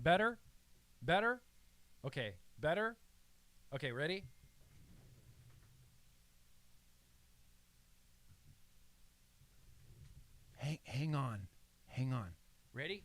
Better? Better? Okay, better? Okay, ready? Hang on. Hang on. Ready?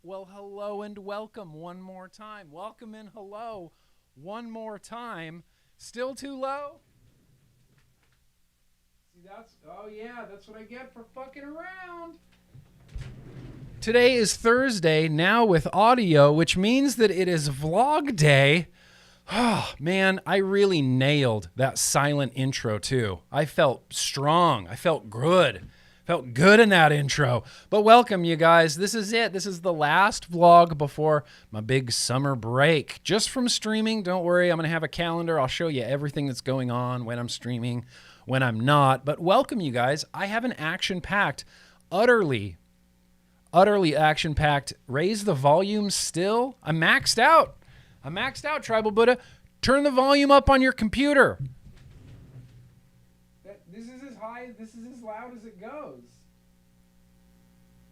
Well, hello and welcome one more time. Welcome and hello one more time. Still too low? See, that's what I get for fucking around. Today is Thursday, now with audio, which means that it is vlog day. Oh, man, I really nailed that silent intro, too. I felt strong. I felt good. Felt good in that intro. But welcome, you guys. This is it. This is the last vlog before my big summer break. Just from streaming, don't worry. I'm going to have a calendar. I'll show you everything that's going on when I'm streaming, when I'm not. But welcome, you guys. I have an action-packed, utterly action-packed. Raise the volume still. I'm maxed out. Tribal Buddha. Turn the volume up on your computer. This is as high, this is as loud as it goes.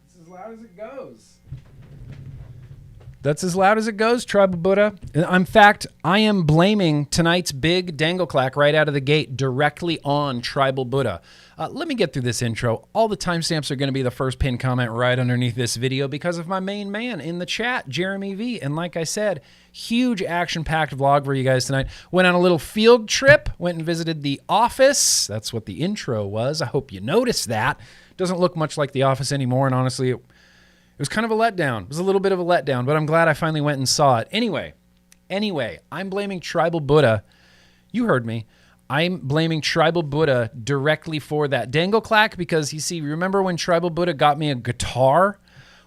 It's as loud as it goes. That's as loud as it goes, Tribal Buddha. In fact, I am blaming tonight's big dangle clack right out of the gate directly on Tribal Buddha. Let me get through this intro. All the timestamps are going to be the first pinned comment right underneath this video because of my main man in the chat, Jeremy V. And like I said, huge action-packed vlog for you guys tonight. Went on a little field trip, went and visited the office. That's what the intro was. I hope you noticed that. Doesn't look much like the office anymore, and honestly, it was kind of a letdown. It was a little bit of a letdown, but I'm glad I finally went and saw it. Anyway, I'm blaming Tribal Buddha. You heard me. I'm blaming Tribal Buddha directly for that dangle clack because, you see, remember when Tribal Buddha got me a guitar?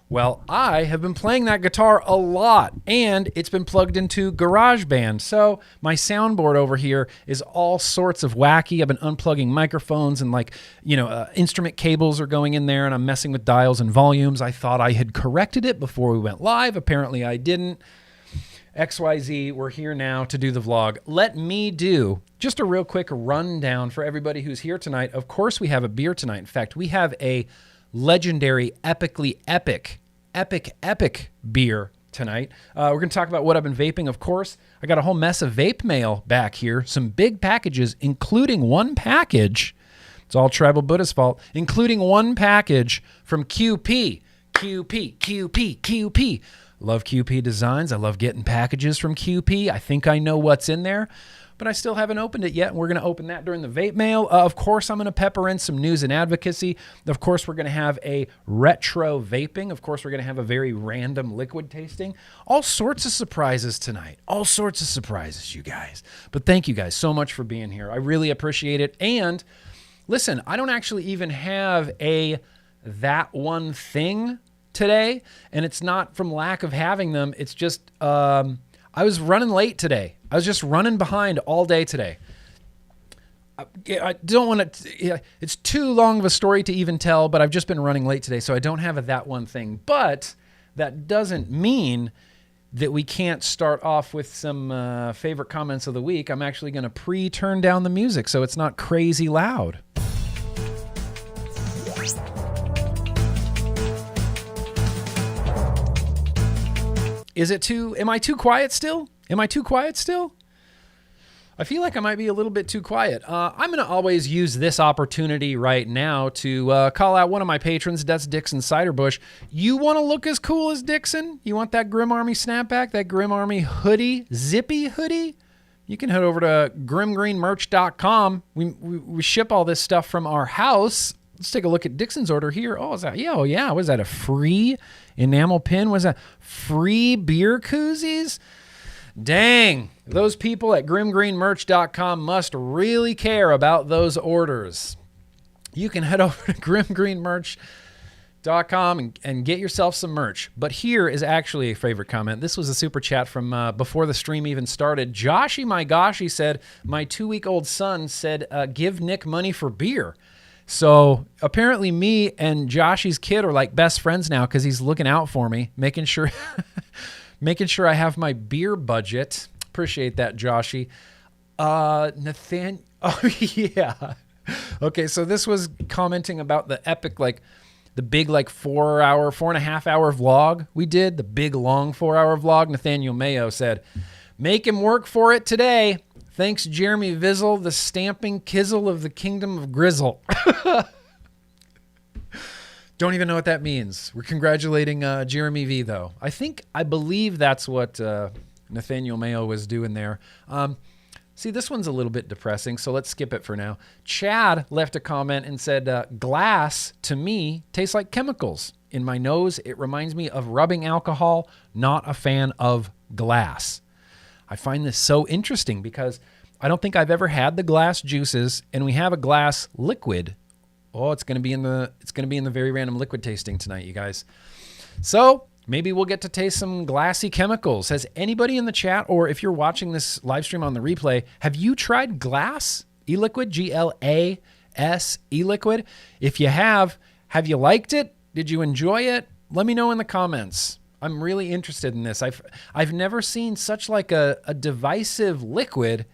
Well, I have been playing that guitar a lot, and it's been plugged into GarageBand. So my soundboard over here is all sorts of wacky. I've been unplugging microphones and instrument cables are going in there, and I'm messing with dials and volumes. I thought I had corrected it before we went live. Apparently I didn't. XYZ, we're here now to do the vlog. Let me do just a real quick rundown for everybody who's here tonight. Of course, we have a beer tonight. In fact, we have a legendary, epically epic beer tonight. We're going to talk about what I've been vaping, of course. I got a whole mess of Vape Mail back here. Some big packages, including one package. It's all Tribal Buddha's fault. Including one package from QP. QP. Love QP Designs. I love getting packages from QP. I think I know what's in there, but I still haven't opened it yet, and we're going to open that during the Vape Mail. Of course, I'm going to pepper in some news and advocacy. Of course, we're going to have a retro vaping. Of course, we're going to have a very random liquid tasting. All sorts of surprises tonight. All sorts of surprises, you guys. But thank you guys so much for being here. I really appreciate it. And listen, I don't actually even have a that one thing today, and it's not from lack of having them. It's just I was running late today. I was just running behind all day today. I don't want to, it's too long of a story to even tell, but I've just been running late today, so I don't have a that one thing. But that doesn't mean that we can't start off with some favorite comments of the week. I'm actually going to pre-turn down the music so it's not crazy loud. Am I too quiet still? I feel like I might be a little bit too quiet. I'm going to always use this opportunity right now to call out one of my patrons. That's Dixon Ciderbush. You want to look as cool as Dixon? You want that Grimm Army snapback, that Grimm Army hoodie, zippy hoodie? You can head over to GrimmGreenMerch.com. We ship all this stuff from our house. Let's take a look at Dixon's order here. Oh, is that? Yeah, oh yeah. Was that a free enamel pin? Was that free beer koozies? Dang, those people at GrimmGreenMerch.com must really care about those orders. You can head over to GrimmGreenMerch.com and get yourself some merch. But here is actually a favorite comment. This was a super chat from before the stream even started. Joshy my gosh, he said, my 2-week-old son said, give Nick money for beer. So apparently me and Joshy's kid are like best friends now because he's looking out for me, making sure I have my beer budget. Appreciate that, Joshy. Nathan, oh yeah. Okay, so this was commenting about the epic, like the big like 4.5 hour vlog we did, the big long 4-hour vlog. Nathaniel Mayo said, make him work for it today. Thanks, Jeremy Vizzle, the stamping kizzle of the kingdom of Grizzle. Don't even know what that means. We're congratulating Jeremy V, though. I believe that's what Nathaniel Mayo was doing there. See, this one's a little bit depressing, so let's skip it for now. Chad left a comment and said, glass, to me, tastes like chemicals. In my nose, it reminds me of rubbing alcohol. Not a fan of glass. I find this so interesting because I don't think I've ever had the glass juices, and we have a glass liquid. Oh, it's going to be in the very random liquid tasting tonight, you guys. So maybe we'll get to taste some glassy chemicals. Has anybody in the chat, or if you're watching this live stream on the replay, have you tried glass e-liquid? GLAS e-liquid. If you have you liked it? Did you enjoy it? Let me know in the comments. I'm really interested in this. I've never seen such like a divisive liquid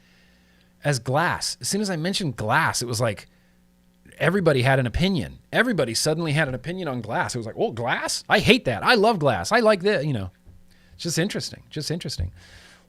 as glass. As soon as I mentioned glass, it was like everybody had an opinion. Everybody suddenly had an opinion on glass. It was like, oh, glass? I hate that. I love glass. I like this. You know, it's just interesting. Just interesting.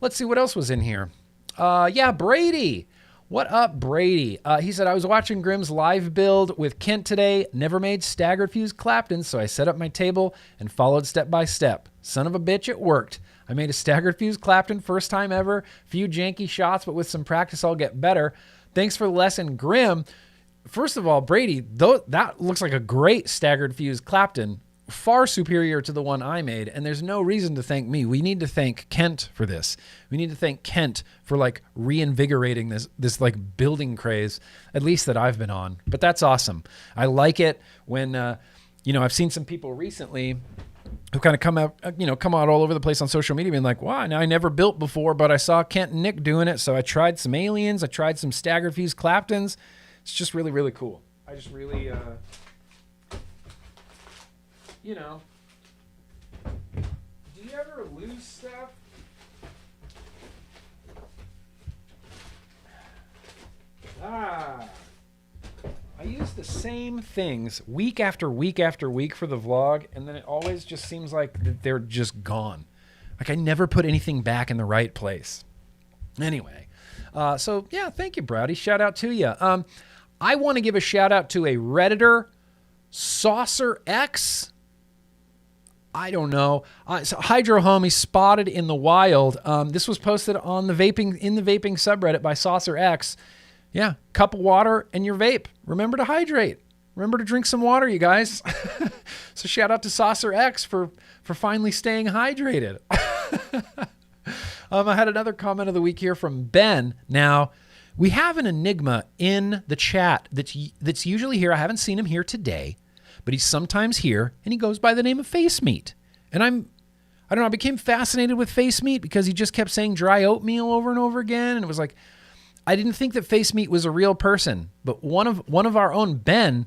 Let's see what else was in here. Yeah, Brady. What up, Brady? He said, I was watching Grimm's live build with Kent today. Never made staggered fuse Clapton, so I set up my table and followed step by step. Son of a bitch, it worked. I made a staggered fuse Clapton, first time ever. Few janky shots, but with some practice, I'll get better. Thanks for the lesson, Grimm. First of all, Brady, that looks like a great staggered fuse Clapton. Far superior to the one I made, and there's no reason to thank me. We need to thank Kent for this. We need to thank Kent for like reinvigorating this like building craze, at least that I've been on. But that's awesome. I like it when I've seen some people recently who kind of come out all over the place on social media being like, wow, now I never built before, but I saw Kent and Nick doing it, so I tried some aliens, I tried some staggered fuse Claptons. It's just really, really cool. I just really do you ever lose stuff? I use the same things week after week after week for the vlog, and then it always just seems like they're just gone. Like I never put anything back in the right place. Anyway, so yeah, thank you, Browdy. Shout out to you. I want to give a shout out to a Redditor, Saucer X. I don't know. So Hydro Homie spotted in the wild. This was posted on the vaping subreddit by Saucer X. Yeah, cup of water and your vape. Remember to hydrate. Remember to drink some water, you guys. So shout out to Saucer X for finally staying hydrated. I had another comment of the week here from Ben. Now, we have an enigma in the chat that's usually here. I haven't seen him here today, but he's sometimes here, and he goes by the name of Face Meat. And I don't know, I became fascinated with Face Meat because he just kept saying dry oatmeal over and over again, and it was like, I didn't think that Face Meat was a real person, but one of our own, Ben,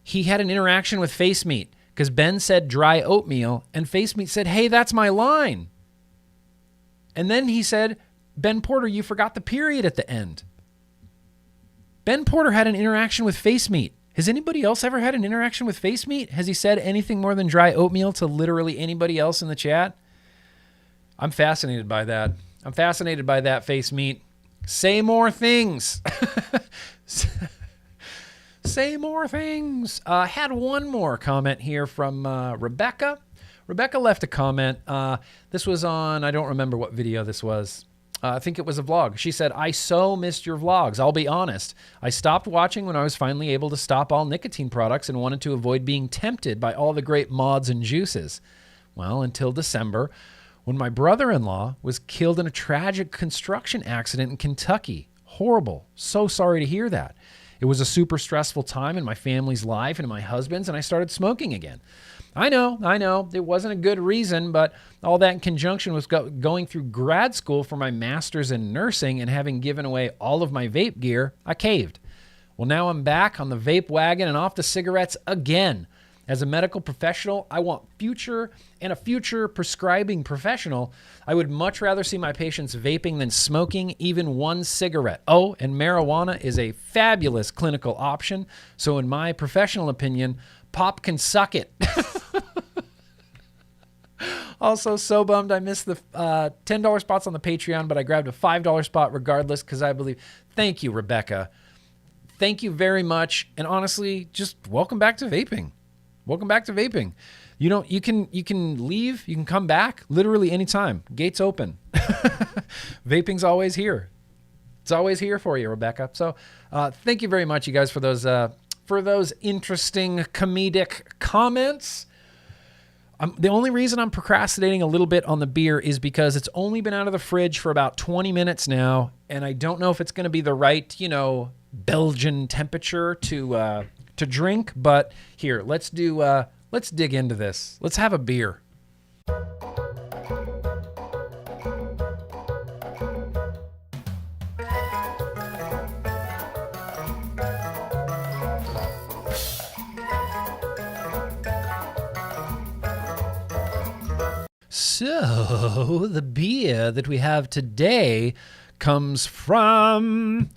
he had an interaction with Face Meat because Ben said dry oatmeal, and Face Meat said, hey, that's my line. And then he said, Ben Porter, you forgot the period at the end. Ben Porter had an interaction with Face Meat. Has anybody else ever had an interaction with Face Meat? Has he said anything more than dry oatmeal to literally anybody else in the chat? I'm fascinated by that. I'm fascinated by that, Face Meat. Say more things. Say more things. Had one more comment here from Rebecca. Rebecca left a comment. This was on, I don't remember what video this was. I think it was a vlog. She said, I so missed your vlogs. I'll be honest. I stopped watching when I was finally able to stop all nicotine products and wanted to avoid being tempted by all the great mods and juices. Well, until December, when my brother-in-law was killed in a tragic construction accident in Kentucky. Horrible. So sorry to hear that. It was a super stressful time in my family's life and in my husband's, and I started smoking again. I know, it wasn't a good reason, but all that in conjunction with going through grad school for my master's in nursing and having given away all of my vape gear, I caved. Well, now I'm back on the vape wagon and off to cigarettes again. As a medical professional, I want a future prescribing professional, I would much rather see my patients vaping than smoking even one cigarette. Oh, and marijuana is a fabulous clinical option. So in my professional opinion, pop can suck it. Also, so bummed I missed the $10 spots on the Patreon, but I grabbed a $5 spot regardless because I believe. Thank you, Rebecca. Thank you very much. And honestly, just welcome back to vaping. Welcome back to vaping. You can leave, you can come back literally anytime. Gates open. Vaping's always here. It's always here for you, Rebecca. So thank you very much, you guys, for those interesting comedic comments. The only reason I'm procrastinating a little bit on the beer is because it's only been out of the fridge for about 20 minutes now, and I don't know if it's going to be the right, Belgian temperature to drink. But here, let's dig into this. Let's have a beer. So the beer that we have today comes from,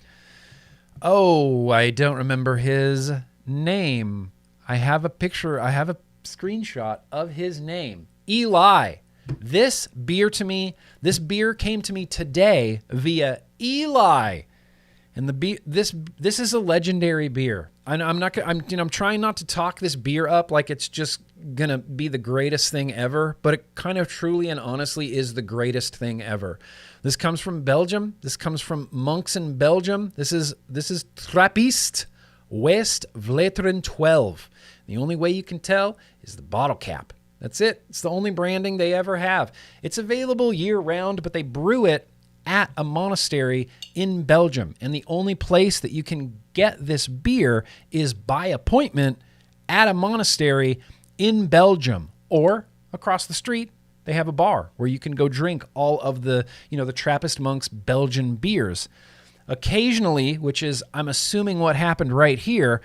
I don't remember his name. I have a screenshot of his name. Eli. This beer came to me today via Eli. And this is a legendary beer. I'm trying not to talk this beer up like it's just gonna be the greatest thing ever, but it kind of truly and honestly is the greatest thing ever. This comes from Belgium. This comes from Monks in Belgium. This is Trappist West Vleteren 12. The only way you can tell is the bottle cap. That's it. It's the only branding they ever have. It's available year-round, but they brew it at a monastery in Belgium. And the only place that you can get this beer is by appointment at a monastery in Belgium. Or across the street, they have a bar where you can go drink all of the Trappist monks' Belgian beers. Occasionally, which is, I'm assuming what happened right here,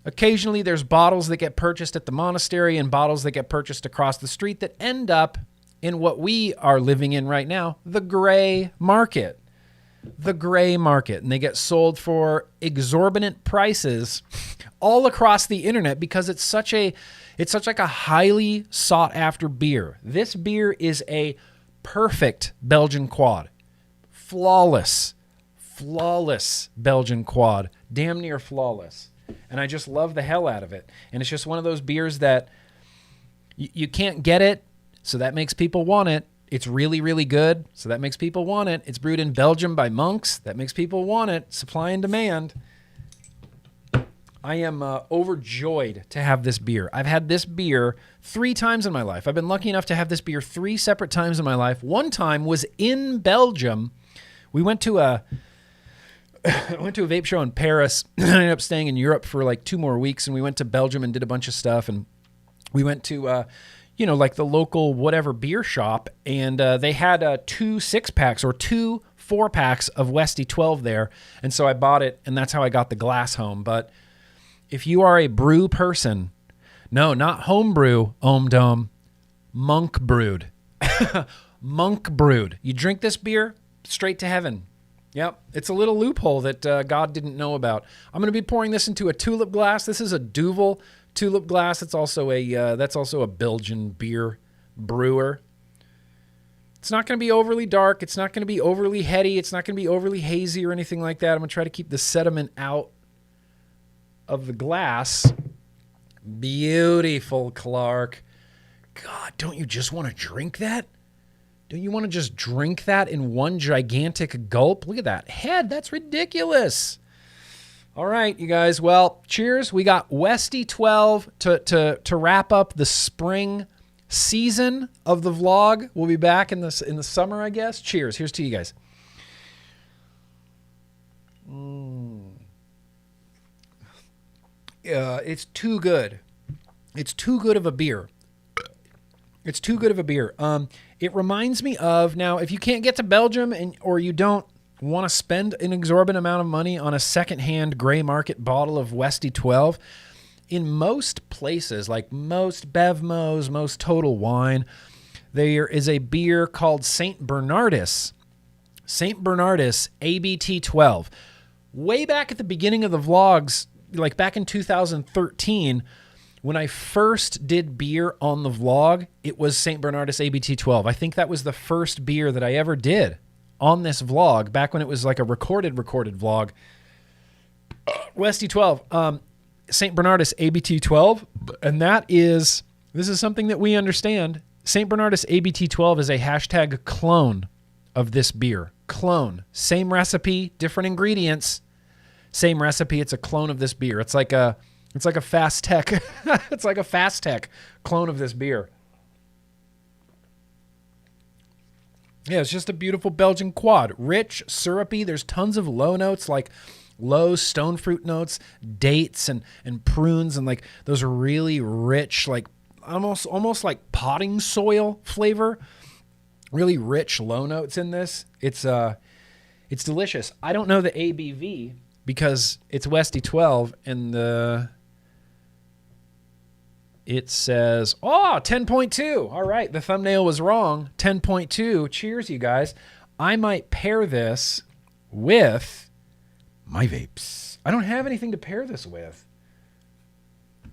occasionally there's bottles that get purchased at the monastery and bottles that get purchased across the street that end up in what we are living in right now, the gray market. The gray market. And they get sold for exorbitant prices all across the internet because it's such like a highly sought after beer. This beer is a perfect Belgian quad. Flawless Belgian quad. Damn near flawless. And I just love the hell out of it. And it's just one of those beers that you can't get it, so that makes people want it. It's really, really good, so that makes people want it. It's brewed in Belgium by monks. That makes people want it. Supply and demand. I am overjoyed to have this beer. I've had this beer 3 times in my life. I've been lucky enough to have this beer 3 separate times in my life. One time was in Belgium. We went to a vape show in Paris. I ended up staying in Europe for like 2 more weeks, and we went to Belgium and did a bunch of stuff. And we went to like the local whatever beer shop, and they had 2 6-packs or 2 4-packs of Westy 12 there. And so I bought it, and that's how I got the glass home. But if you are a brew person, no, not home brew, Dome, monk brewed. Monk brewed. You drink this beer, straight to heaven. Yep, it's a little loophole that God didn't know about. I'm going to be pouring this into a tulip glass. This is a Duvel tulip glass. That's also a Belgian beer brewer. It's not going to be overly dark. It's not going to be overly heady. It's not going to be overly hazy or anything like that. I'm going to try to keep the sediment out of the glass. Beautiful, Clark. God, don't you just want to drink that? Don't you want to just drink that in one gigantic gulp? Look at that head. That's ridiculous. All right, you guys. Well, cheers. We got Westy 12 to wrap up the spring season of the vlog. We'll be back in the summer, I guess. Cheers. Here's to you guys. It's too good. It's too good of a beer. It's too good of a beer. It reminds me of, now, if you can't get to Belgium or you don't want to spend an exorbitant amount of money on a secondhand gray market bottle of Westy 12, in most places, like most Bevmos, most Total Wine, there is a beer called St. Bernardus. St. Bernardus ABT 12. Way back at the beginning of the vlogs, like back in 2013, when I first did beer on the vlog, it was St. Bernardus ABT 12. I think that was the first beer that I ever did on this vlog, back when it was like a recorded vlog. Westy 12, St. Bernardus ABT 12, and this is something that we understand. St. Bernardus ABT 12 is a hashtag clone of this beer. Clone. Same recipe, different ingredients. Same recipe, it's a clone of this beer. It's like a fast tech. It's like a fast tech clone of this beer. Yeah, it's just a beautiful Belgian quad. Rich, syrupy. There's tons of low notes, like low stone fruit notes, dates and prunes, and like those really rich, like almost like potting soil flavor. Really rich low notes in this. It's delicious. I don't know the ABV because it's Westy 12 and it says, 10.2. All right, the thumbnail was wrong. 10.2. Cheers, you guys. I might pair this with my vapes. I don't have anything to pair this with.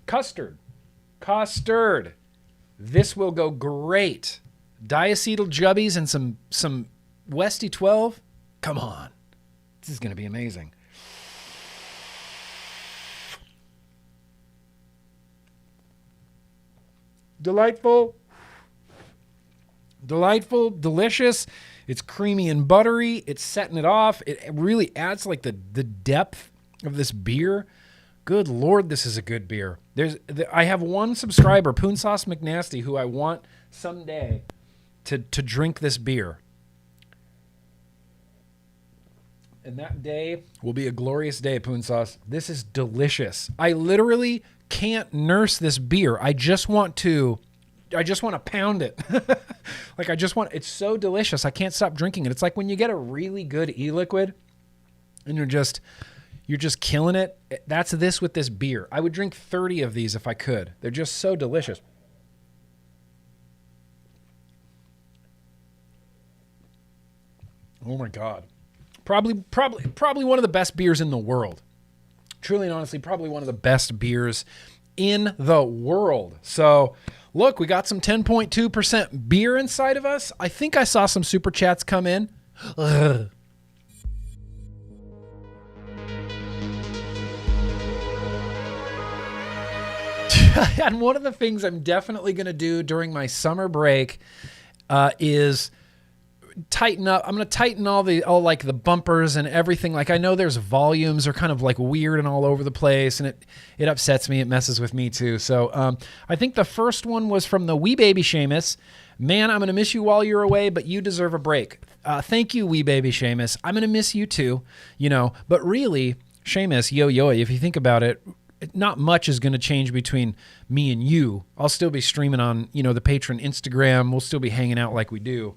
Custard. This will go great. Diacetyl jubbies and some Westy 12. Come on. This is going to be amazing. Delightful, delicious. It's creamy and buttery. It's setting it off. It really adds like the depth of this beer. Good Lord, this is a good beer. I have one subscriber, Poon Sauce McNasty, who I want someday to drink this beer. And that day will be a glorious day, Poon Sauce. This is delicious. I literally can't nurse this beer. I just want to pound it. Like it's so delicious. I can't stop drinking it. It's like when you get a really good e-liquid and you're just killing it. That's this with this beer. I would drink 30 of these if I could. They're just so delicious. Oh my God. Probably one of the best beers in the world. Truly and honestly, probably one of the best beers in the world. So, look, we got some 10.2% beer inside of us. I think I saw some super chats come in. Ugh. And one of the things I'm definitely going to do during my summer break is tighten up. I'm going to tighten all like the bumpers and everything. Like I know there's volumes are kind of like weird and all over the place, and it upsets me. It messes with me too. So I think the first one was from the Wee Baby Seamus. Man, I'm going to miss you while you're away, but you deserve a break. Thank you, Wee Baby Seamus. I'm going to miss you too, but really, Seamus, yo, if you think about it, not much is going to change between me and you. I'll still be streaming on, the Patreon, Instagram. We'll still be hanging out like we do.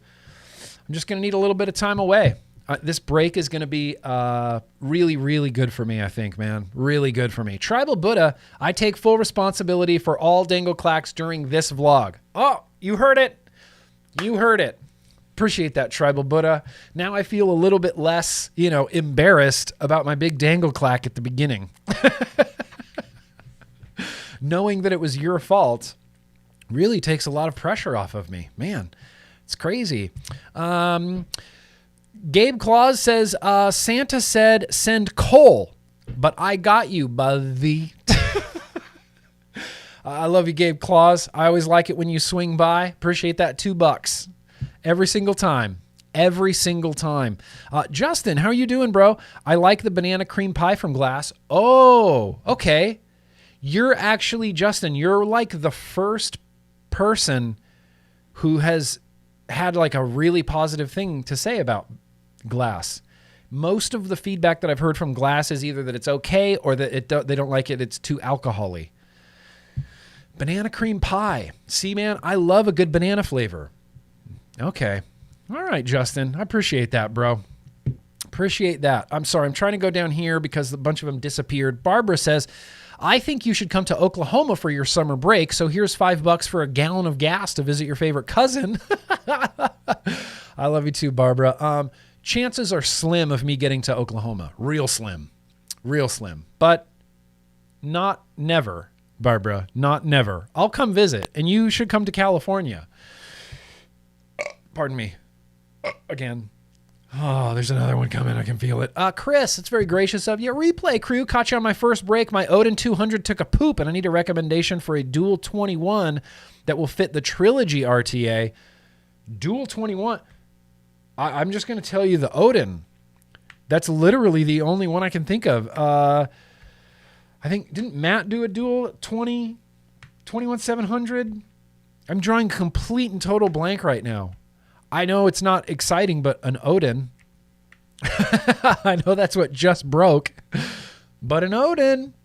I'm just going to need a little bit of time away. This break is going to be really, really good for me, I think, man. Really good for me. Tribal Buddha, I take full responsibility for all dangle clacks during this vlog. Oh, you heard it. You heard it. Appreciate that, Tribal Buddha. Now I feel a little bit less, embarrassed about my big dangle clack at the beginning. Knowing that it was your fault really takes a lot of pressure off of me. Man, it's crazy. Gabe Claus says, Santa said, send coal, but I got you, buddy. I love you, Gabe Claus. I always like it when you swing by. Appreciate that $2 every single time. Every single time. Justin, how are you doing, bro? I like the banana cream pie from Glass. Oh, okay. You're actually, Justin, you're like the first person who has had like a really positive thing to say about Glass. Most of the feedback that I've heard from glass is either that it's okay or that they don't like it. It's too alcohol-y. Banana cream pie. See, man, I love a good banana flavor. Okay. All right, Justin. I appreciate that, bro. Appreciate that. I'm sorry. I'm trying to go down here because a bunch of them disappeared. Barbara says, I think you should come to Oklahoma for your summer break. So here's $5 for a gallon of gas to visit your favorite cousin. I love you too, Barbara. Chances are slim of me getting to Oklahoma. Real slim. Real slim. But not never, Barbara. Not never. I'll come visit, and you should come to California. Pardon me. Again. Oh, there's another one coming. I can feel it. Chris, it's very gracious of you. Replay crew, caught you on my first break. My Odin 200 took a poop, and I need a recommendation for a dual 21 that will fit the Trilogy RTA. Dual 21. I'm just going to tell you the Odin. That's literally the only one I can think of. I think, didn't Matt do a dual 21700? I'm drawing complete and total blank right now. I know it's not exciting, but an Odin. I know that's what just broke. But an Odin.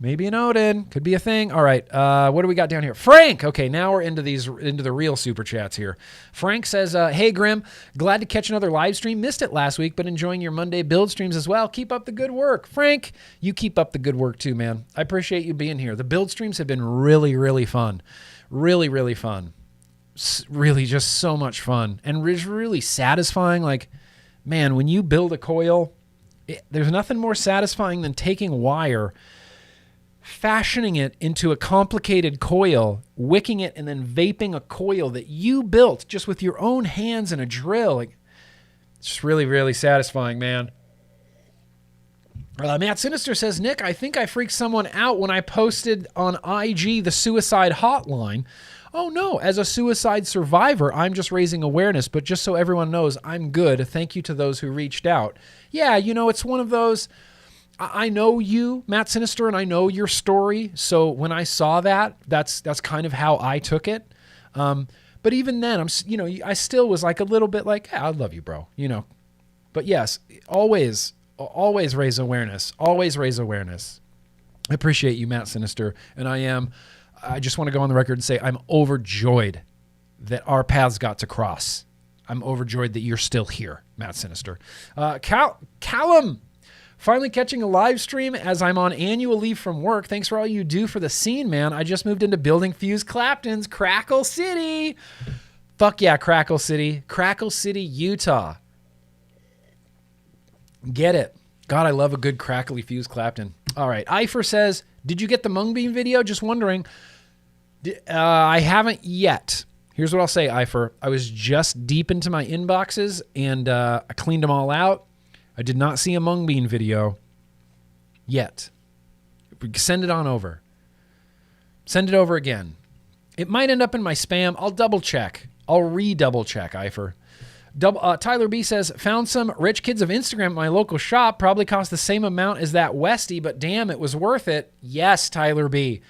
Maybe an Odin. Could be a thing. All right. What do we got down here? Frank. Okay, now we're into the real super chats here. Frank says, hey, Grimm. Glad to catch another live stream. Missed it last week, but enjoying your Monday build streams as well. Keep up the good work. Frank, you keep up the good work too, man. I appreciate you being here. The build streams have been really, really fun. Really, really fun. Really just so much fun and really satisfying. Like, man, when you build a coil, there's nothing more satisfying than taking wire, fashioning it into a complicated coil, wicking it, and then vaping a coil that you built just with your own hands and a drill. Like, it's just really, really satisfying, man. Matt Sinister says, Nick, I think I freaked someone out when I posted on IG the suicide hotline. Oh, no. As a suicide survivor, I'm just raising awareness, but just so everyone knows, I'm good. Thank you to those who reached out. Yeah, you know, it's one of those, I know you, Matt Sinister, and I know your story. So when I saw that, that's kind of how I took it. But even then, I still was like a little bit like, I love you, bro, But yes, always raise awareness. Always raise awareness. I appreciate you, Matt Sinister, and I just want to go on the record and say I'm overjoyed that our paths got to cross. I'm overjoyed that you're still here, Matt Sinister. Callum, finally catching a live stream as I'm on annual leave from work. Thanks for all you do for the scene, man. I just moved into building Fuse Clapton's Crackle City. Fuck yeah, Crackle City. Crackle City, Utah. Get it. God, I love a good crackly Fuse Clapton. All right. Eifer says, did you get the mung bean video? Just wondering. I haven't yet. Here's what I'll say, Eifer. I was just deep into my inboxes, and I cleaned them all out. I did not see a mung bean video yet. Send it on over. Send it over again. It might end up in my spam. I'll double check. I'll redouble check, Eifer. Tyler B says, found some rich kids of Instagram at my local shop. Probably cost the same amount as that Westie, but damn, it was worth it. Yes, Tyler B.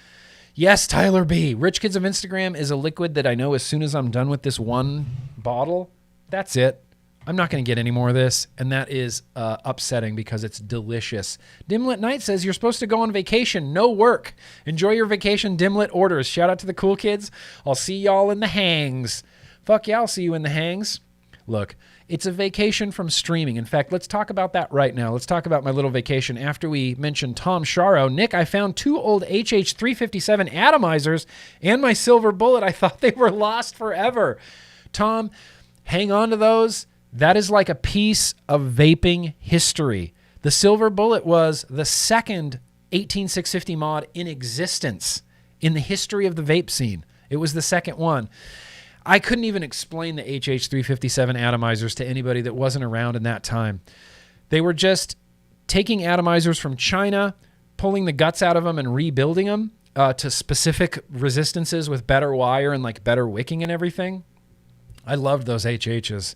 Yes, Tyler B. Rich Kids of Instagram is a liquid that I know as soon as I'm done with this one bottle, that's it. I'm not going to get any more of this, and that is upsetting because it's delicious. Dimlit Knight says, you're supposed to go on vacation, no work. Enjoy your vacation, Dimlit orders. Shout out to the cool kids. I'll see y'all in the hangs. Fuck yeah, I'll see you in the hangs. Look, it's a vacation from streaming. In fact, let's talk about that right now. Let's talk about my little vacation after we mention Tom Sharo. Nick, I found 2 old HH357 atomizers and my silver bullet. I thought they were lost forever. Tom, hang on to those. That is like a piece of vaping history. The silver bullet was the second 18650 mod in existence in the history of the vape scene. It was the second one. I couldn't even explain the HH357 atomizers to anybody that wasn't around in that time. They were just taking atomizers from China, pulling the guts out of them and rebuilding them to specific resistances with better wire and like better wicking and everything. I loved those HHs.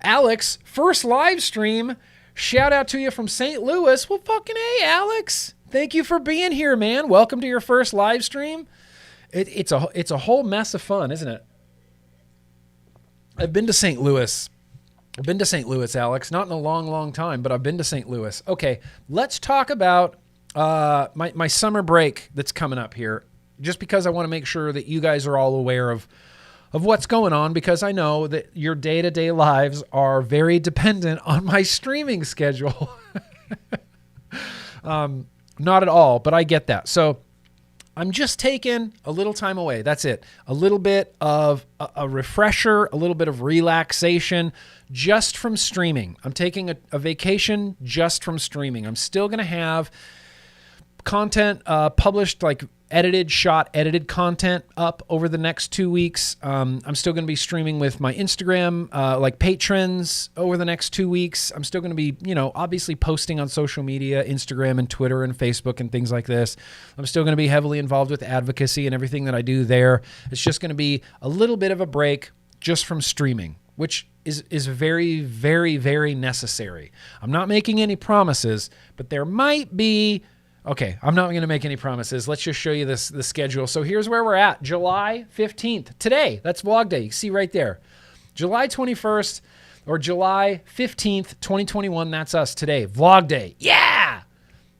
Alex, first live stream. Shout out to you from St. Louis. Well, fucking hey, Alex. Thank you for being here, man. Welcome to your first live stream. It's a whole mess of fun, isn't it? I've been to St. Louis I've been to St. Louis, Alex. Not in a long, long time, but I've been to St. Louis. Okay, let's talk about my summer break that's coming up here, just because I want to make sure that you guys are all aware of what's going on, because I know that your day-to-day lives are very dependent on my streaming schedule. Not at all, but I get that. So I'm just taking a little time away. That's it. A little bit of a refresher, a little bit of relaxation just from streaming. I'm taking a vacation just from streaming. I'm still going to have content published, like edited content up over the next 2 weeks. I'm still going to be streaming with my Instagram, like patrons over the next 2 weeks. I'm still going to be, obviously posting on social media, Instagram and Twitter and Facebook and things like this. I'm still going to be heavily involved with advocacy and everything that I do there. It's just going to be a little bit of a break just from streaming, which is very, very, very necessary. I'm not making any promises, but there might be. Okay, I'm not going to make any promises. Let's just show you the schedule. So here's where we're at. July 15th. Today, that's vlog day. You see right there. July 21st or July 15th, 2021, that's us today. Vlog day. Yeah!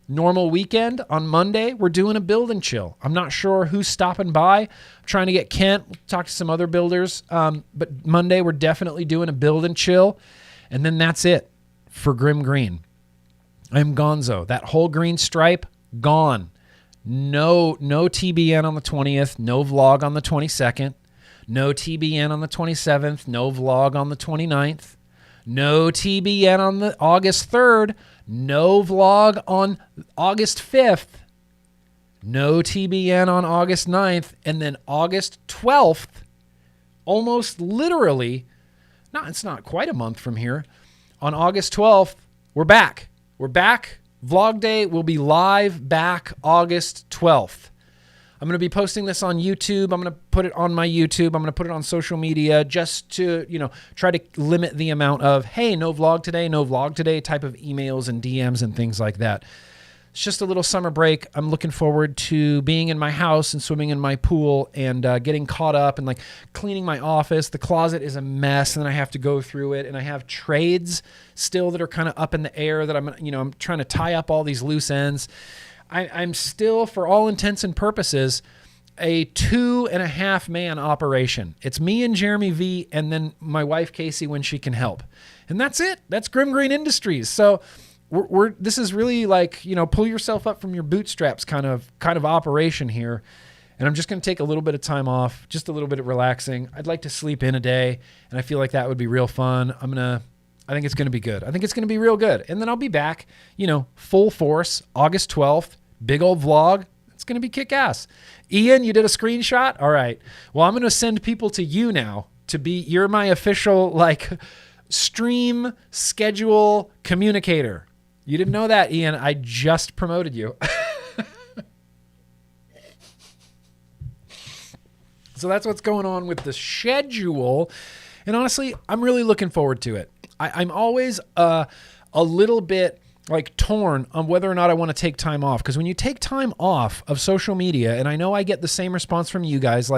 Normal weekend on Monday, we're doing a build and chill. I'm not sure who's stopping by. I'm trying to get Kent. We'll talk to some other builders. But Monday, we're definitely doing a build and chill. And then that's it for GrimmGreen. I'm gonzo. That whole green stripe, gone. No TBN on the 20th. No vlog on the 22nd. No TBN on the 27th. No vlog on the 29th. No TBN on the August 3rd. No vlog on August 5th. No TBN on August 9th. And then August 12th, almost literally, it's not quite a month from here. On August 12th, we're back. We're back. Vlog day will be live back August 12th. I'm going to be posting this on YouTube. I'm going to put it on my YouTube. I'm going to put it on social media just to, try to limit the amount of, hey, no vlog today type of emails and DMs and things like that. It's just a little summer break. I'm looking forward to being in my house and swimming in my pool and getting caught up and like cleaning my office. The closet is a mess and then I have to go through it. And I have trades still that are kind of up in the air that I'm trying to tie up all these loose ends. I'm still, for all intents and purposes, a 2.5 man operation. It's me and Jeremy V and then my wife Casey when she can help. And that's it. That's GrimmGreen Industries. So this is really like, pull yourself up from your bootstraps kind of operation here. And I'm just going to take a little bit of time off, just a little bit of relaxing. I'd like to sleep in a day, and I feel like that would be real fun. I think it's going to be good. I think it's going to be real good. And then I'll be back, full force, August 12th, big old vlog. It's going to be kick-ass. Ian, you did a screenshot? All right. Well, I'm going to send people to you now you're my official, stream schedule communicator. You didn't know that, Ian. I just promoted you. So that's what's going on with the schedule. And honestly, I'm really looking forward to it. I'm always a little bit torn on whether or not I want to take time off. Because when you take time off of social media, and I know I get the same response from you guys,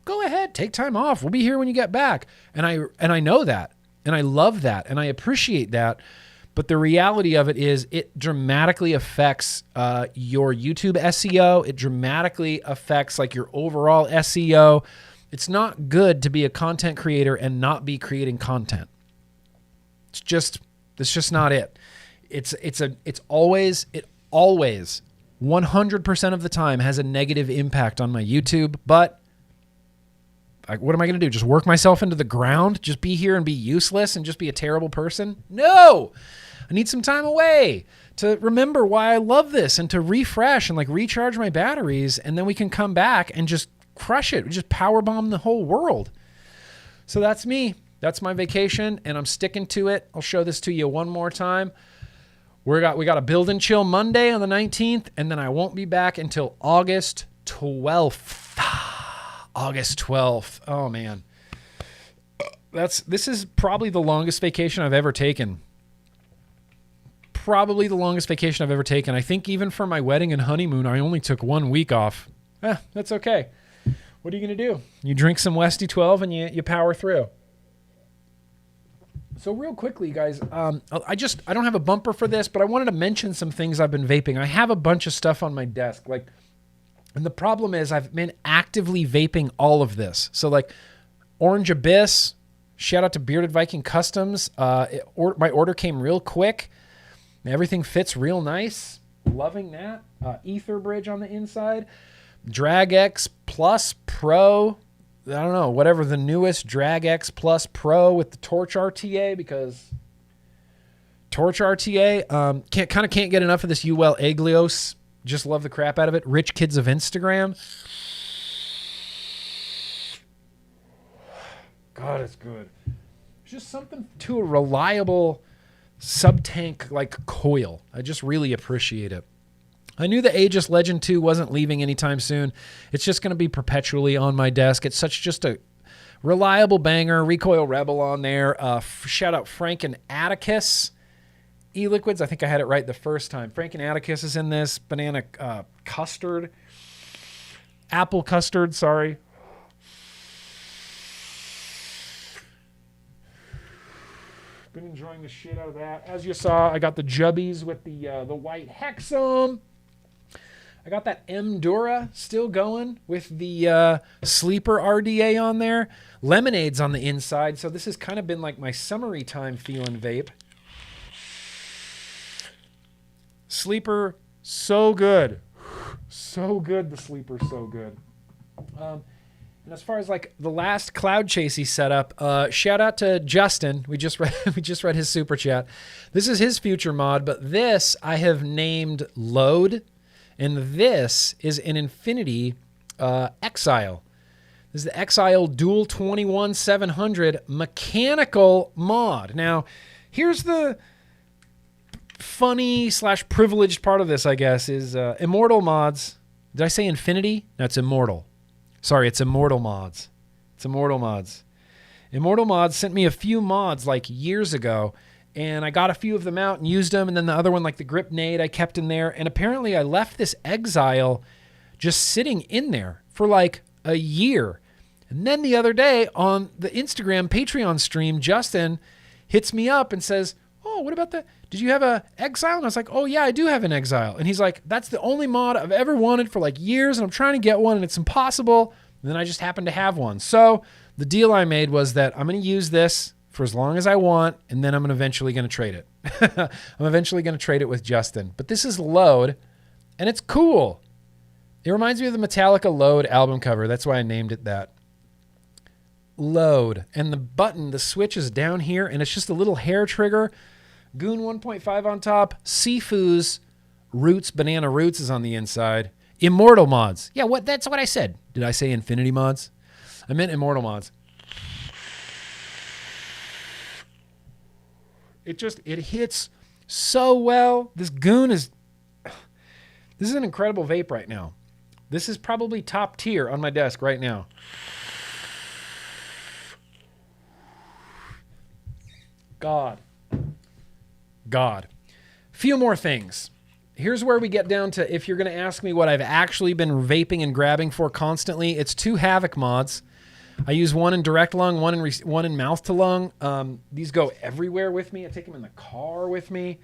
go ahead, take time off. We'll be here when you get back. And I know that. And I love that. And I appreciate that. But the reality of it is it dramatically affects your YouTube SEO. It dramatically affects your overall SEO. It's not good to be a content creator and not be creating content. It's just not it. It always 100% of the time has a negative impact on my YouTube. But what am I going to do? Just work myself into the ground? Just be here and be useless and just be a terrible person? No! I need some time away to remember why I love this and to refresh and recharge my batteries, and then we can come back and just crush it. We just powerbomb the whole world. So that's me. That's my vacation, and I'm sticking to it. I'll show this to you one more time. We got a build and chill Monday on the 19th, and then I won't be back until August 12th. August 12th. Oh man. This is probably the longest vacation I've ever taken. Probably the longest vacation I've ever taken. I think even for my wedding and honeymoon, I only took 1 week off. That's okay. What are you going to do? You drink some Westy 12 and you power through. So real quickly, guys, I don't have a bumper for this, but I wanted to mention some things I've been vaping. I have a bunch of stuff on my desk, and the problem is I've been actively vaping all of this. So like Orange Abyss, shout out to Bearded Viking Customs. My order came real quick. Everything fits real nice. Loving that. Ether Bridge on the inside. Drag X Plus Pro. I don't know, whatever the newest Drag X Plus Pro with the Torch RTA, because Torch RTA, can't get enough of this UL Aglios. Just love the crap out of it. Rich Kids of Instagram. God, it's good. It's just something to a reliable sub-tank like coil. I just really appreciate it. I knew the Aegis Legend 2 wasn't leaving anytime soon. It's just going to be perpetually on my desk. It's just a reliable banger. Recoil Rebel on there. Shout out Frank and Atticus. E-Liquids, I think I had it right the first time. Frank and Atticus is in this. Banana custard. Apple custard, sorry. Been enjoying the shit out of that. As you saw, I got the Jubbies with the white Hexam. I got that M-Dura still going with the Sleeper RDA on there. Lemonade's on the inside, so this has kind of been like my summery time feeling vape. Sleeper, so good. So good, the Sleeper's so good. And as far as like the last Cloud Chasey setup, shout out to Justin. We just read his super chat. This is his future mod, but this I have named Load, and this is an Infinity Exile. This is the Exile Dual 21700 mechanical mod. Now, here's the funny / privileged part of this, I guess, is Immortal Mods. Did I say Infinity? No, it's Immortal. Sorry, it's Immortal Mods. It's Immortal Mods. Immortal Mods sent me a few mods like years ago, and I got a few of them out and used them, and then the other one, like the Grip Nade, I kept in there, and apparently I left this Exile just sitting in there for like a year. And then the other day on the Instagram Patreon stream, Justin hits me up and says, "Oh, what about that? Did you have a Exile?" And I was like, "Oh yeah, I do have an Exile." And he's like, "That's the only mod I've ever wanted for like years, and I'm trying to get one, and it's impossible." And then I just happened to have one. So the deal I made was that I'm going to use this for as long as I want, and then I'm eventually going to trade it. I'm eventually going to trade it with Justin. But this is Load, and it's cool. It reminds me of the Metallica Load album cover. That's why I named it that. Load. And the button, the switch is down here, and it's just a little hair trigger. Goon 1.5 on top. Sifu's Roots, Banana Roots is on the inside. Immortal Mods. Yeah, that's what I said. Did I say Infinity Mods? I meant Immortal Mods. It hits so well. This is an incredible vape right now. This is probably top tier on my desk right now. God. Few more things. Here's where we get down to, if you're going to ask me what I've actually been vaping and grabbing for constantly, it's 2 Havoc mods. I use one in direct lung, one in mouth to lung. These go everywhere with me. I take them in the car with me.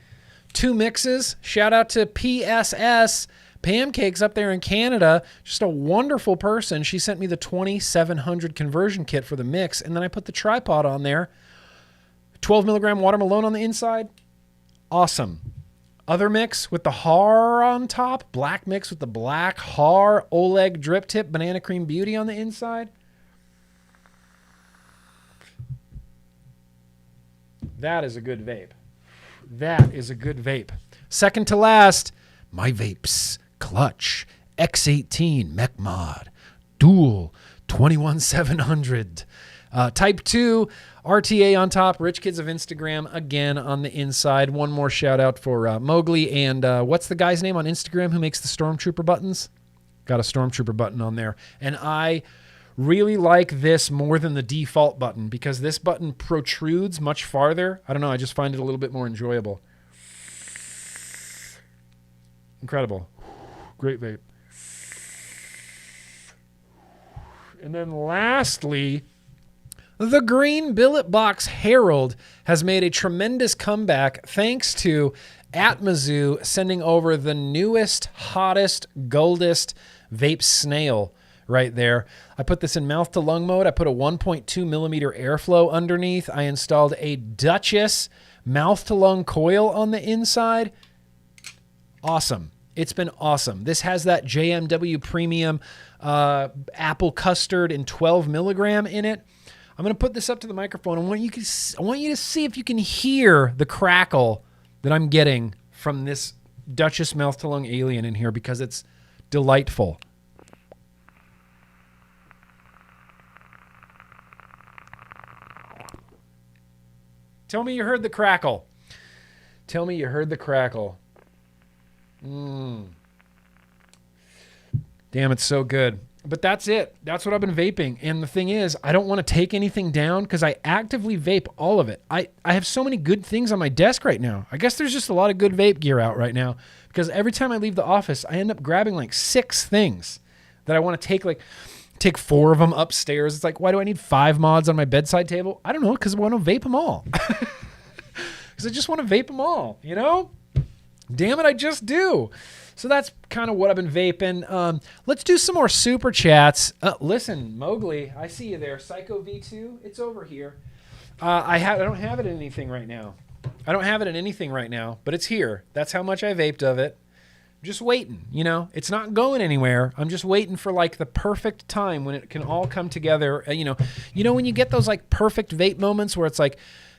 2 mixes. Shout out to PSS Pancakes up there in Canada. Just a wonderful person. She sent me the 2700 conversion kit for the mix, and then I put the tripod on there. 12 milligram Water Malone on the inside. Awesome. Other mix with the Har on top. Black mix with the black Har Oleg Drip Tip Banana Cream Beauty on the inside. That is a good vape. That is a good vape. Second to last, My Vapes Clutch X18 Mech Mod Dual 21700. Type 2 RTA on top. Rich Kids of Instagram again on the inside. One more shout out for Mowgli and what's the guy's name on Instagram who makes the Stormtrooper buttons? Got a Stormtrooper button on there. And I really like this more than the default button because this button protrudes much farther. I don't know. I just find it a little bit more enjoyable. Incredible. Great vape. And then lastly, The Green Billet Box Herald has made a tremendous comeback thanks to Atmazoo sending over the newest, hottest, goldest vape snail right there. I put this in mouth to lung mode. I put a 1.2 millimeter airflow underneath. I installed a Duchess mouth to lung coil on the inside. Awesome. It's been awesome. This has that JMW premium apple custard in 12 milligram in it. I'm going to put this up to the microphone. I want you to see if you can hear the crackle that I'm getting from this Duchess mouth to lung alien in here, because it's delightful. Tell me you heard the crackle. Tell me you heard the crackle. Damn, it's so good. But that's it. That's what I've been vaping. And the thing is, I don't want to take anything down because I actively vape all of it. I have so many good things on my desk right now. I guess there's just a lot of good vape gear out right now, because every time I leave the office, I end up grabbing like 6 things that I want to take 4 of them upstairs. It's like, why do I need 5 mods on my bedside table? I don't know, because I want to vape them all. Because I just want to vape them all, you know? Damn it, I just do. So that's kind of what I've been vaping. Let's do some more super chats. Listen, Mowgli, I see you there. Psycho V2, it's over here. I don't have it in anything right now. I don't have it in anything right now, but it's here. That's how much I vaped of it. Just waiting, you know. It's not going anywhere. I'm just waiting for like the perfect time when it can all come together. You know when you get those like perfect vape moments where it's like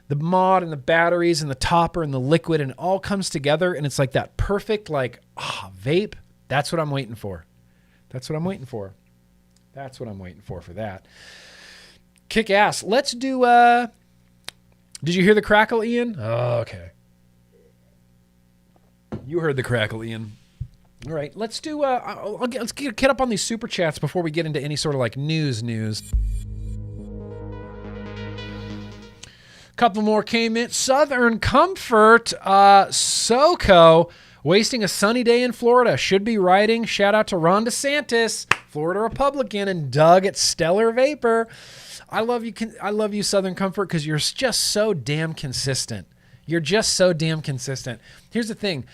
the mod and the batteries and the topper and the liquid and it all comes together and it's like that perfect like vape. That's what I'm waiting for. That's what I'm waiting for. That's what I'm waiting for that. Kick ass. Let's do did you hear the crackle, Ian? Oh, okay. You heard the crackle, Ian. All right, let's do let's get up on these super chats before we get into any sort of like news. Couple more came in. Southern Comfort, SoCo, wasting a sunny day in Florida. Should be riding. Shout out to Ron DeSantis, Florida Republican, and Doug at Stellar Vapor. I love you, Southern Comfort, because you're just so damn consistent. You're just so damn consistent. Here's the thing.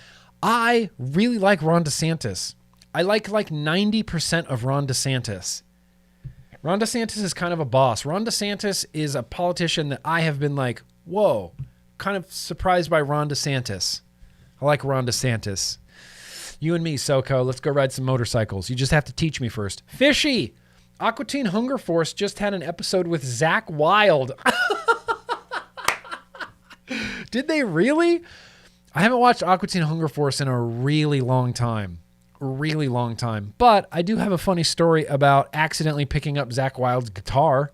I really like Ron DeSantis. I like 90% of Ron DeSantis. Ron DeSantis is kind of a boss. Ron DeSantis is a politician that I have been like, whoa, kind of surprised by Ron DeSantis. I like Ron DeSantis. You and me, SoCo, let's go ride some motorcycles. You just have to teach me first. Fishy! Aqua Teen Hunger Force just had an episode with Zach Wilde. Did they really? I haven't watched Aqua Teen Hunger Force in a really long time. But I do have a funny story about accidentally picking up Zach Wilde's guitar.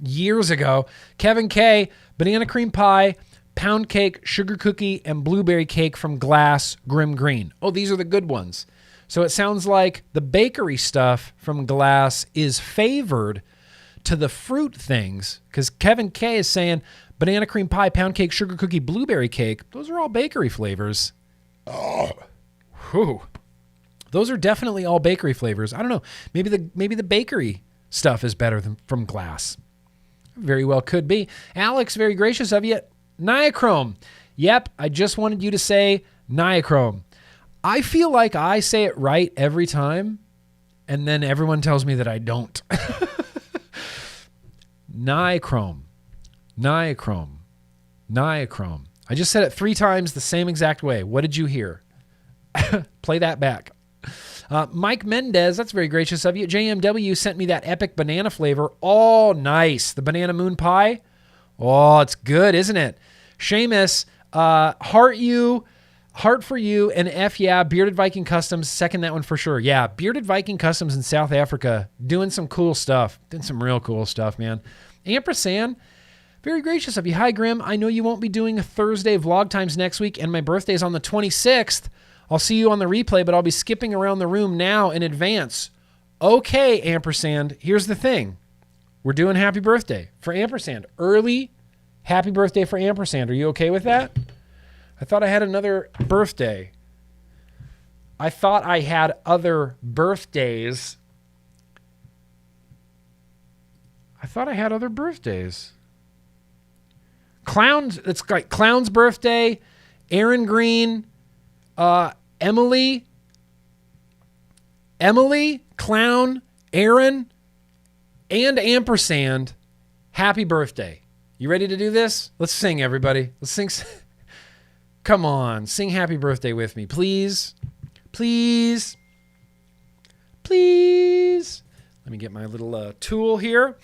Years ago, Kevin K, banana cream pie, pound cake, sugar cookie, and blueberry cake from Glass, GrimmGreen. Oh, these are the good ones. So it sounds like the bakery stuff from Glass is favored to the fruit things, because Kevin K is saying banana cream pie, pound cake, sugar cookie, blueberry cake. Those are all bakery flavors. Oh, whew. Those are definitely all bakery flavors. I don't know. Maybe the bakery stuff is better than from Glass. Very well could be. Alex, very gracious of you. Niachrome. Yep, I just wanted you to say Niachrome. I feel like I say it right every time, and then everyone tells me that I don't. Niachrome. I just said it 3 times the same exact way. What did you hear? Play that back. Mike Mendez, that's very gracious of you. JMW sent me that epic banana flavor. Oh, nice. The banana moon pie. Oh, it's good, isn't it? Seamus, Heart for you, and F yeah, Bearded Viking Customs, second that one for sure. Yeah, Bearded Viking Customs in South Africa, doing some cool stuff. Doing some real cool stuff, man. Ampersand, very gracious of you. Hi, Grimm. I know you won't be doing a Thursday vlog times next week, and my birthday's on the 26th. I'll see you on the replay, but I'll be skipping around the room now in advance. Okay, Ampersand, here's the thing. We're doing happy birthday for Ampersand. Early happy birthday for Ampersand. Are you okay with that? I thought I had another birthday. I thought I had other birthdays. I thought I had other birthdays. Clowns. It's like Clown's birthday. Aaron Green. Emily. Clown. Aaron. And Ampersand. Happy birthday. You ready to do this? Let's sing, everybody. Let's sing. Come on. Sing happy birthday with me, please. Please. Please. Let me get my little tool here.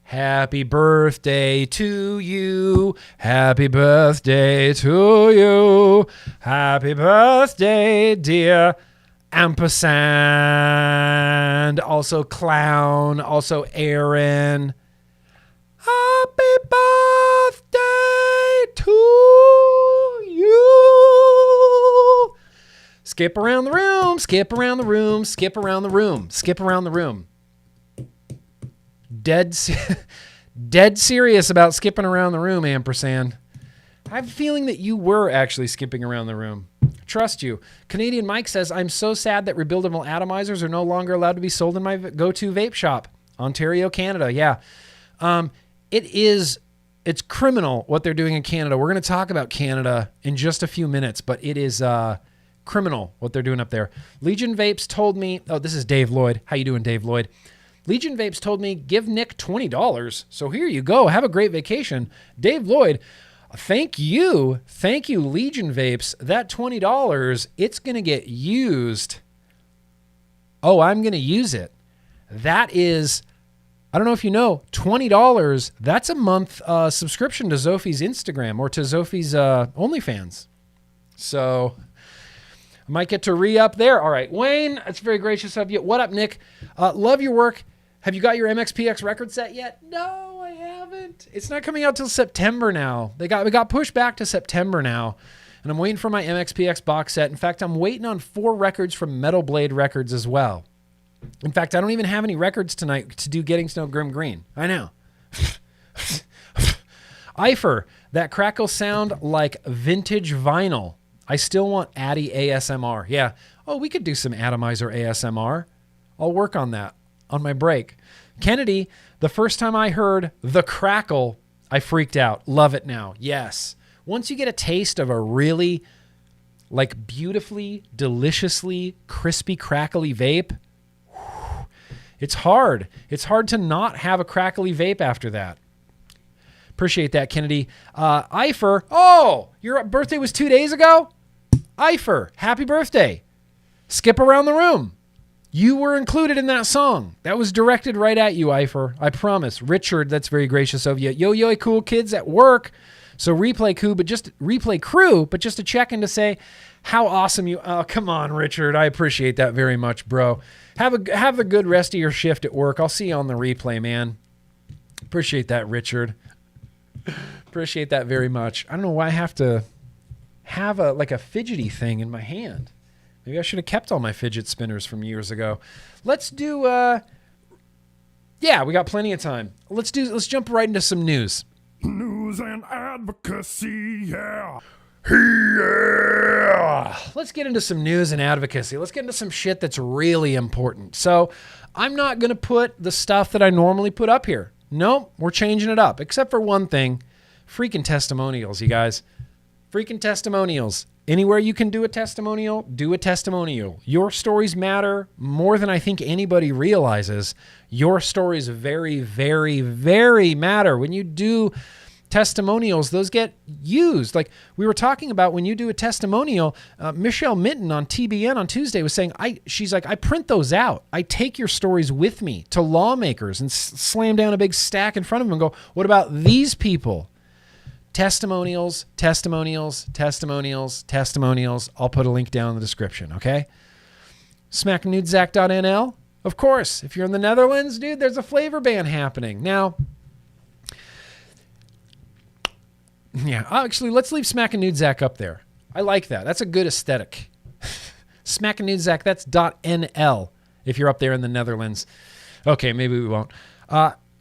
Happy birthday to you. Happy birthday to you. Happy birthday, dear Ampersand. Also Clown. Also Aaron. Happy birthday to you. Skip around the room. Skip around the room. Skip around the room. Skip around the room. Dead serious about skipping around the room, Ampersand. I have a feeling that you were actually skipping around the room. Trust you. Canadian Mike says, I'm so sad that rebuildable atomizers are no longer allowed to be sold in my go-to vape shop. Ontario, Canada. Yeah. It's criminal what they're doing in Canada. We're going to talk about Canada in just a few minutes, but it is criminal what they're doing up there. Legion Vapes told me, oh, this is Dave Lloyd. How you doing, Dave Lloyd? Legion Vapes told me, give Nick $20. So here you go. Have a great vacation. Dave Lloyd, thank you. Thank you, Legion Vapes. That $20, it's going to get used. Oh, I'm going to use it. That is, I don't know if you know, $20, that's a month subscription to Zofie's Instagram or to Zofie's OnlyFans. So I might get to re-up there. All right, Wayne, that's very gracious of you. What up, Nick? Love your work. Have you got your MXPX record set yet? No, I haven't. It's not coming out till September now. We got pushed back to September now, and I'm waiting for my MXPX box set. In fact, I'm waiting on 4 records from Metal Blade Records as well. In fact, I don't even have any records tonight to do Getting to Know GrimmGreen. I know. Eifer, that crackle sound like vintage vinyl. I still want Addy ASMR. Yeah. Oh, we could do some atomizer ASMR. I'll work on that on my break. Kennedy, the first time I heard the crackle, I freaked out. Love it now. Yes. Once you get a taste of a really like beautifully, deliciously crispy, crackly vape, it's hard. It's hard to not have a crackly vape after that. Appreciate that, Kennedy. Eifer, oh, your birthday was 2 days ago? Eifer, happy birthday. Skip around the room. You were included in that song. That was directed right at you, Eifer. I promise. Richard, that's very gracious of you. Yo, cool kids at work. So replay crew, but just to check in to say how awesome you. Oh, come on, Richard. I appreciate that very much, bro. Have a good rest of your shift at work. I'll see you on the replay, man. Appreciate that, Richard. Appreciate that very much. I don't know why I have to have a fidgety thing in my hand. Maybe I should have kept all my fidget spinners from years ago. Let's do yeah, we got plenty of time. Let's jump right into some news. News and advocacy, yeah. Yeah. Let's get into some news and advocacy. Let's get into some shit that's really important. So, I'm not going to put the stuff that I normally put up here. Nope, we're changing it up. Except for one thing. Freaking testimonials, you guys. Freaking testimonials. Anywhere you can do a testimonial, do a testimonial. Your stories matter more than I think anybody realizes. Your stories very, very, very matter. When you do testimonials, those get used. Like we were talking about when you do a testimonial, Michelle Minton on TBN on Tuesday was saying, she's like, I print those out. I take your stories with me to lawmakers and slam down a big stack in front of them and go, what about these people? Testimonials, testimonials, testimonials, testimonials. I'll put a link down in the description, okay? Smacknudezak.nl. Of course, if you're in the Netherlands, dude, there's a flavor ban happening. Now, yeah, actually, let's leave Smacknudezak up there. I like that. That's a good aesthetic. Smacknudezak, that's .nl if you're up there in the Netherlands. Okay, maybe we won't.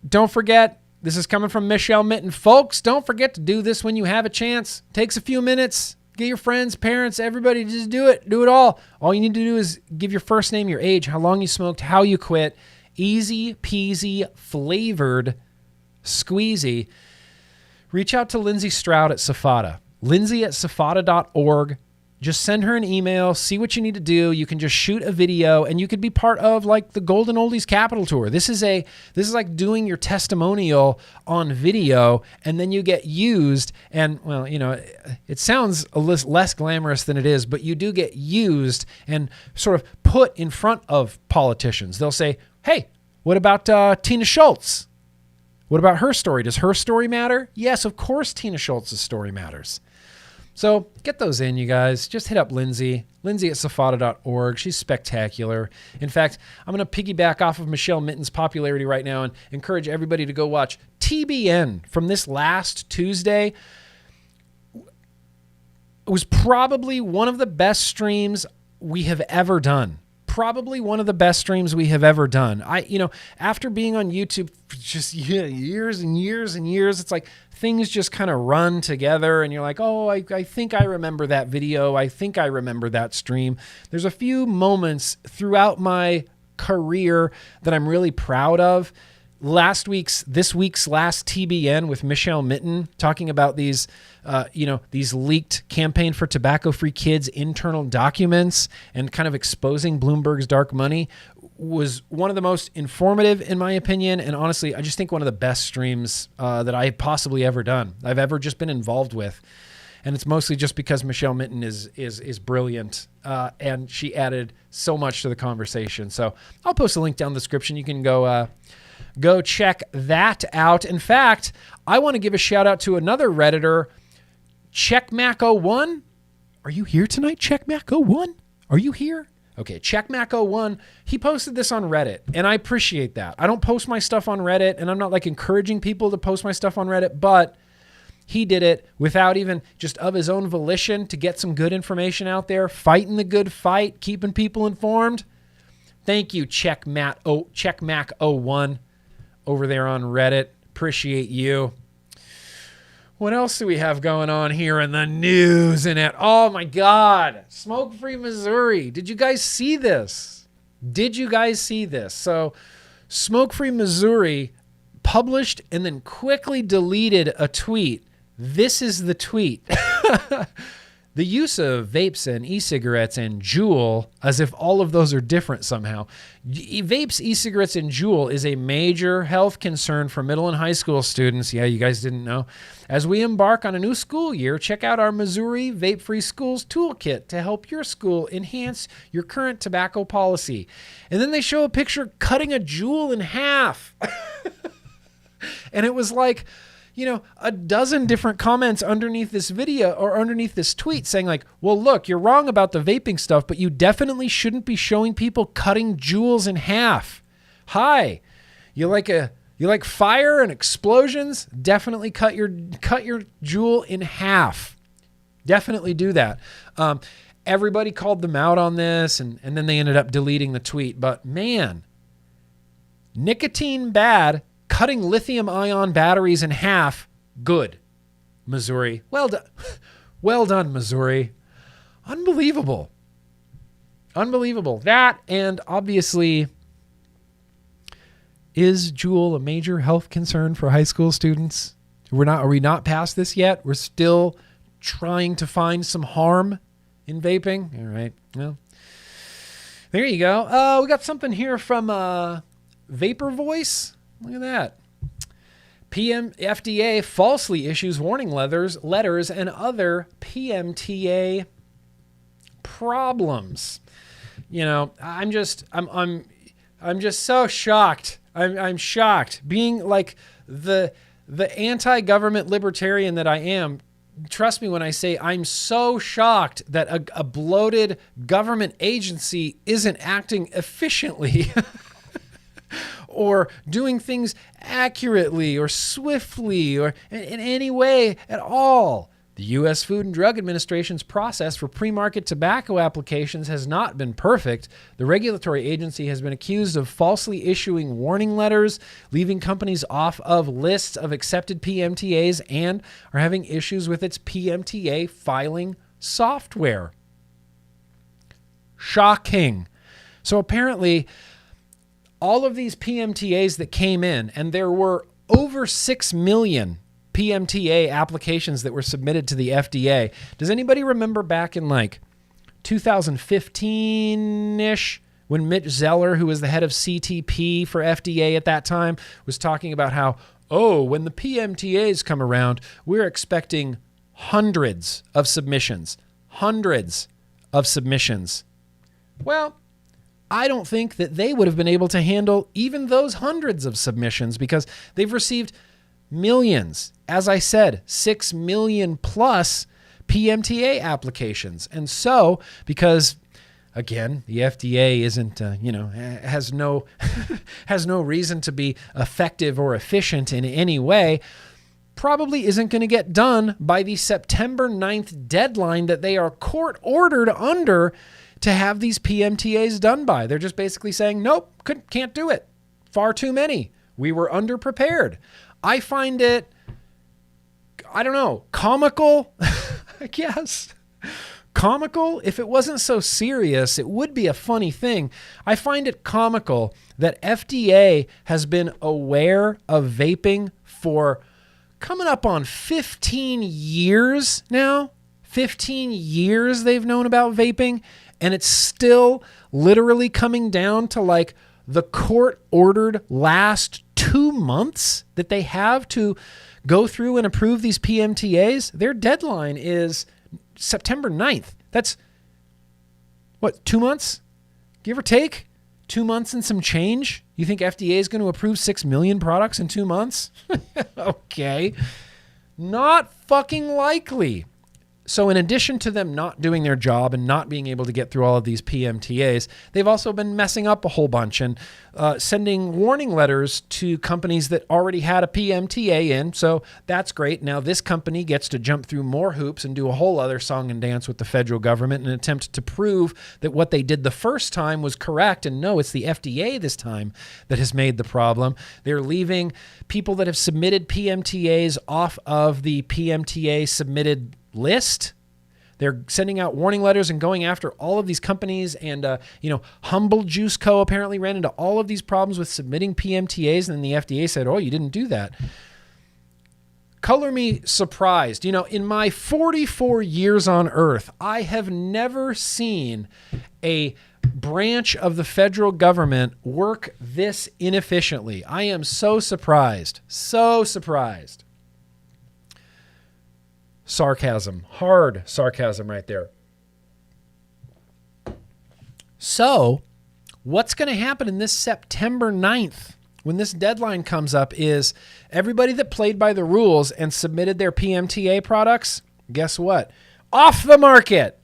Don't forget, this is coming from Michelle Minton. Folks, don't forget to do this when you have a chance. Takes a few minutes. Get your friends, parents, everybody, just do it. Do it all. All you need to do is give your first name, your age, how long you smoked, how you quit, easy peasy flavored squeezy, reach out to Lindsay Stroud at Safada. Lindsay at safada.org. Just send her an email, see what you need to do. You can just shoot a video and you could be part of like the Golden Oldies Capital Tour. This is like doing your testimonial on video and then you get used and, well, you know, it sounds a less glamorous than it is, but you do get used and sort of put in front of politicians. They'll say, hey, what about Tina Schultz? What about her story? Does her story matter? Yes, of course Tina Schultz's story matters. So get those in, you guys. Just hit up Lindsay at safada.org. She's spectacular. In fact, I'm going to piggyback off of Michelle Mitten's popularity right now and encourage everybody to go watch TBN from this last Tuesday. It was probably one of the best streams we have ever done. Probably one of the best streams we have ever done. After being on YouTube for just years and years and years, it's like things just kind of run together and you're like, oh, I think I remember that video. I think I remember that stream. There's a few moments throughout my career that I'm really proud of. This week's last TBN with Michelle Mitten talking about these leaked Campaign for Tobacco-Free Kids internal documents and kind of exposing Bloomberg's dark money was one of the most informative in my opinion. And honestly, I just think one of the best streams that I have possibly ever done. I've ever just been involved with. And it's mostly just because Michelle Mitten is brilliant and she added so much to the conversation. So I'll post a link down in the description. You can go check that out. In fact, I want to give a shout out to another Redditor, CheckMac01. Are you here tonight, CheckMac01? Are you here? Okay, CheckMac01, he posted this on Reddit, and I appreciate that. I don't post my stuff on Reddit, and I'm not like encouraging people to post my stuff on Reddit, but he did it without even just of his own volition to get some good information out there, fighting the good fight, keeping people informed. Thank you, CheckMac01 over there on Reddit. Appreciate you. What else do we have going on here in the news and oh my God, Smoke-Free Missouri. Did you guys see this? So Smoke-Free Missouri published and then quickly deleted a tweet. This is the tweet. The use of vapes and e-cigarettes and Juul, as if all of those are different somehow. Vapes, e-cigarettes, and Juul is a major health concern for middle and high school students. Yeah, you guys didn't know. As we embark on a new school year, check out our Missouri Vape-Free Schools Toolkit to help your school enhance your current tobacco policy. And then they show a picture cutting a Juul in half. And it was like, a dozen different comments underneath this video or underneath this tweet saying like, well, look, you're wrong about the vaping stuff, but you definitely shouldn't be showing people cutting Juuls in half. Hi, you like fire and explosions? Definitely cut your Juul in half. Definitely do that. Everybody called them out on this and then they ended up deleting the tweet. But man, nicotine bad. Cutting lithium-ion batteries in half, good. Missouri, well done. Well done, Missouri. Unbelievable. That, and obviously, is Juul a major health concern for high school students? Are we not past this yet? We're still trying to find some harm in vaping? All right, well, there you go. We got something here from Vapor Voice. Look at that. FDA falsely issues warning letters and other PMTA problems. I'm just so shocked. I'm shocked. Being like the anti-government libertarian that I am, trust me when I say I'm so shocked that a bloated government agency isn't acting efficiently. Or doing things accurately or swiftly or in any way at all. The U.S. Food and Drug Administration's process for pre-market tobacco applications has not been perfect. The regulatory agency has been accused of falsely issuing warning letters, leaving companies off of lists of accepted PMTAs, and are having issues with its PMTA filing software. Shocking. So apparently, all of these PMTAs that came in, and there were over 6 million PMTA applications that were submitted to the FDA. Does anybody remember back in like 2015-ish when Mitch Zeller, who was the head of CTP for FDA at that time, was talking about how, when the PMTAs come around, we're expecting hundreds of submissions. Well, I don't think that they would have been able to handle even those hundreds of submissions because they've received millions. As I said, 6 million plus PMTA applications. And so, because again, the FDA isn't, has no has no reason to be effective or efficient in any way, probably isn't going to get done by the September 9th deadline that they are court ordered under to have these PMTAs done by. They're just basically saying, nope, can't do it. Far too many. We were underprepared. I find it, I don't know, comical, I guess. Comical? If it wasn't so serious, it would be a funny thing. I find it comical that FDA has been aware of vaping for coming up on 15 years now. 15 years they've known about vaping, and it's still literally coming down to like the court-ordered last 2 months that they have to go through and approve these PMTAs. Their deadline is September 9th. That's, 2 months? Give or take? 2 months and some change? You think FDA is going to approve 6 million products in 2 months? Okay. Not fucking likely. So in addition to them not doing their job and not being able to get through all of these PMTAs, they've also been messing up a whole bunch and sending warning letters to companies that already had a PMTA in. So that's great. Now this company gets to jump through more hoops and do a whole other song and dance with the federal government in an attempt to prove that what they did the first time was correct. And no, it's the FDA this time that has made the problem. They're leaving people that have submitted PMTAs off of the PMTA submitted list. They're sending out warning letters and going after all of these companies. And, Humble Juice Co. apparently ran into all of these problems with submitting PMTAs. And then the FDA said, you didn't do that. Color me surprised. In my 44 years on Earth, I have never seen a branch of the federal government work this inefficiently. I am so surprised. So surprised. Sarcasm, hard sarcasm right there. So what's going to happen in this September 9th when this deadline comes up is everybody that played by the rules and submitted their PMTA products, guess what? Off the market.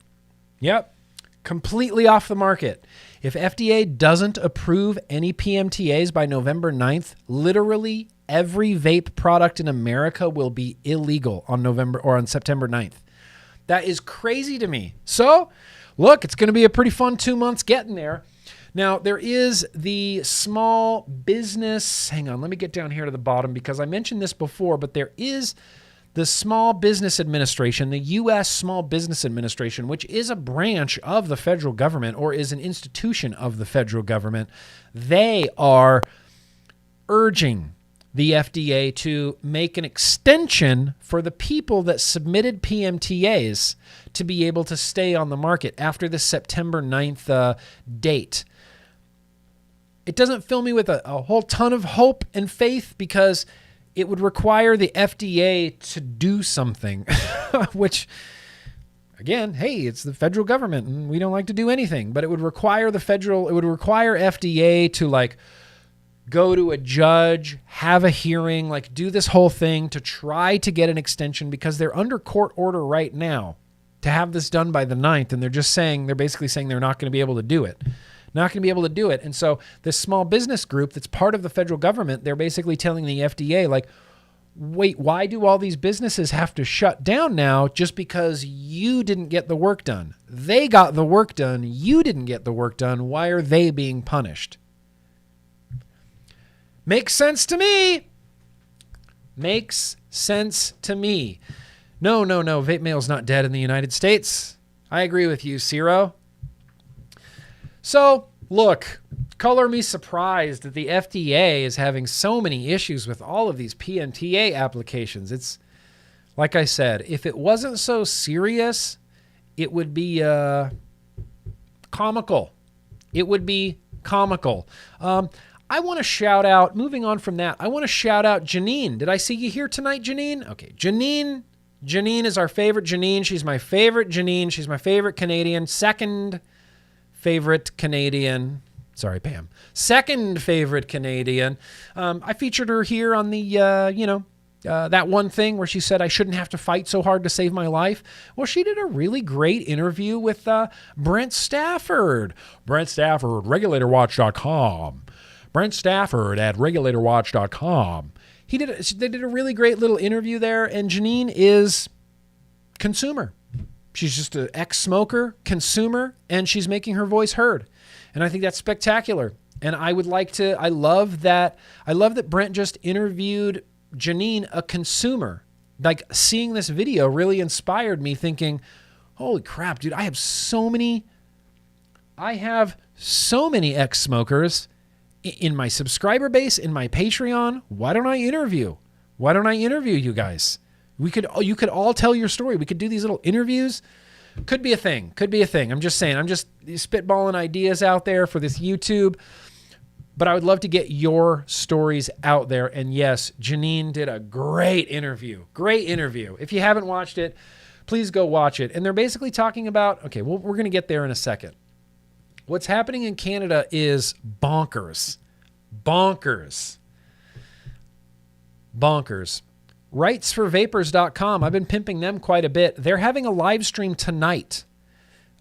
Yep, completely off the market. If FDA doesn't approve any PMTAs by November 9th, literally every vape product in America will be illegal on September 9th. That is crazy to me. So, look, it's going to be a pretty fun 2 months getting there. Now, there is the small business. Hang on, let me get down here to the bottom because I mentioned this before, but there is the Small Business Administration, the U.S. Small Business Administration, which is a branch of the federal government or is an institution of the federal government. They are urging the FDA to make an extension for the people that submitted PMTAs to be able to stay on the market after the September 9th date. It doesn't fill me with a whole ton of hope and faith because it would require the FDA to do something, which, again, hey, it's the federal government and we don't like to do anything, but it would require FDA to go to a judge, have a hearing, do this whole thing to try to get an extension because they're under court order right now to have this done by the 9th. And they're basically saying they're not going to be able to do it. Not going to be able to do it. And so this small business group that's part of the federal government, they're basically telling the FDA, wait, why do all these businesses have to shut down now just because you didn't get the work done? They got the work done. You didn't get the work done. Why are they being punished? Makes sense to me. Makes sense to me. No. Vape Mail's not dead in the United States. I agree with you, Ciro. So, look, color me surprised that the FDA is having so many issues with all of these PMTA applications. It's like I said, if it wasn't so serious, it would be comical. It would be comical. I want to shout out, moving on from that, I want to shout out Janine. Did I see you here tonight, Janine? Okay, Janine is our favorite Janine. She's my favorite Janine. She's my favorite Canadian. Second favorite Canadian. Sorry, Pam. Second favorite Canadian. I featured her here on the, that one thing where she said I shouldn't have to fight so hard to save my life. Well, she did a really great interview with Brent Stafford. Brent Stafford, regulatorwatch.com. Brent Stafford at regulatorwatch.com. They did a really great little interview there, and Janine is consumer. She's just an ex-smoker, consumer, and she's making her voice heard. And I think that's spectacular. And I love that Brent just interviewed Janine, a consumer. Like, seeing this video really inspired me, thinking, holy crap, dude, I have so many ex-smokers in my subscriber base, in my Patreon. Why don't I interview you guys? You could all tell your story. We could do these little interviews. Could be a thing. I'm just saying. I'm just spitballing ideas out there for this YouTube. But I would love to get your stories out there. And yes, Janine did a great interview. If you haven't watched it, please go watch it. And they're basically talking about, okay, well, we're going to get there in a second. What's happening in Canada is bonkers. Rightsforvapors.com. I've been pimping them quite a bit. They're having a live stream tonight,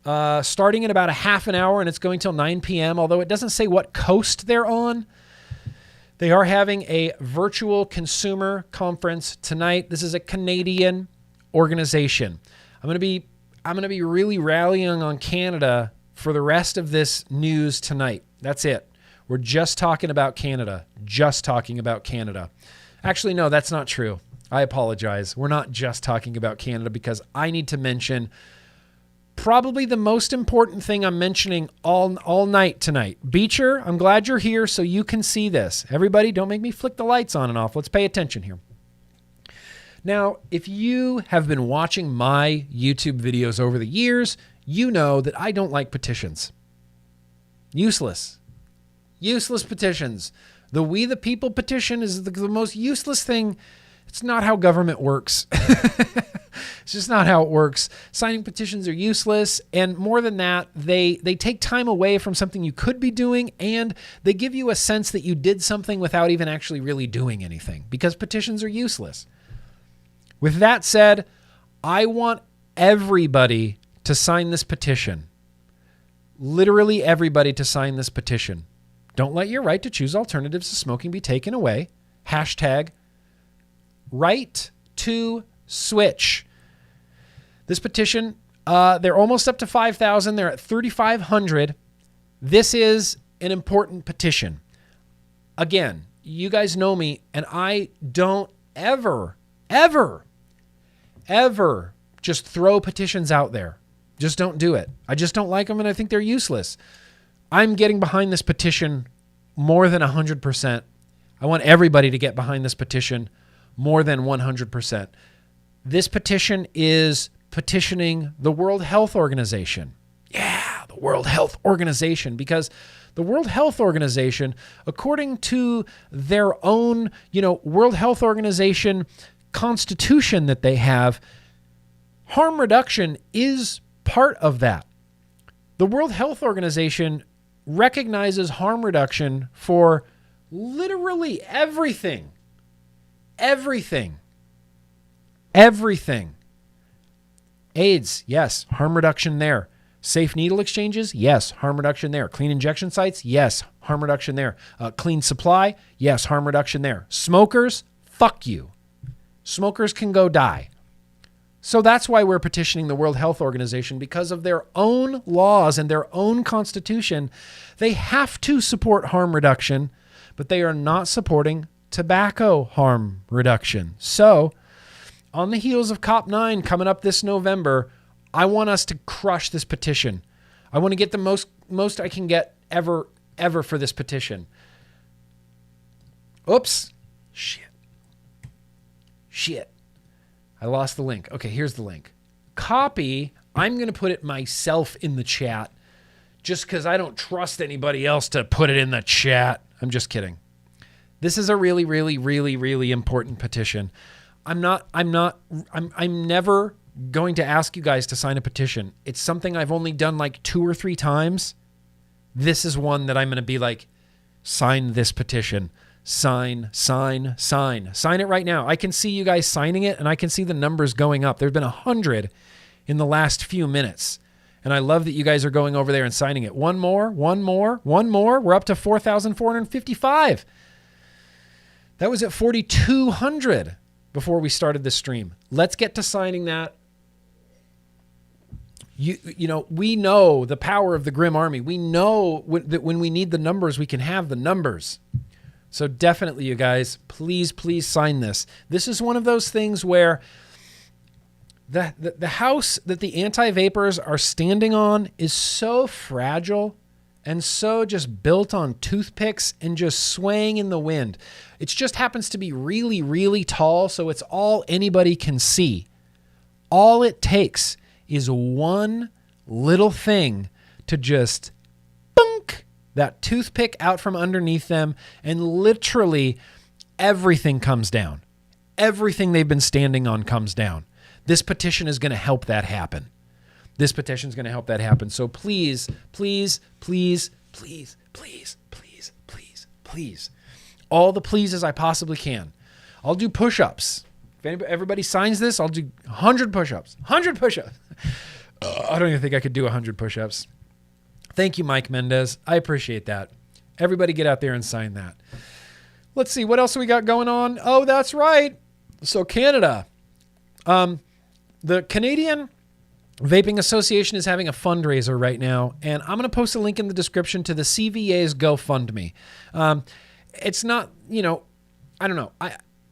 starting in about a half an hour, and it's going till 9 p.m., although it doesn't say what coast they're on. They are having a virtual consumer conference tonight. This is a Canadian organization. I'm going to be really rallying on Canada for the rest of this news tonight. That's it. We're just talking about Canada. Actually, no, that's not true. I apologize. We're not just talking about Canada, because I need to mention probably the most important thing I'm mentioning all night tonight. Beecher, I'm glad you're here so you can see this. Everybody, don't make me flick the lights on and off. Let's pay attention here. Now, if you have been watching my YouTube videos over the years, you know that I don't like petitions. Useless petitions. The We the People petition is the most useless thing. It's not how government works. It's just not how it works. Signing petitions are useless. And more than that, they take time away from something you could be doing, and they give you a sense that you did something without even actually really doing anything, because petitions are useless. With that said, I want everybody to sign this petition. Literally everybody to sign this petition. Don't let your right to choose alternatives to smoking be taken away. Hashtag right to switch. This petition, they're almost up to 5,000. They're at 3,500. This is an important petition. Again, you guys know me, and I don't ever just throw petitions out there. Just don't do it. I just don't like them, and I think they're useless. I'm getting behind this petition more than 100%. I want everybody to get behind this petition more than 100%. This petition is petitioning the World Health Organization. Yeah, the World Health Organization, because the World Health Organization, according to their own, World Health Organization constitution that they have, harm reduction is part of that. The World Health Organization recognizes harm reduction for literally everything. AIDS, yes, harm reduction there. Safe needle exchanges, yes, harm reduction there. Clean injection sites, yes, harm reduction there. Clean supply, yes, harm reduction there. Smokers, fuck you. Smokers can go die. So that's why we're petitioning the World Health Organization, because of their own laws and their own constitution. They have to support harm reduction, but they are not supporting tobacco harm reduction. So on the heels of COP9 coming up this November, I want us to crush this petition. I want to get the most I can get ever ever for this petition. Oops. Shit. I lost the link. Okay, here's the link. Copy. I'm going to put it myself in the chat just because I don't trust anybody else to put it in the chat. I'm just kidding. This is a really, really, really, really important petition. I'm never going to ask you guys to sign a petition. It's something I've only done like 2 or 3 times. This is one that I'm going to be like, sign this petition. Sign it right now. I can see you guys signing it, and I can see the numbers going up. There's been 100 in the last few minutes, and I love that you guys are going over there and signing it. One more. We're up to 4,455. That was at 4,200 before we started this stream. Let's get to signing that. You know, we know the power of the Grimm Army. We know that when we need the numbers, we can have the numbers. So definitely, you guys, please sign this. This is one of those things where the house that the anti-vapors are standing on is so fragile and so just built on toothpicks and just swaying in the wind. It just happens to be really, really tall, so it's all anybody can see. All it takes is one little thing to just bunk that toothpick out from underneath them, and literally everything comes down. Everything they've been standing on comes down. This petition is going to help that happen. This petition is going to help that happen. So please, all the pleases I possibly can. I'll do push-ups. If everybody signs this, I'll do 100 push-ups. 100 push-ups. I don't even think I could do 100 push-ups. Thank you, Mike Mendez. I appreciate that. Everybody get out there and sign that. Let's see. What else we got going on? Oh, that's right. So Canada. The Canadian Vaping Association is having a fundraiser right now, and I'm going to post a link in the description to the CVA's GoFundMe. It's not, I don't know.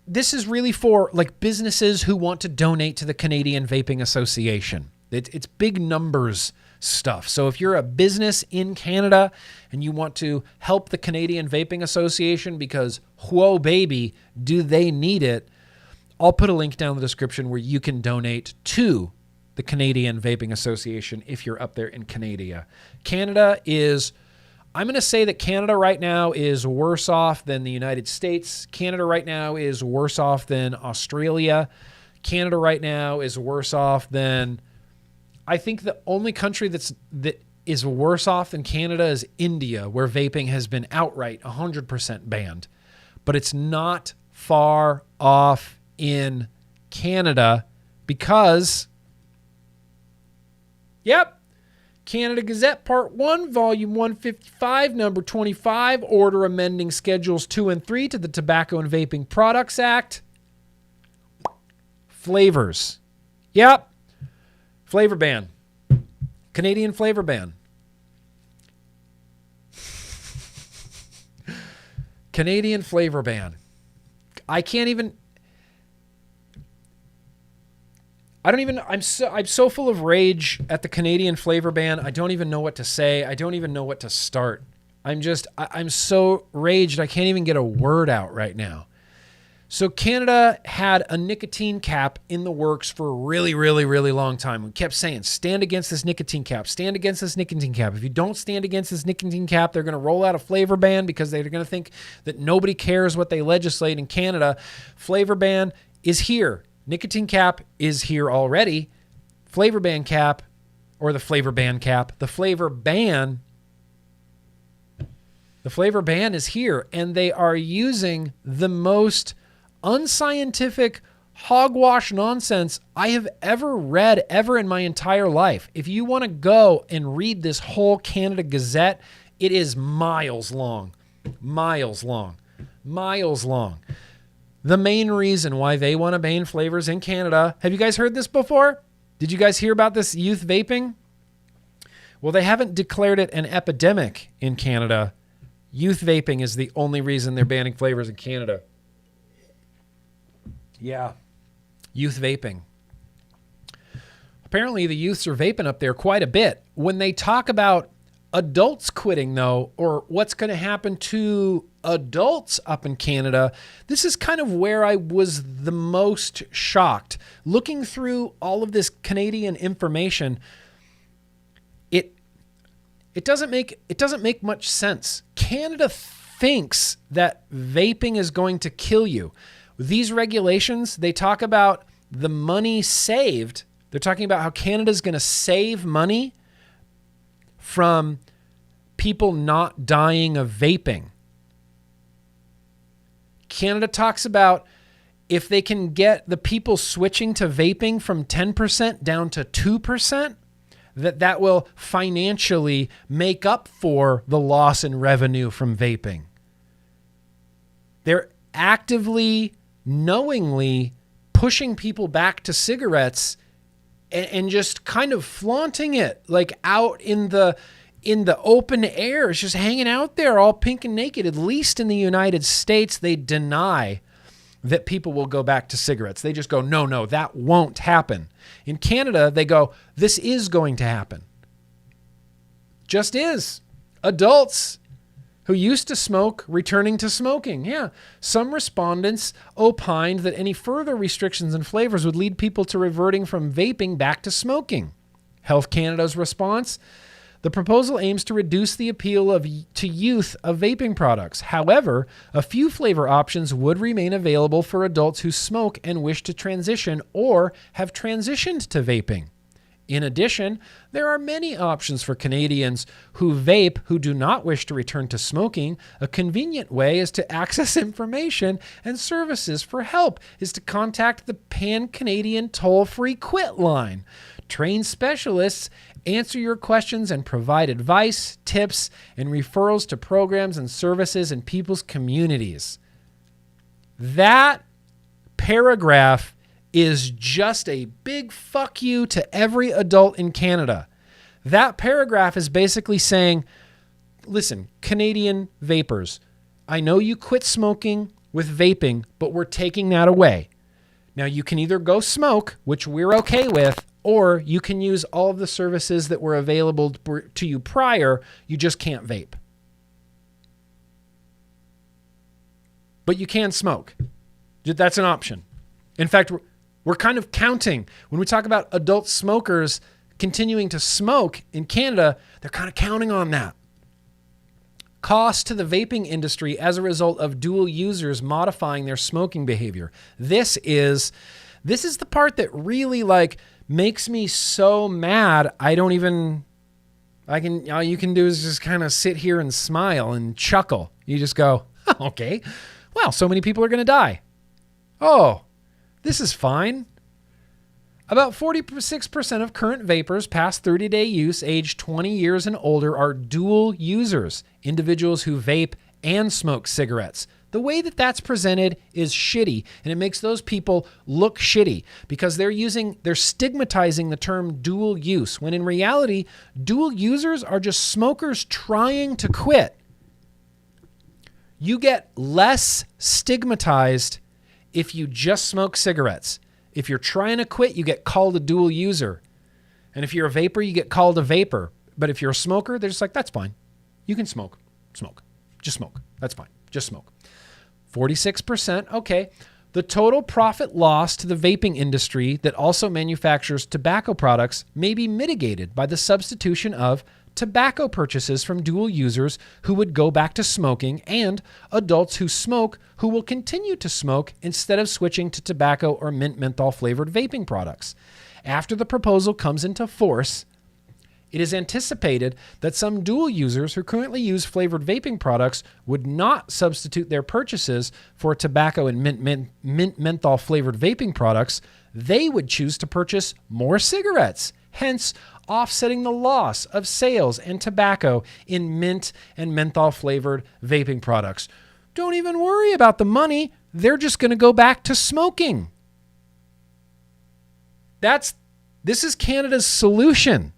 This is really for like businesses who want to donate to the Canadian Vaping Association. It's big numbers stuff. So if you're a business in Canada and you want to help the Canadian Vaping Association because, whoa, baby, do they need it, I'll put a link down in the description where you can donate to the Canadian Vaping Association if you're up there in Canada. Canada is, I'm going to say that Canada right now is worse off than the United States. Canada right now is worse off than Australia. Canada right now is worse off than, I think the only country that is worse off than Canada is India, where vaping has been outright 100% banned. But it's not far off in Canada because, Canada Gazette Part 1, Volume 155, Number 25, Order amending Schedules 2 and 3 to the Tobacco and Vaping Products Act. Flavors. Flavor ban. Canadian flavor ban. Canadian flavor ban. I'm so full of rage at the Canadian flavor ban. I don't even know what to say. I don't even know what to start. I'm so raged. I can't even get a word out right now. So Canada had a nicotine cap in the works for a really, really, really long time. We kept saying, stand against this nicotine cap, stand against this nicotine cap. If you don't stand against this nicotine cap, they're going to roll out a flavor ban because they're going to think that nobody cares what they legislate in Canada. Flavor ban is here. Nicotine cap is here already. Flavor ban cap, or the flavor ban cap, the flavor ban is here, and they are using the most unscientific hogwash nonsense I have ever read ever in my entire life. If you want to go and read this whole Canada Gazette, it is miles long. The main reason why they want to ban flavors in Canada, have you guys heard this before? Did you guys hear about this youth vaping? Well, they haven't declared it an epidemic in Canada. Youth vaping is the only reason they're banning flavors in Canada. Yeah, youth vaping. Apparently the youths are vaping up there quite a bit. When they talk about adults quitting, though, or what's going to happen to adults up in Canada, this is kind of where I was the most shocked. Looking through all of this Canadian information, it doesn't make much sense. Canada thinks that vaping is going to kill you. These regulations, they talk about the money saved. They're talking about how Canada's going to save money from people not dying of vaping. Canada talks about if they can get the people switching to vaping from 10% down to 2%, that will financially make up for the loss in revenue from vaping. They're actively, knowingly pushing people back to cigarettes and just kind of flaunting it like out in the open air. It's just hanging out there all pink and naked. At least in the United States, they deny that people will go back to cigarettes. They just go, no, that won't happen. In Canada, they go, this is going to happen. Just is. Adults who used to smoke returning to smoking. Yeah. Some respondents opined that any further restrictions and flavors would lead people to reverting from vaping back to smoking. Health Canada's response: the proposal aims to reduce the appeal to youth of vaping products. However, a few flavor options would remain available for adults who smoke and wish to transition or have transitioned to vaping. In addition, there are many options for Canadians who vape who do not wish to return to smoking. A convenient way is to access information and services for help is to contact the Pan-Canadian toll-free quit line. Trained specialists answer your questions and provide advice, tips, and referrals to programs and services in people's communities. That paragraph is just a big fuck you to every adult in Canada. That paragraph is basically saying, listen, Canadian vapors, I know you quit smoking with vaping, but we're taking that away. Now you can either go smoke, which we're okay with, or you can use all of the services that were available to you prior. You just can't vape. But you can smoke. That's an option. In fact, we're kind of counting. When we talk about adult smokers continuing to smoke in Canada, they're kind of counting on that. Cost to the vaping industry as a result of dual users modifying their smoking behavior. This is the part that really makes me so mad. All you can do is just kind of sit here and smile and chuckle. You just go, oh, okay, well, so many people are going to die. Oh, this is fine. About 46% of current vapors past 30-day use, aged 20 years and older, are dual users, individuals who vape and smoke cigarettes. The way that that's presented is shitty, and it makes those people look shitty because they're stigmatizing the term dual use, when in reality, dual users are just smokers trying to quit. You get less stigmatized if you just smoke cigarettes. If you're trying to quit, you get called a dual user. And if you're a vapor, you get called a vapor. But if you're a smoker, they're just like, that's fine. You can smoke. Just smoke. That's fine. Just smoke. 46%, okay. The total profit loss to the vaping industry that also manufactures tobacco products may be mitigated by the substitution of tobacco purchases from dual users who would go back to smoking and adults who smoke who will continue to smoke instead of switching to tobacco or mint menthol flavored vaping products. After the proposal comes into force, it is anticipated that some dual users who currently use flavored vaping products would not substitute their purchases for tobacco and mint menthol flavored vaping products. They would choose to purchase more cigarettes, hence offsetting the loss of sales and tobacco in mint and menthol flavored vaping products. Don't even worry about the money. They're just going to go back to smoking. This is Canada's solution.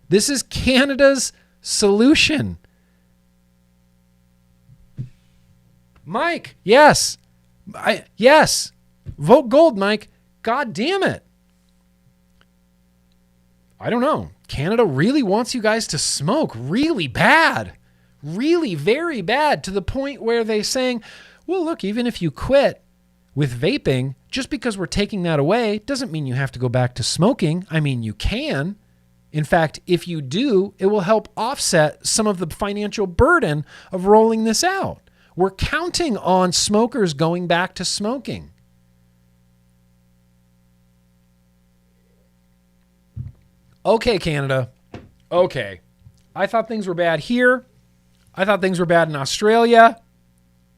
This is Canada's solution. Mike, yes. Yes. Vote gold, Mike. God damn it. I don't know. Canada really wants you guys to smoke really bad, really very bad, to the point where they're saying, well, look, even if you quit with vaping, just because we're taking that away doesn't mean you have to go back to smoking. I mean, you can. In fact, if you do, it will help offset some of the financial burden of rolling this out. We're counting on smokers going back to smoking. Okay, Canada. Okay. I thought things were bad here. I thought things were bad in Australia.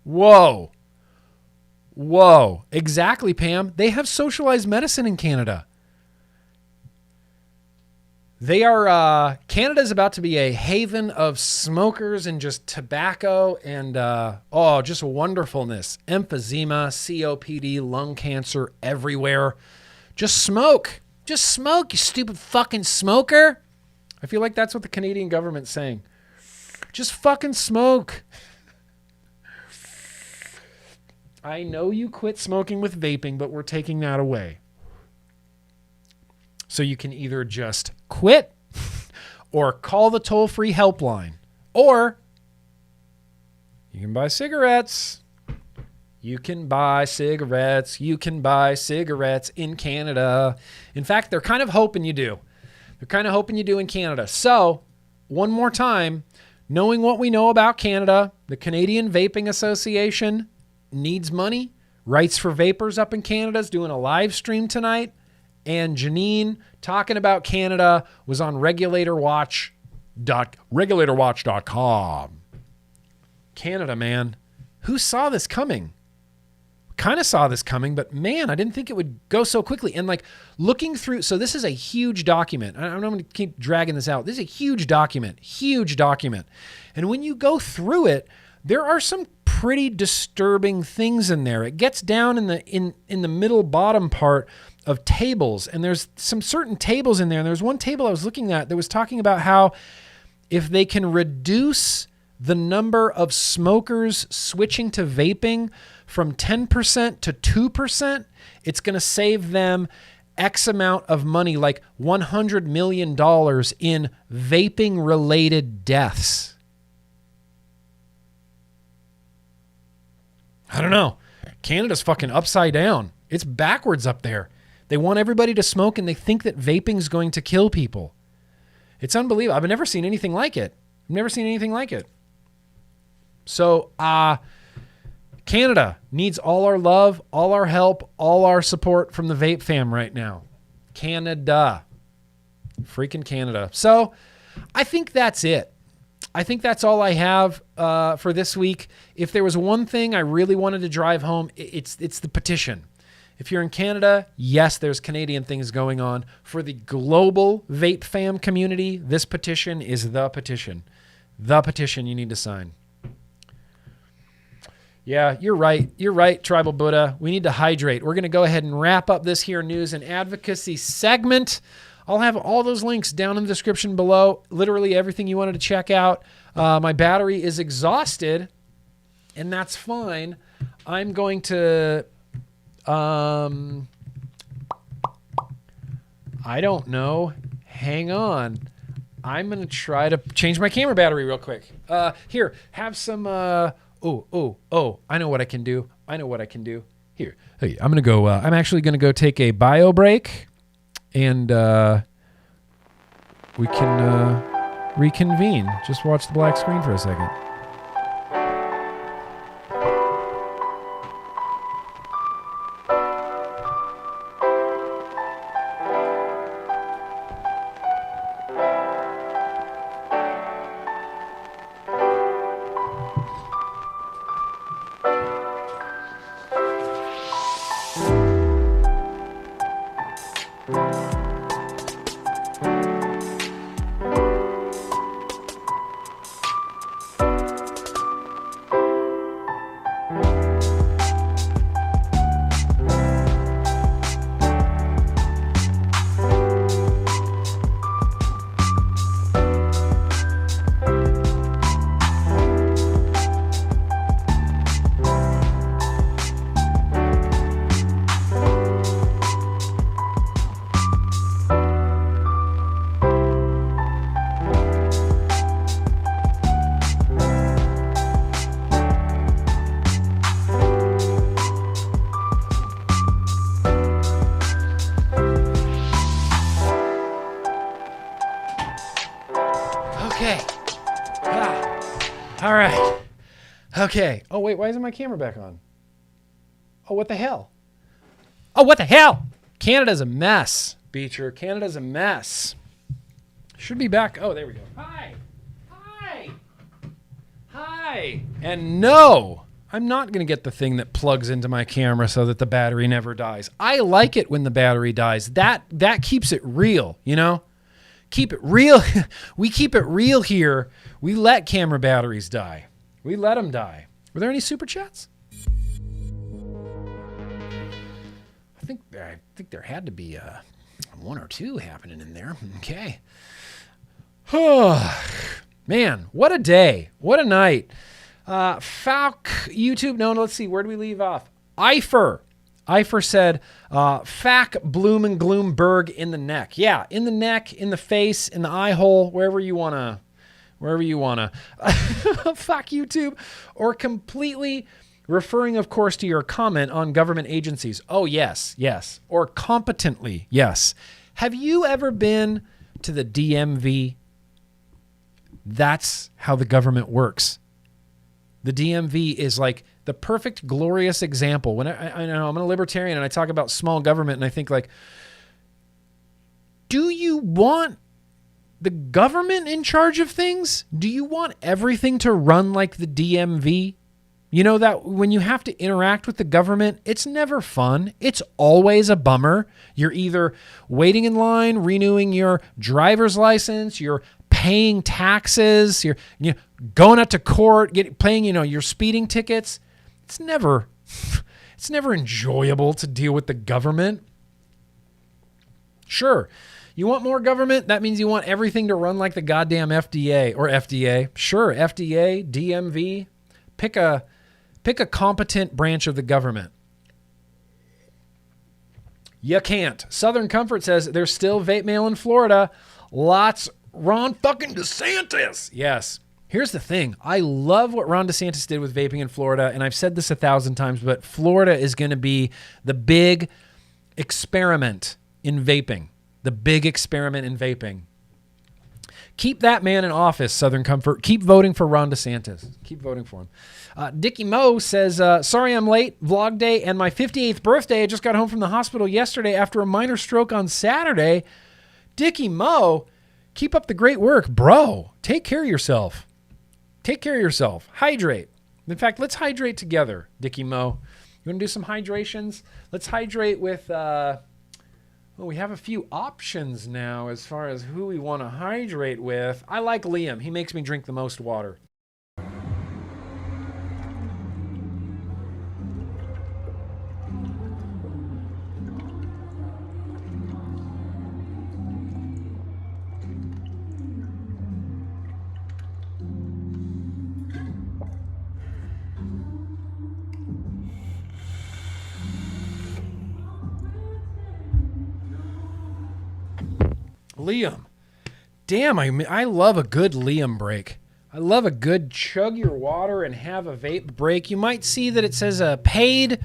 Whoa. Whoa. Exactly, Pam. They have socialized medicine in Canada. They are, Canada's about to be a haven of smokers and just tobacco and, just wonderfulness. Emphysema, COPD, lung cancer everywhere. Just smoke. Just smoke, you stupid fucking smoker. I feel like that's what the Canadian government's saying. Just fucking smoke. I know you quit smoking with vaping, but we're taking that away. So you can either just quit or call the toll-free helpline, or you can buy cigarettes. You can buy cigarettes. You can buy cigarettes in Canada. In fact, they're kind of hoping you do. They're kind of hoping you do in Canada. So, one more time, knowing what we know about Canada, the Canadian Vaping Association needs money. Rights for Vapors up in Canada is doing a live stream tonight. And Janine, talking about Canada, was on regulatorwatch.com. Canada, man. Who saw this coming? Kind of saw this coming, but man, I didn't think it would go so quickly. And like looking through, so this is a huge document. I'm going to keep dragging this out. This is a huge document. And when you go through it, there are some pretty disturbing things in there. It gets down in the middle bottom part of tables, and there's some certain tables in there. And there's one table I was looking at that was talking about how if they can reduce the number of smokers switching to vaping from 10% to 2%, it's going to save them X amount of money, like $100 million in vaping-related deaths. I don't know. Canada's fucking upside down. It's backwards up there. They want everybody to smoke, and they think that vaping's going to kill people. It's unbelievable. I've never seen anything like it. So, Canada needs all our love, all our help, all our support from the vape fam right now. Canada. Freaking Canada. So, I think that's it. I think that's all I have for this week. If there was one thing I really wanted to drive home, it's the petition. If you're in Canada, yes, there's Canadian things going on. For the global vape fam community, this petition is the petition. The petition you need to sign. Yeah, you're right. You're right, Tribal Buddha. We need to hydrate. We're going to go ahead and wrap up this here news and advocacy segment. I'll have all those links down in the description below. Literally everything you wanted to check out. My battery is exhausted, and that's fine. I'm going to... I don't know. Hang on. I'm going to try to change my camera battery real quick. Here, have some... I know what I can do. Here, hey, I'm going to go... I'm actually going to go take a bio break, and we can reconvene. Just watch the black screen for a second. All right. Okay. Oh, wait. Why isn't my camera back on? Oh, what the hell? Oh, what the hell? Canada's a mess, Beecher. Canada's a mess. Should be back. Oh, there we go. Hi. Hi. Hi. And no, I'm not going to get the thing that plugs into my camera so that the battery never dies. I like it when the battery dies. That keeps it real, you know? Keep it real. We keep it real here. We let camera batteries die. We let them die. Were there any super chats? I think there had to be one or two happening in there. Okay. Man, what a day. What a night. Falk, YouTube. No, let's see. Where do we leave off? Eifer said, Fack, Bloom, and Gloomberg in the neck. Yeah, in the neck, in the face, in the eye hole, wherever you want to. Fuck YouTube. Or completely referring, of course, to your comment on government agencies. Oh, yes. Or competently, yes. Have you ever been to the DMV? That's how the government works. The DMV is like the perfect, glorious example. When I know I'm a libertarian and I talk about small government and I think like, do you want the government in charge of things? Do you want everything to run like the DMV? You know that when you have to interact with the government, it's never fun. It's always a bummer. You're either waiting in line, renewing your driver's license, you're paying taxes, you're going out to court, paying your speeding tickets. It's never enjoyable to deal with the government. Sure, you want more government? That means you want everything to run like the goddamn FDA or FDA. Sure, FDA, DMV. Pick a competent branch of the government. You can't. Southern Comfort says there's still vape mail in Florida. Lots. Ron fucking DeSantis. Yes. Here's the thing. I love what Ron DeSantis did with vaping in Florida, and I've said this 1,000 times, but Florida is going to be the big experiment in vaping. The big experiment in vaping. Keep that man in office, Southern Comfort. Keep voting for Ron DeSantis. Keep voting for him. Dickie Mo says, sorry I'm late. Vlog day and my 58th birthday. I just got home from the hospital yesterday after a minor stroke on Saturday. Dickie Mo, keep up the great work. Bro, take care of yourself. Take care of yourself. Hydrate. In fact, let's hydrate together, Dickie Mo. You want to do some hydrations? Let's hydrate with... well, we have a few options now as far as who we want to hydrate with. I like Liam. He makes me drink the most water. Liam. Damn, I love a good Liam break. I love a good chug your water and have a vape break. You might see that it says a paid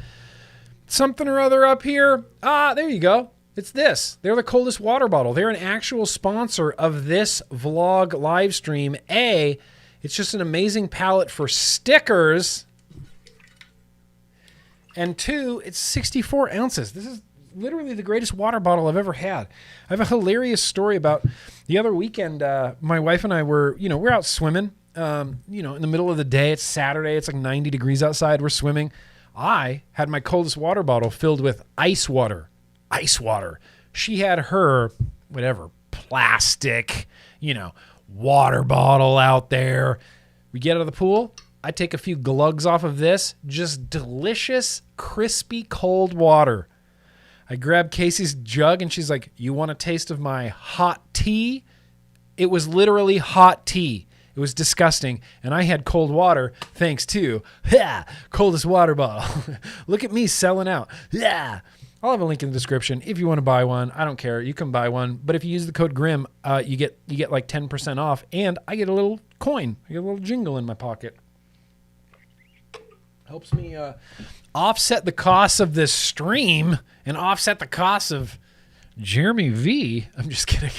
something or other up here. Ah, there you go. It's this. They're the coldest water bottle. They're an actual sponsor of this vlog live stream. It's just an amazing palette for stickers. And 2, it's 64 ounces. This is literally the greatest water bottle I've ever had. I have a hilarious story about the other weekend. My wife and I we're out swimming, in the middle of the day. It's Saturday. It's like 90 degrees outside. We're swimming. I had my coldest water bottle filled with ice water. She had her, plastic, water bottle out there. We get out of the pool. I take a few glugs off of this. Just delicious, crispy, cold water. I grabbed Casey's jug and she's like, you want a taste of my hot tea? It was literally hot tea. It was disgusting. And I had cold water thanks to coldest water bottle. Look at me selling out. Yeah. I'll have a link in the description if you want to buy one. I don't care. You can buy one. But if you use the code Grimm, you get like 10% off. And I get a little coin. I get a little jingle in my pocket. Helps me offset the costs of this stream and offset the costs of Jeremy V. I'm just kidding.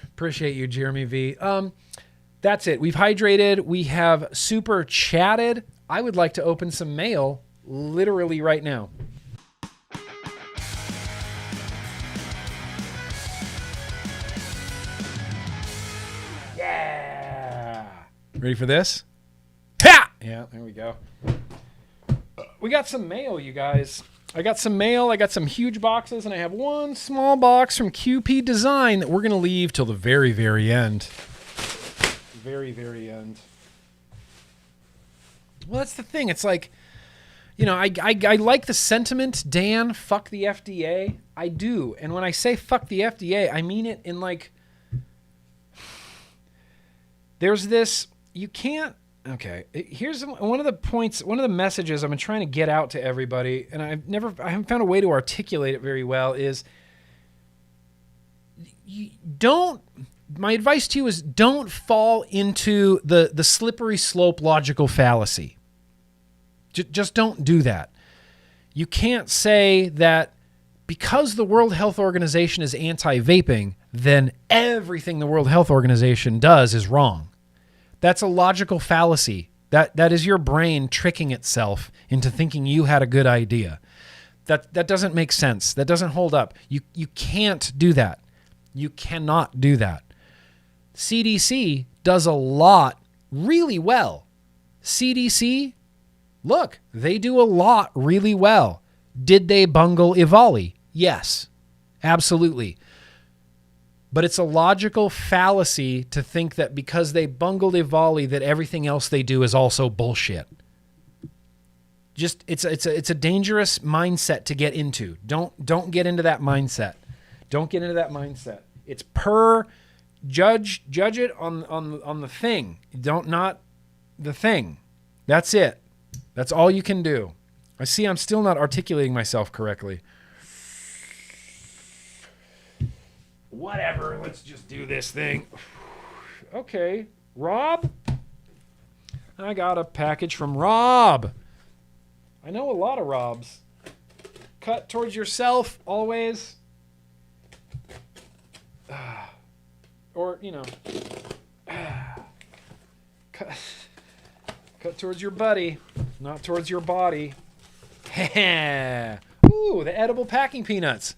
Appreciate you, Jeremy V. That's it. We've hydrated. We have super chatted. I would like to open some mail literally right now. Yeah. Ready for this? Ha! Yeah, there we go. We got some mail, you guys. I got some mail. I got some huge boxes, and I have one small box from QP Design that we're going to leave till the very, very end. Very, very end. Well, that's the thing. It's like, you know, I like the sentiment, Dan, fuck the FDA. I do. And when I say fuck the FDA, I mean it in like, there's this, you can't, okay, here's one of the points, one of the messages I've been trying to get out to everybody, and I haven't found a way to articulate it very well, is my advice to you is don't fall into the slippery slope logical fallacy. Just don't do that. You can't say that because the World Health Organization is anti-vaping, then everything the World Health Organization does is wrong. That's a logical fallacy. That is your brain tricking itself into thinking you had a good idea. That doesn't make sense. That doesn't hold up. You can't do that. You cannot do that. CDC does a lot really well. CDC, look, they do a lot really well. Did they bungle EVALI? Yes, absolutely. But it's a logical fallacy to think that because they bungled EVALI that everything else they do is also bullshit. Just it's a dangerous mindset to get into. Don't get into that mindset. Don't get into that mindset. It's judge it on the thing. Not the thing. That's it. That's all you can do. I see I'm still not articulating myself correctly. Whatever, let's just do this thing. Okay, Rob? I got a package from Rob. I know a lot of Robs. Cut towards yourself, always. Or, you know. Cut towards your buddy, not towards your body. Ooh, the edible packing peanuts.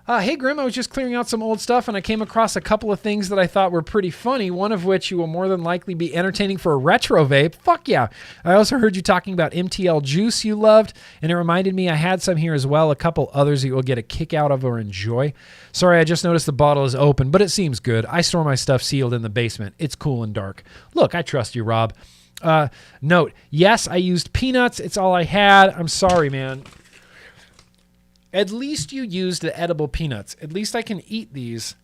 Hey, Grimm, I was just clearing out some old stuff, and I came across a couple of things that I thought were pretty funny, one of which you will more than likely be entertaining for a retro vape. Fuck yeah. I also heard you talking about MTL juice you loved, and it reminded me I had some here as well, a couple others that you will get a kick out of or enjoy. Sorry, I just noticed the bottle is open, but it seems good. I store my stuff sealed in the basement. It's cool and dark. Look, I trust you, Rob. Note, yes, I used peanuts. It's all I had. I'm sorry, man. At least you used the edible peanuts. At least I can eat these,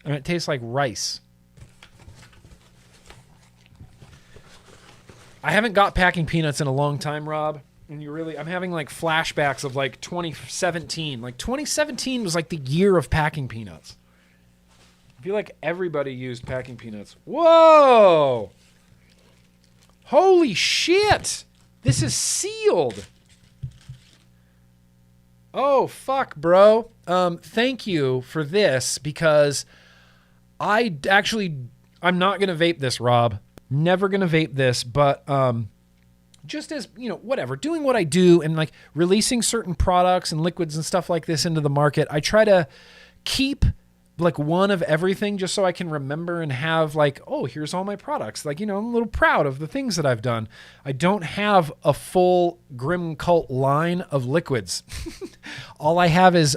and it tastes like rice. I haven't got packing peanuts in a long time, Rob. And I'm having like flashbacks of like 2017. Like 2017 was like the year of packing peanuts. I feel like everybody used packing peanuts. Whoa! Holy shit! This is sealed. Oh, fuck, bro. Thank you for this, because I'm not going to vape this, Rob. Never going to vape this, but just as, you know, whatever, doing what I do and like releasing certain products and liquids and stuff like this into the market, I try to keep like one of everything just so I can remember and have like, oh, here's all my products. Like, you know, I'm a little proud of the things that I've done. I don't have a full Grimm Cult line of liquids. All I have is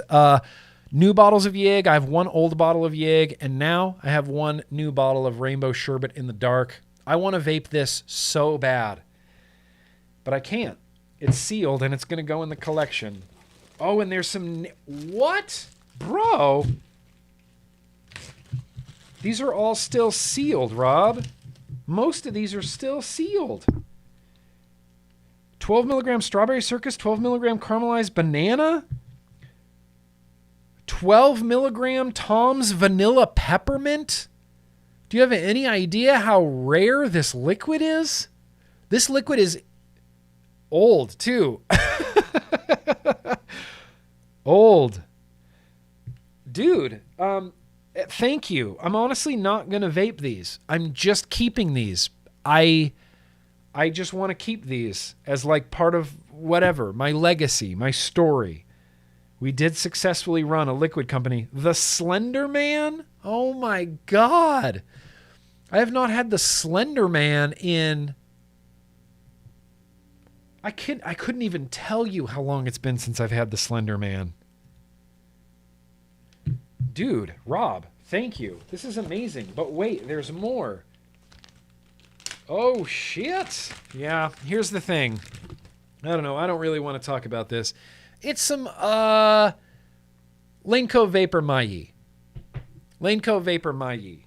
new bottles of Yig. I have one old bottle of Yig, and now I have one new bottle of Rainbow Sherbet in the dark. I want to vape this so bad, but I can't. It's sealed, and it's going to go in the collection. Oh, and there's some... What? Bro... These are all still sealed, Rob. Most of these are still sealed. 12 milligram strawberry circus, 12 milligram caramelized banana, 12 milligram Tom's vanilla peppermint. Do you have any idea how rare this liquid is? This liquid is old, too. Old. Dude, Thank you. I'm honestly not going to vape these. I'm just keeping these. I just want to keep these as like part of whatever, my legacy, my story. We did successfully run a liquid company. The Slender Man? Oh my God. I have not had the Slender Man in... I couldn't even tell you how long it's been since I've had the Slender Man. Dude, Rob, thank you. This is amazing. But wait, there's more. Oh, shit. Yeah, here's the thing. I don't know. I don't really want to talk about this. It's some Laneco Vapor Mayi. Laneco Vapor Mayi.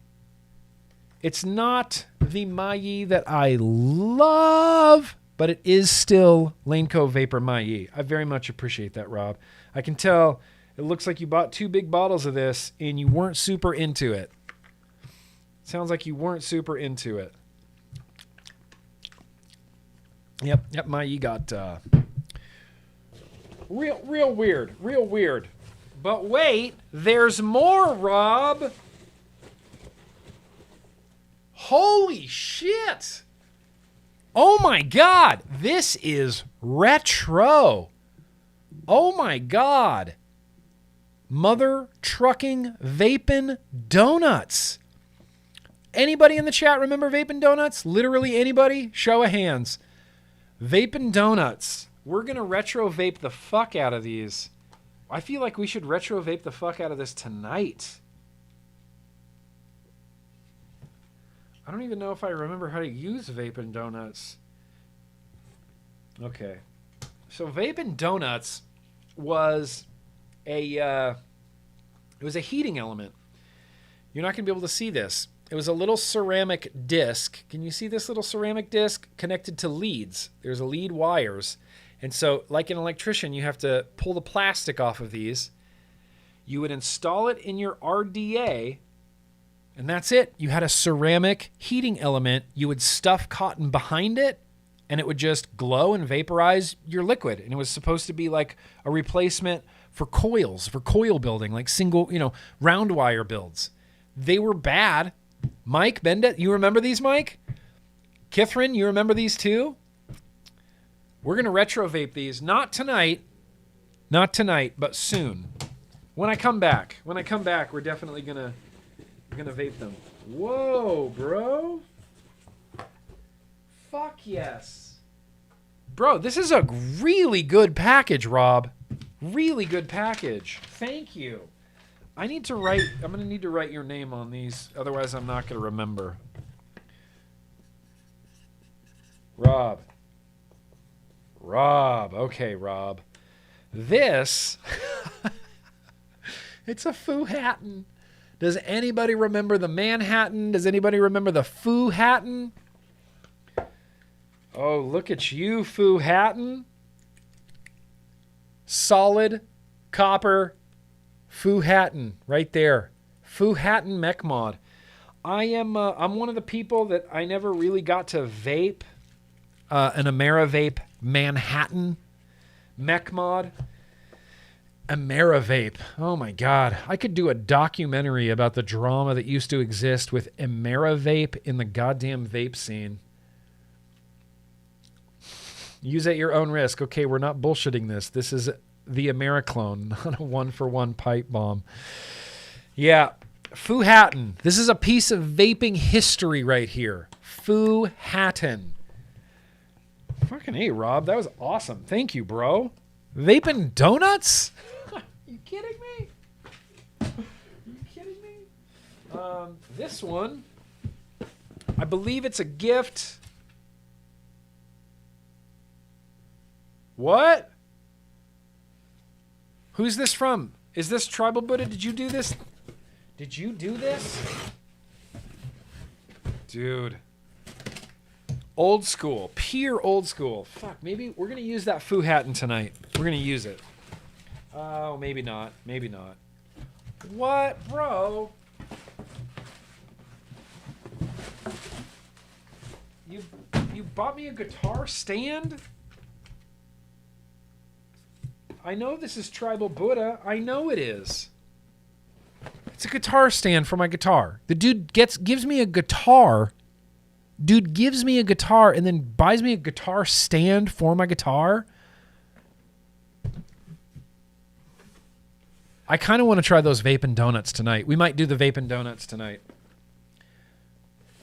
It's not the Mayi that I love, but it is still Laneco Vapor Mayi. I very much appreciate that, Rob. I can tell it looks like you bought 2 big bottles of this and you weren't super into it. Sounds like you weren't super into it. Yep, Mayi got real weird. But wait, there's more, Rob. Holy shit. Oh my God, this is retro. Oh my God. Mother trucking Vaping Donuts. Anybody in the chat remember Vaping Donuts? Literally anybody? Show of hands. Vaping Donuts. We're going to retro vape the fuck out of these. I feel like we should retro vape the fuck out of this tonight. I don't even know if I remember how to use Vaping Donuts. Okay. So Vaping Donuts was it was a heating element. You're not going to be able to see this. It was a little ceramic disc. Can you see this little ceramic disc connected to leads? There's a lead wires. And so, like an electrician, you have to pull the plastic off of these. You would install it in your RDA, and that's it. You had a ceramic heating element. You would stuff cotton behind it, and it would just glow and vaporize your liquid. And it was supposed to be like a replacement for coils, for coil building, like single, round wire builds. They were bad. Mike, Bendit, you remember these, Mike? Kithrin, you remember these too? We're going to retro vape these. Not tonight, but soon. When I come back, we're definitely going to vape them. Whoa, bro. Fuck yes. Bro, this is a really good package, Rob. Really good package. Thank you. I'm going to need to write your name on these. Otherwise, I'm not going to remember. Rob. Okay, Rob. This, it's a Foo-Hatton. Does anybody remember the Manhattan? Does anybody remember the Foo-Hatton? Oh, look at you, Foo-Hatton. Solid copper Foo-Hatton right there. Foo-Hatton Mech mod. I'm one of the people that I never really got to vape an AmeriVape Manhattan Mech mod. AmeriVape. Oh my God. I could do a documentary about the drama that used to exist with AmeriVape in the goddamn vape scene. Use at your own risk. Okay, we're not bullshitting this. This is the AmeriClone, not a one-for-one pipe bomb. Yeah, Foo-Hatton. This is a piece of vaping history right here. Foo-Hatton. Fucking hey, Rob. That was awesome. Thank you, bro. Vaping Donuts? You kidding me? This one, I believe it's a gift. What? Who's this from? Is this Tribal Buddha? Did you do this? Dude. Old school. Pure old school. Fuck, maybe we're going to use that Foo-Hatton tonight. We're going to use it. Oh, maybe not. Maybe not. What, bro? You bought me a guitar stand? I know this is Tribal Buddha. I know it is. It's a guitar stand for my guitar. The dude gives me a guitar. Dude gives me a guitar and then buys me a guitar stand for my guitar. I kind of want to try those Vaping Donuts tonight. We might do the Vaping Donuts tonight.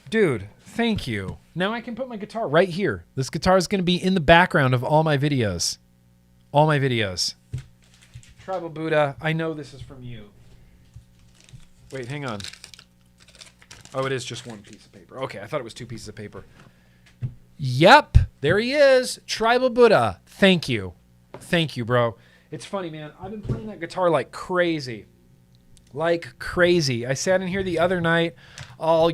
Dude, thank you. Now I can put my guitar right here. This guitar is going to be in the background of all my videos. All my videos. Tribal Buddha, I know this is from you. Wait, hang on. Oh, it is just one piece of paper. Okay, I thought it was two pieces of paper. Yep, there he is. Tribal Buddha. Thank you. Thank you, bro. It's funny, man. I've been playing that guitar like crazy. Like crazy. I sat in here the other night, all,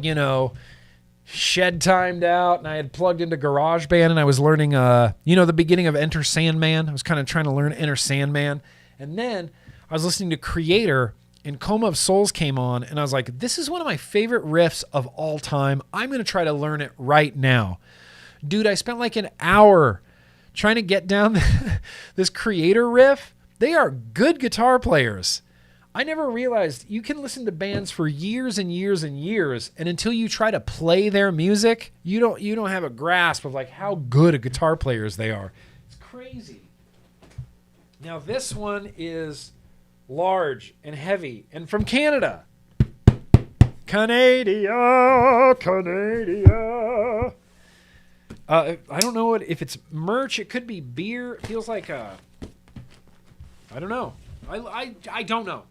shed timed out, and I had plugged into GarageBand, and I was learning, the beginning of Enter Sandman. I was kind of trying to learn Enter Sandman. And then I was listening to Creator, and Coma of Souls came on, and I was like, this is one of my favorite riffs of all time. I'm going to try to learn it right now. Dude, I spent like an hour trying to get down this Creator riff. They are good guitar players. I never realized you can listen to bands for years and years and years, and until you try to play their music, you don't have a grasp of like how good a guitar players they are. It's crazy. Now this one is large and heavy and from Canada. Canada. I don't know if it's merch. It could be beer. It feels like I don't know. I don't know.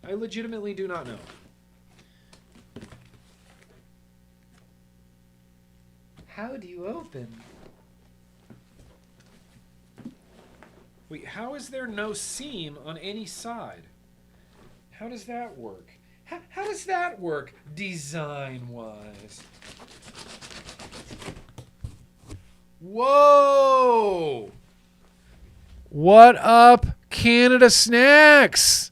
I legitimately do not know. How do you open? Wait, how is there no seam on any side? How does that work? How does that work design-wise? Whoa! What up, Canada Snacks?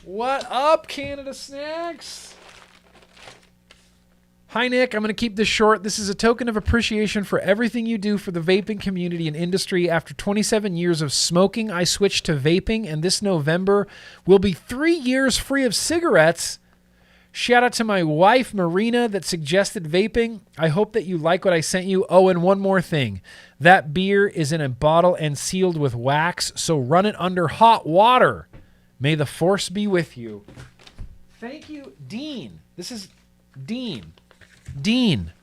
What up, Canada Snacks? Hi, Nick. I'm going to keep this short. This is a token of appreciation for everything you do for the vaping community and industry. After 27 years of smoking, I switched to vaping, and this November will be 3 years free of cigarettes. Shout out to my wife, Marina, that suggested vaping. I hope that you like what I sent you. Oh, and one more thing. That beer is in a bottle and sealed with wax, so run it under hot water. May the force be with you. Thank you, Dean. This is Dean. Dean.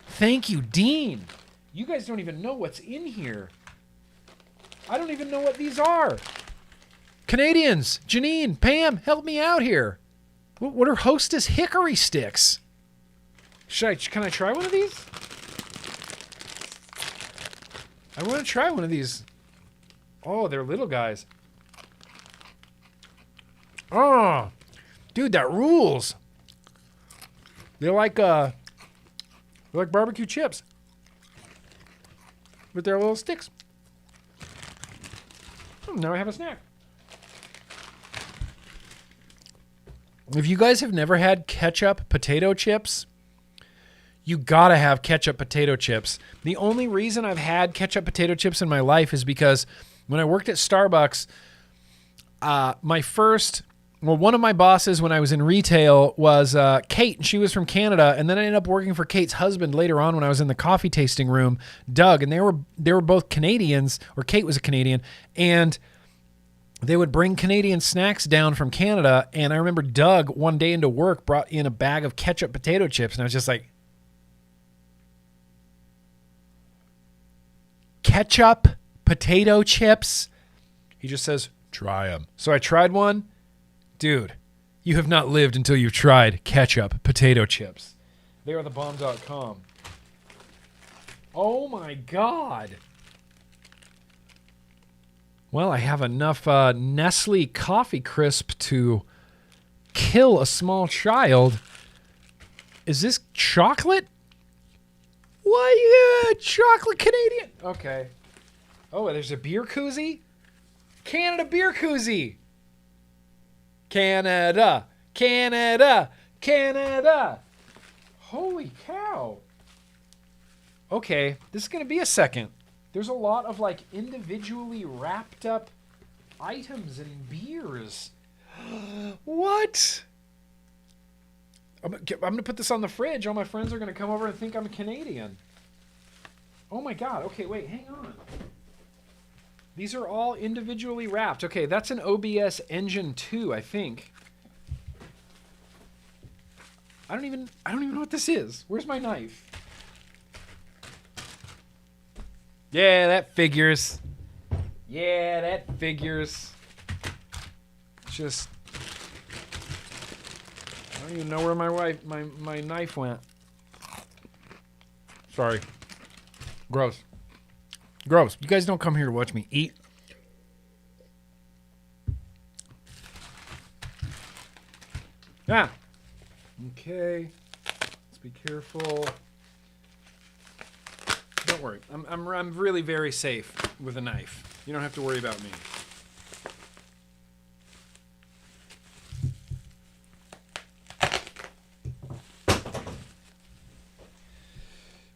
Thank you, Dean. You guys don't even know what's in here. I don't even know what these are. Canadians, Janine, Pam, help me out here. What are Hostess hickory sticks? Can I try one of these? I want to try one of these. Oh, they're little guys. Oh, dude, that rules. They're like barbecue chips with their little sticks. Oh, now I have a snack. If you guys have never had ketchup potato chips, you gotta have ketchup potato chips. The only reason I've had ketchup potato chips in my life is because when I worked at Starbucks, one of my bosses when I was in retail was Kate, and she was from Canada. And then I ended up working for Kate's husband later on when I was in the coffee tasting room, Doug, and they were both Canadians, or Kate was a Canadian, and they would bring Canadian snacks down from Canada. And I remember Doug one day into work brought in a bag of ketchup potato chips, and I was just like, ketchup potato chips? He just says, try them. So I tried one. Dude, you have not lived until you've tried ketchup potato chips. They are thebomb.com. Oh my God. Well, I have enough Nestle Coffee Crisp to kill a small child. Is this chocolate? What? Yeah, chocolate Canadian. Okay. Oh, there's a beer koozie? Canada beer koozie. Canada. Holy cow. Okay, this is going to be a second. There's a lot of like individually wrapped up items and beers. What? I'm going to put this on the fridge. All my friends are going to come over and think I'm a Canadian. Oh my God. Okay, wait, hang on. These are all individually wrapped. Okay, that's an OBS Engine 2, I think. I don't even know what this is. Where's my knife? Yeah, that figures. Yeah, that figures. Just, I don't even know where my knife went. Sorry. Gross. Gross. You guys don't come here to watch me eat. Ah. Okay. Let's be careful. Don't worry. I'm really very safe with a knife. You don't have to worry about me.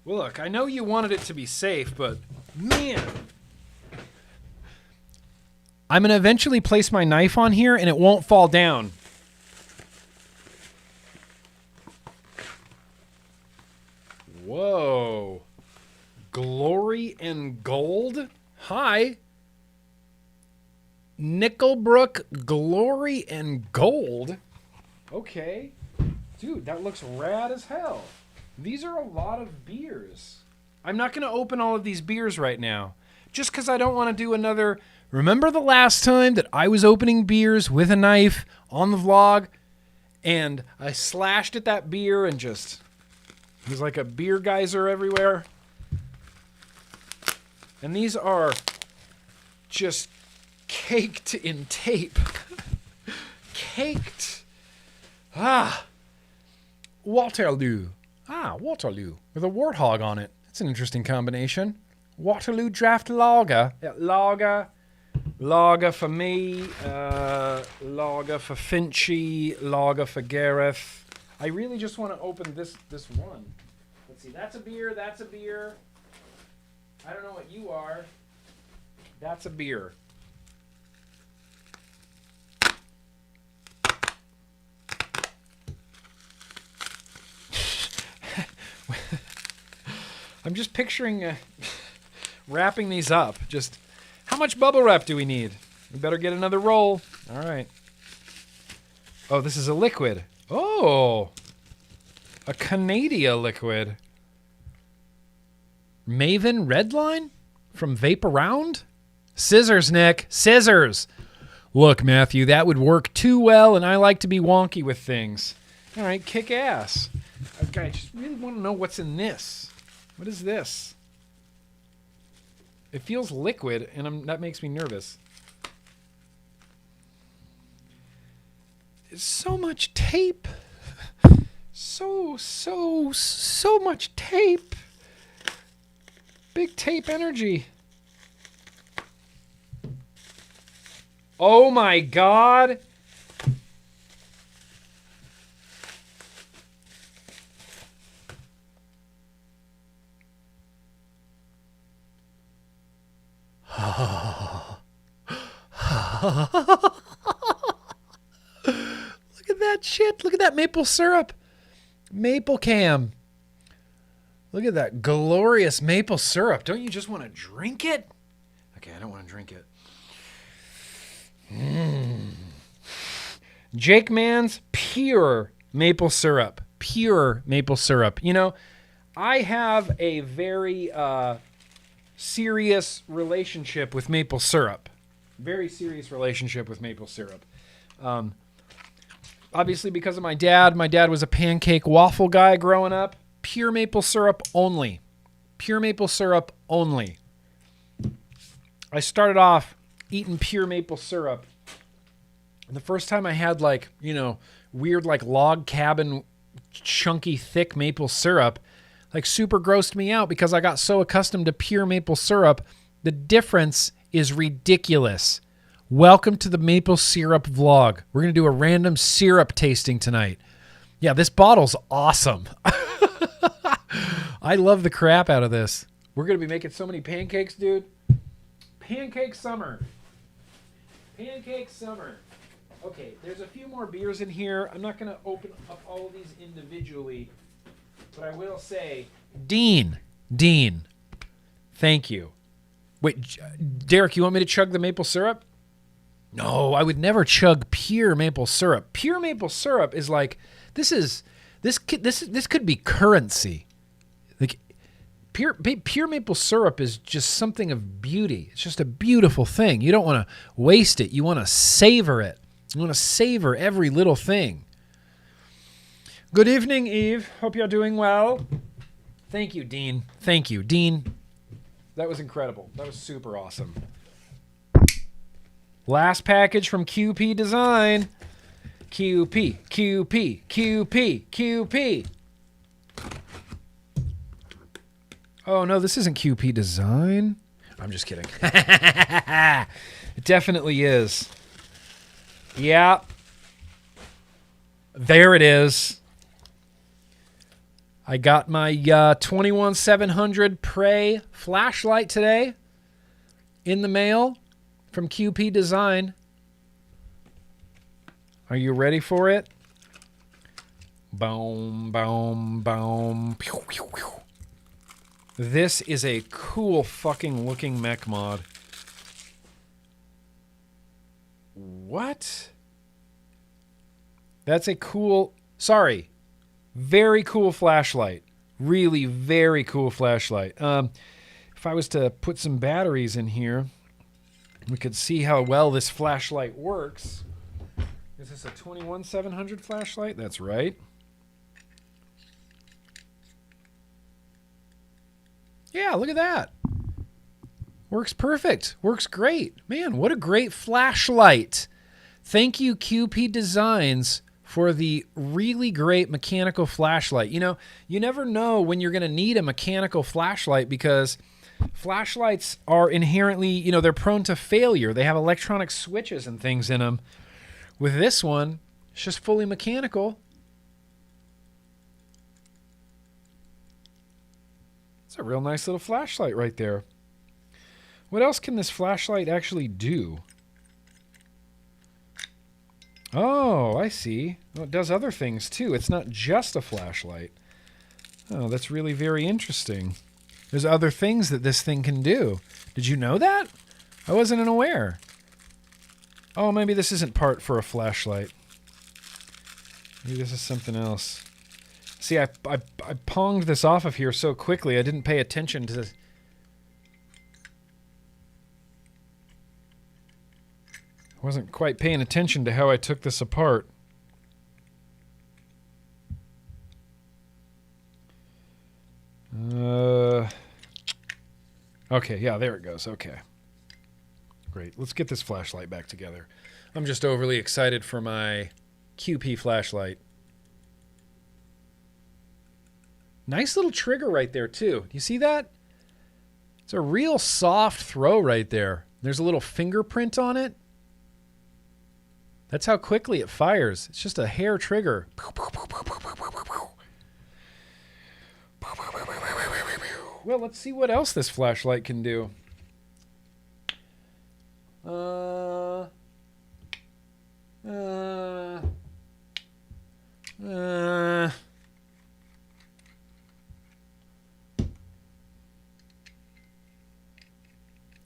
Well, look, I know you wanted it to be safe, but man, I'm going to eventually place my knife on here and it won't fall down. Whoa. Glory and Gold? Hi. Nickelbrook Glory and Gold? Okay. Dude, that looks rad as hell. These are a lot of beers. I'm not going to open all of these beers right now, just because I don't want to do another... Remember the last time that I was opening beers with a knife on the vlog, and I slashed at that beer and just... There's like a beer geyser everywhere. And these are just caked in tape. Caked. Waterloo. Waterloo with a warthog on it. That's an interesting combination. Waterloo Draft Lager. Yeah, lager for me. Lager for Finchy. Lager for Gareth. I really just want to open this one. Let's see. That's a beer. That's a beer. I don't know what you are. That's a beer. I'm just picturing wrapping these up. Just how much bubble wrap do we need? We better get another roll. All right. Oh, this is a liquid. Oh, a Canada liquid. Maven Redline from Vape Around? Scissors, Nick. Scissors. Look, Matthew, that would work too well, and I like to be wonky with things. All right, kick ass. Okay, I just really want to know what's in this. What is this? It feels liquid, and that makes me nervous. It's so much tape. So much tape. Big tape energy. Oh my God. Look at that shit. Look at that maple syrup. Maple cam. Look at that glorious maple syrup. Don't you just want to drink it? Okay, I don't want to drink it. Jake Mann's pure maple syrup. Pure maple syrup. You know, I have a very serious relationship with maple syrup. Very serious relationship with maple syrup. Obviously because of my dad. My dad was a pancake waffle guy growing up. Pure maple syrup only. Pure maple syrup only. I started off eating pure maple syrup. And the first time I had like, you know, weird like log cabin chunky thick maple syrup, like super grossed me out because I got so accustomed to pure maple syrup. The difference is ridiculous. Welcome to the maple syrup vlog. We're going to do a random syrup tasting tonight. Yeah, this bottle's awesome. I love the crap out of this. We're going to be making so many pancakes, dude. Pancake summer. Pancake summer. Okay, there's a few more beers in here. I'm not going to open up all of these individually, but I will say, Dean, thank you. Wait, Derek, you want me to chug the maple syrup? No, I would never chug pure maple syrup. Pure maple syrup is like this could be currency. Like pure maple syrup is just something of beauty. It's just a beautiful thing. You don't want to waste it. You want to savor it. You want to savor every little thing. Good evening, Eve. Hope you're doing well. Thank you, Dean. Thank you, Dean. That was incredible. That was super awesome. Last package from QP Design. QP. Oh, no, this isn't QP Design. I'm just kidding. It definitely is. Yeah. There it is. I got my 21700 Prey flashlight today in the mail from QP Design. Are you ready for it? Boom, boom, boom. Pew, pew, pew. This is a cool fucking looking mech mod. What? That's a cool... Sorry. Very cool flashlight. Really very cool flashlight. If I was to put some batteries in here, we could see how well this flashlight works. Is this a 21700 flashlight? That's right. Yeah, look at that. Works perfect. Works great. Man, what a great flashlight. Thank you, QP Designs, for the really great mechanical flashlight. You know, you never know when you're going to need a mechanical flashlight because flashlights are inherently, you know, they're prone to failure. They have electronic switches and things in them. With this one, it's just fully mechanical. It's a real nice little flashlight right there. What else can this flashlight actually do? Oh, I see. Well, it does other things too. It's not just a flashlight. Oh, that's really very interesting. There's other things that this thing can do. Did you know that? I wasn't aware. Oh, maybe this isn't part for a flashlight. Maybe this is something else. See, I ponged this off of here so quickly, I didn't pay attention to this. I wasn't quite paying attention to how I took this apart. Okay, yeah, there it goes. Okay. Great. Let's get this flashlight back together. I'm just overly excited for my QP flashlight. Nice little trigger right there, too. Do you see that? It's a real soft throw right there. There's a little fingerprint on it. That's how quickly it fires. It's just a hair trigger. Well, let's see what else this flashlight can do.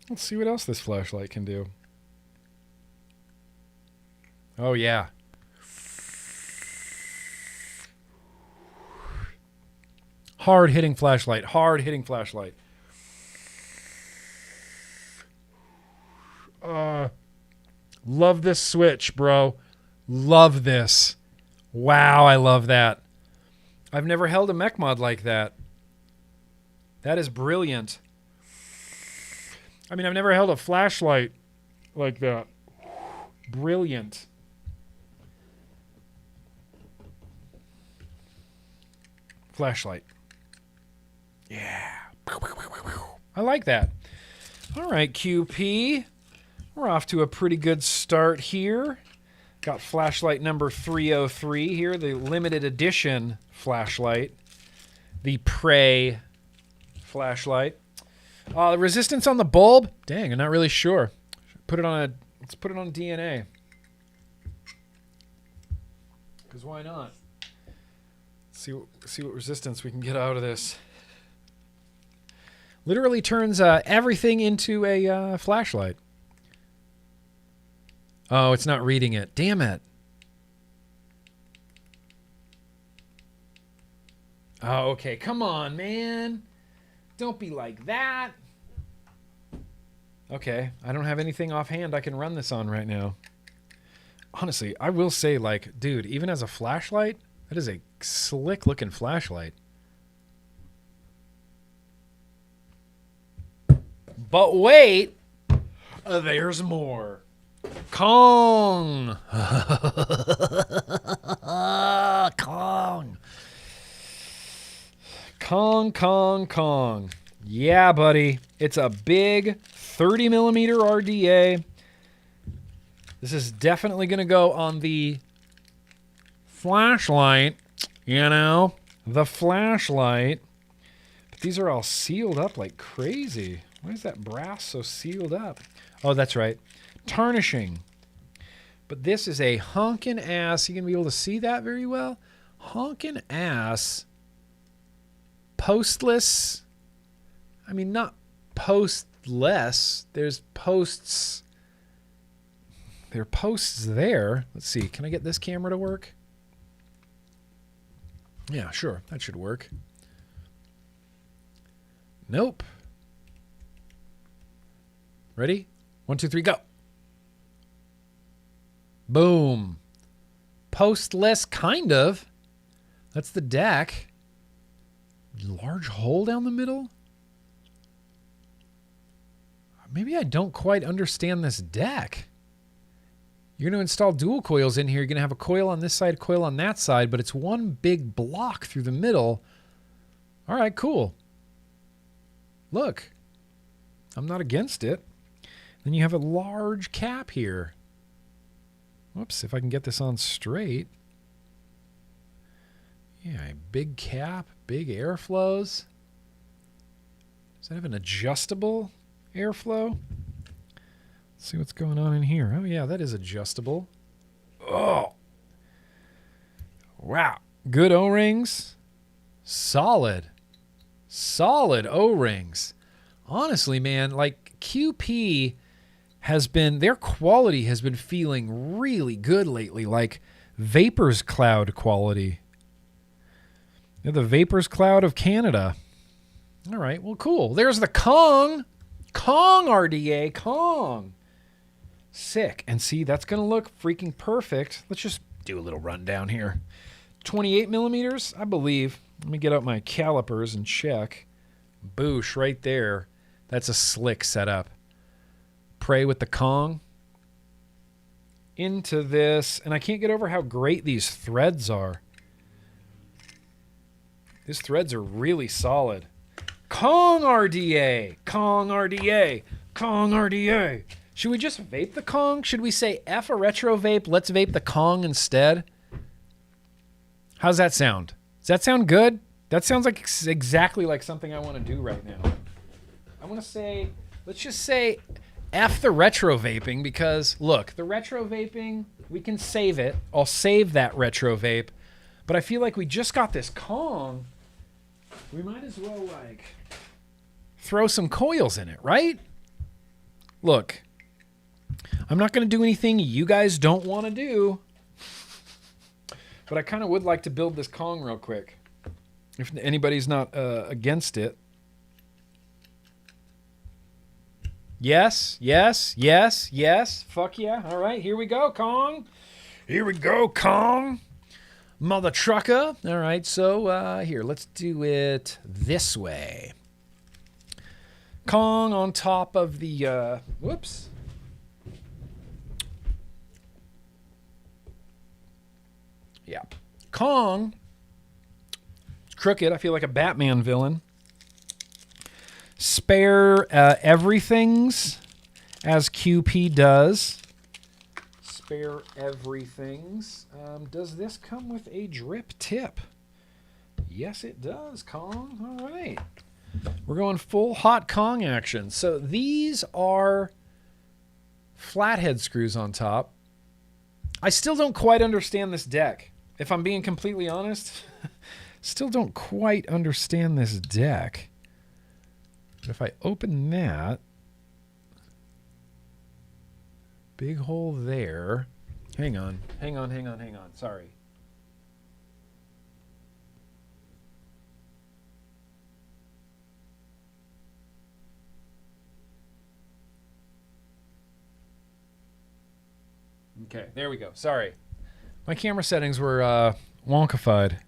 Let's see what else this flashlight can do. Oh, yeah. Hard-hitting flashlight. Hard-hitting flashlight. Love this switch, bro. Love this. Wow, I love that. I've never held a mech mod like that. That is brilliant. I mean, I've never held a flashlight like that. Brilliant. Flashlight. Yeah. I like that. All right, QP. We're off to a pretty good start here. Got flashlight number 303 here, the limited edition flashlight. The Prey flashlight. The resistance on the bulb? Dang, I'm not really sure. Let's put it on DNA. Because why not? See what resistance we can get out of this. Literally turns everything into a flashlight. Oh, it's not reading it. Damn it. Oh, okay. Come on, man. Don't be like that. Okay. I don't have anything offhand I can run this on right now. Honestly, I will say, like, dude, even as a flashlight, that is a slick-looking flashlight. But wait, there's more. Kong. Kong. Kong. Yeah, buddy. It's a big 30 millimeter RDA. This is definitely going to go on the flashlight, you know, the flashlight. But these are all sealed up like crazy. Why is that brass so sealed up? Oh, that's right. Tarnishing. But this is a honkin' ass. You going to be able to see that very well? Honkin' ass. Postless. I mean, not postless. There's posts. There are posts there. Let's see. Can I get this camera to work? Yeah, sure. That should work. Nope. Ready? 1, 2, 3, go. Boom. Postless, kind of. That's the deck. Large hole down the middle? Maybe I don't quite understand this deck. You're going to install dual coils in here. You're going to have a coil on this side, coil on that side, but it's one big block through the middle. All right, cool. Look, I'm not against it. Then you have a large cap here. Whoops, if I can get this on straight. Yeah, a big cap, big airflows. Does that have an adjustable airflow? Let's see what's going on in here. Oh, yeah, that is adjustable. Oh. Wow. Good O-rings. Solid. Solid O-rings. Honestly, man, like QP has been, their quality has been feeling really good lately, like Vapors Cloud quality. They're the Vapors Cloud of Canada. All right, well, cool. There's the Kong. Kong RDA. Kong. Sick. And see, that's going to look freaking perfect. Let's just do a little rundown here. 28 millimeters, I believe. Let me get out my calipers and check. Boosh, right there. That's a slick setup. Pray with the Kong. Into this. And I can't get over how great these threads are. These threads are really solid. Kong RDA. Kong RDA. Kong RDA. Should we just vape the Kong? Should we say F a retro vape? Let's vape the Kong instead. How's that sound? Does that sound good? That sounds like exactly like something I want to do right now. I want to say, let's just say F the retro vaping because, look, the retro vaping, we can save it. I'll save that retro vape. But I feel like we just got this Kong. We might as well, like, throw some coils in it, right? Look, I'm not going to do anything you guys don't want to do. But I kind of would like to build this Kong real quick. If anybody's not against it. Yes, yes, yes, yes. Fuck yeah. All right, here we go, Kong. Here we go, Kong. Mother trucker. All right, so here, let's do it this way. Kong on top of the, whoops. Yeah. Kong. Crooked. I feel like a Batman villain. Spare everythings, as QP does. Spare everythings. Does this come with a drip tip? Yes, it does, Kong. All right. We're going full hot Kong action. So these are flathead screws on top. I still don't quite understand this deck. if I'm being completely honest, still don't quite understand this deck. But if I open that, big hole there. Hang on. Sorry. Okay, there we go. Sorry. My camera settings were wonkified.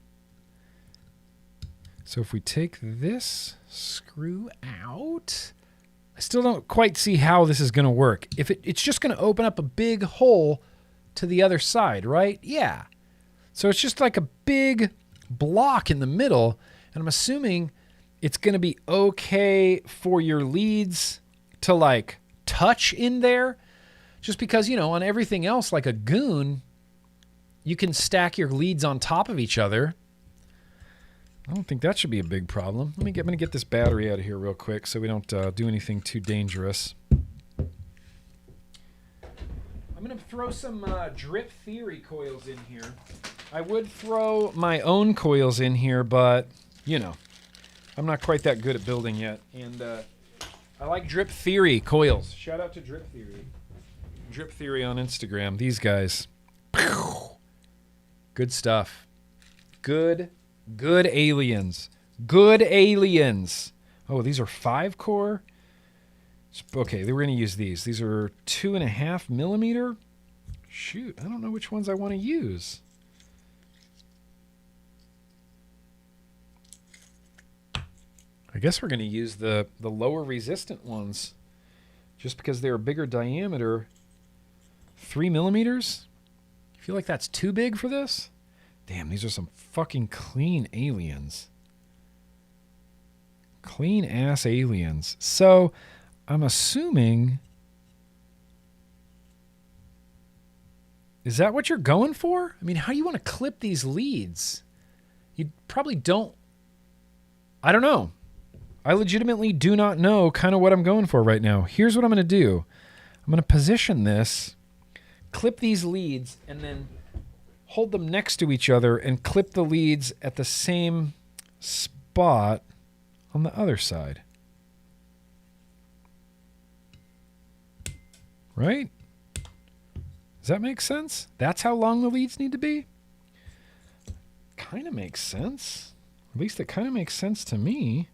So if we take this screw out, I still don't quite see how this is going to work. If it's just going to open up a big hole to the other side, right? Yeah. So it's just like a big block in the middle, and I'm assuming it's going to be okay for your leads to like touch in there. Just because, you know, on everything else, like a goon, you can stack your leads on top of each other. I don't think that should be a big problem. I'm going to get this battery out of here real quick so we don't do anything too dangerous. I'm going to throw some Drip Theory coils in here. I would throw my own coils in here, but, you know, I'm not quite that good at building yet. And I like Drip Theory coils. Shout out to Drip Theory. Drip Theory on Instagram. These guys. Good stuff. Good aliens. Good aliens. Oh, these are 5-core? Okay, we're going to use these. These are 2.5 millimeter. Shoot, I don't know which ones I want to use. I guess we're going to use the lower resistant ones just because they're a bigger diameter. 3 millimeters? I feel like that's too big for this. Damn, these are some fucking clean aliens. Clean ass aliens. So, I'm assuming... Is that what you're going for? I mean, how do you want to clip these leads? You probably don't... I don't know. I legitimately do not know kind of what I'm going for right now. Here's what I'm going to do. I'm going to position this, clip these leads, and then hold them next to each other and clip the leads at the same spot on the other side. Right? Does that make sense? That's how long the leads need to be? Kind of makes sense. At least it kind of makes sense to me.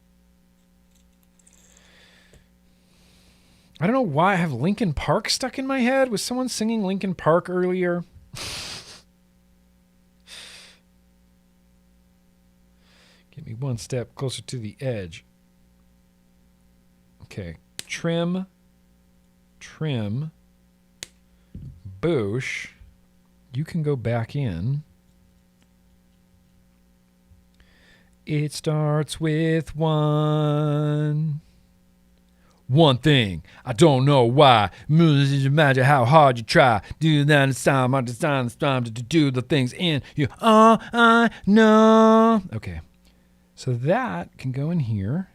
I don't know why I have Linkin Park stuck in my head. Was someone singing Linkin Park earlier? Get me one step closer to the edge. Okay. Trim. Boosh. You can go back in. It starts with one thing. I don't know why. Imagine how hard you try. Do that. It's time. It's time to do the things in you. I know. Okay. So that can go in here.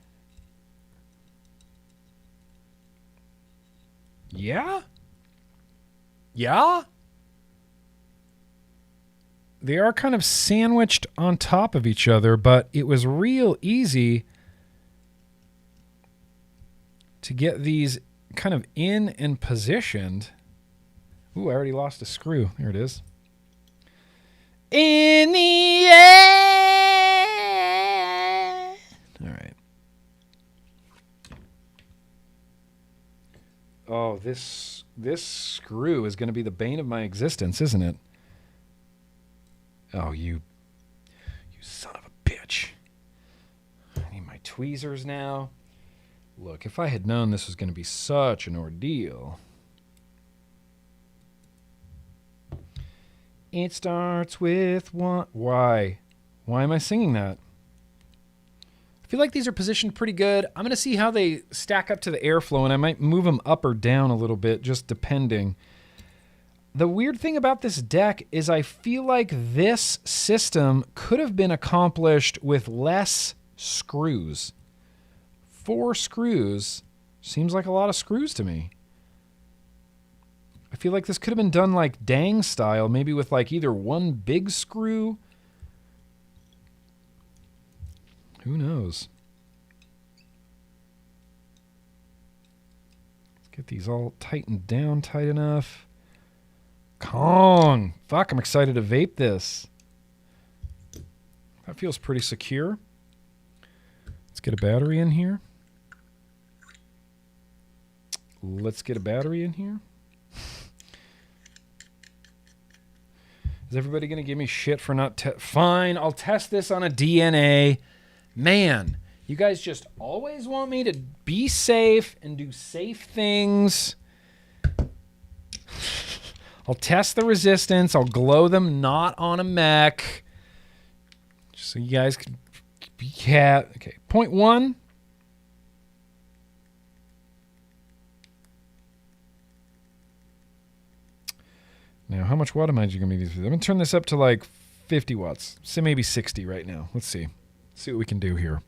Yeah? Yeah? They are kind of sandwiched on top of each other, but it was real easy to get these kind of in and positioned. Ooh, I already lost a screw. There it is. In the end. All right. Oh, this screw is going to be the bane of my existence, isn't it? Oh, you son of a bitch. I need my tweezers now. Look, if I had known this was going to be such an ordeal. It starts with one. Why? Why am I singing that? I feel like these are positioned pretty good. I'm going to see how they stack up to the airflow, and I might move them up or down a little bit, just depending. The weird thing about this deck is I feel like this system could have been accomplished with less screws. 4 screws seems like a lot of screws to me. I feel like this could have been done like Dang style, maybe with like either one big screw. Who knows? Let's get these all tightened down tight enough. Kong. Fuck, I'm excited to vape this. That feels pretty secure. Let's get a battery in here. Let's get a battery in here. Is everybody going to give me shit for not fine, I'll test this on a DNA. Man, you guys just always want me to be safe and do safe things. I'll test the resistance. I'll glow them not on a mech. Just so you guys can be cat. Okay, 0.1. Now, how much watt am I going to be using? I'm going to turn this up to like 50 watts. So maybe 60 right now. Let's see. See what we can do here.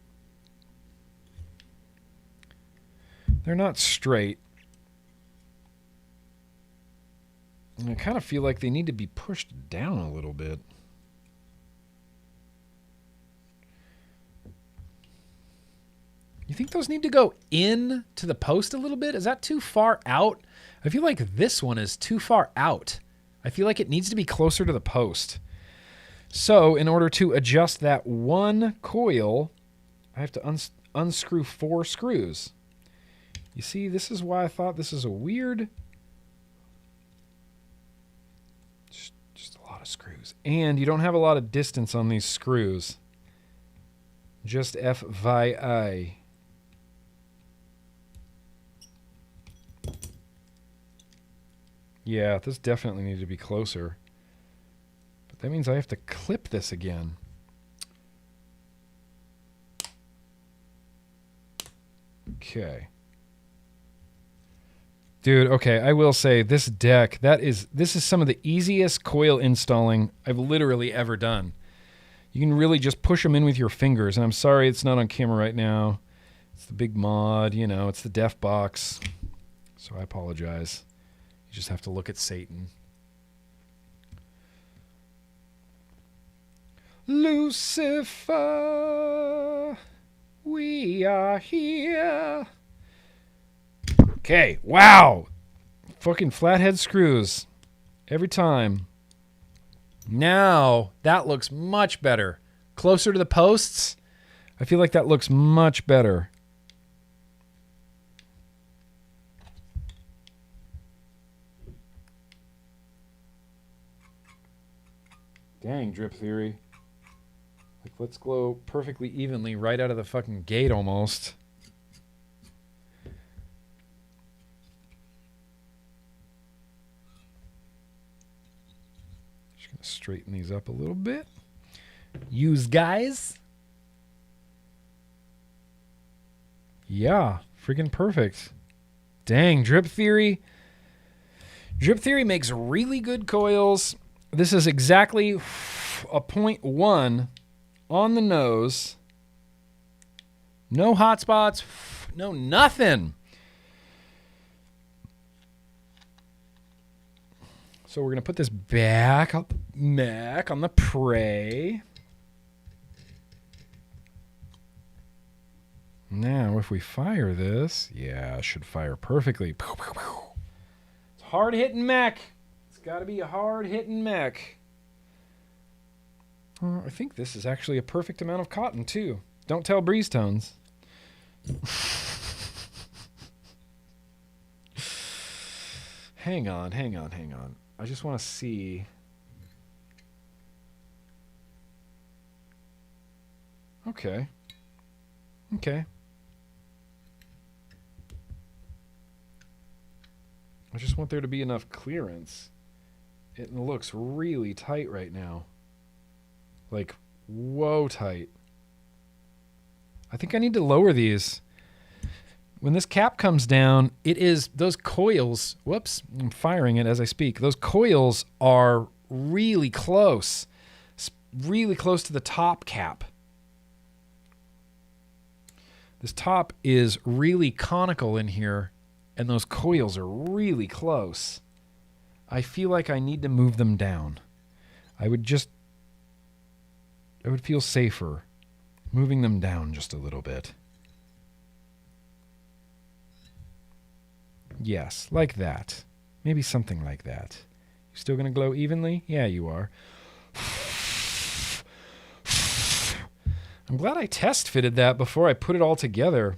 They're not straight. And I kind of feel like they need to be pushed down a little bit. You think those need to go in to the post a little bit? Is that too far out? I feel like this one is too far out. I feel like it needs to be closer to the post. So in order to adjust that one coil, I have to unscrew 4 screws. You see, this is why I thought this is a weird... Just a lot of screws. And you don't have a lot of distance on these screws. Just FYI. Yeah, this definitely needs to be closer. But that means I have to clip this again. Okay. Dude, okay, I will say this deck, this is some of the easiest coil installing I've literally ever done. You can really just push them in with your fingers. And I'm sorry it's not on camera right now. It's the big mod, you know, it's the def box. So I apologize. You just have to look at Satan. Lucifer, we are here. Okay, wow. Fucking flathead screws. Every time. Now, that looks much better. Closer to the posts, I feel like that looks much better. Dang, drip theory. Like, let's glow perfectly evenly right out of the fucking gate almost. Just gonna straighten these up a little bit. Use guys. Yeah, freaking perfect. Dang, drip theory. Drip theory makes really good coils. This is exactly a 0.1 on the nose. No hot spots. No nothing. So we're going to put this back up Mech on the prey. Now, if we fire this, yeah, it should fire perfectly. It's hard-hitting Mech. It's got to be a hard-hitting Mech. I think this is actually a perfect amount of cotton, too. Don't tell Breeze Tones. Hang on. I just want to see. Okay. I just want there to be enough clearance. It looks really tight right now. Like, whoa tight. I think I need to lower these. When this cap comes down, it is those coils. Whoops, I'm firing it as I speak. Those coils are really close to the top cap. This top is really conical in here, and those coils are really close. I feel like I need to move them down. I would feel safer moving them down just a little bit. Yes, like that. Maybe something like that. You still going to glow evenly? Yeah, you are. I'm glad I test fitted that before I put it all together.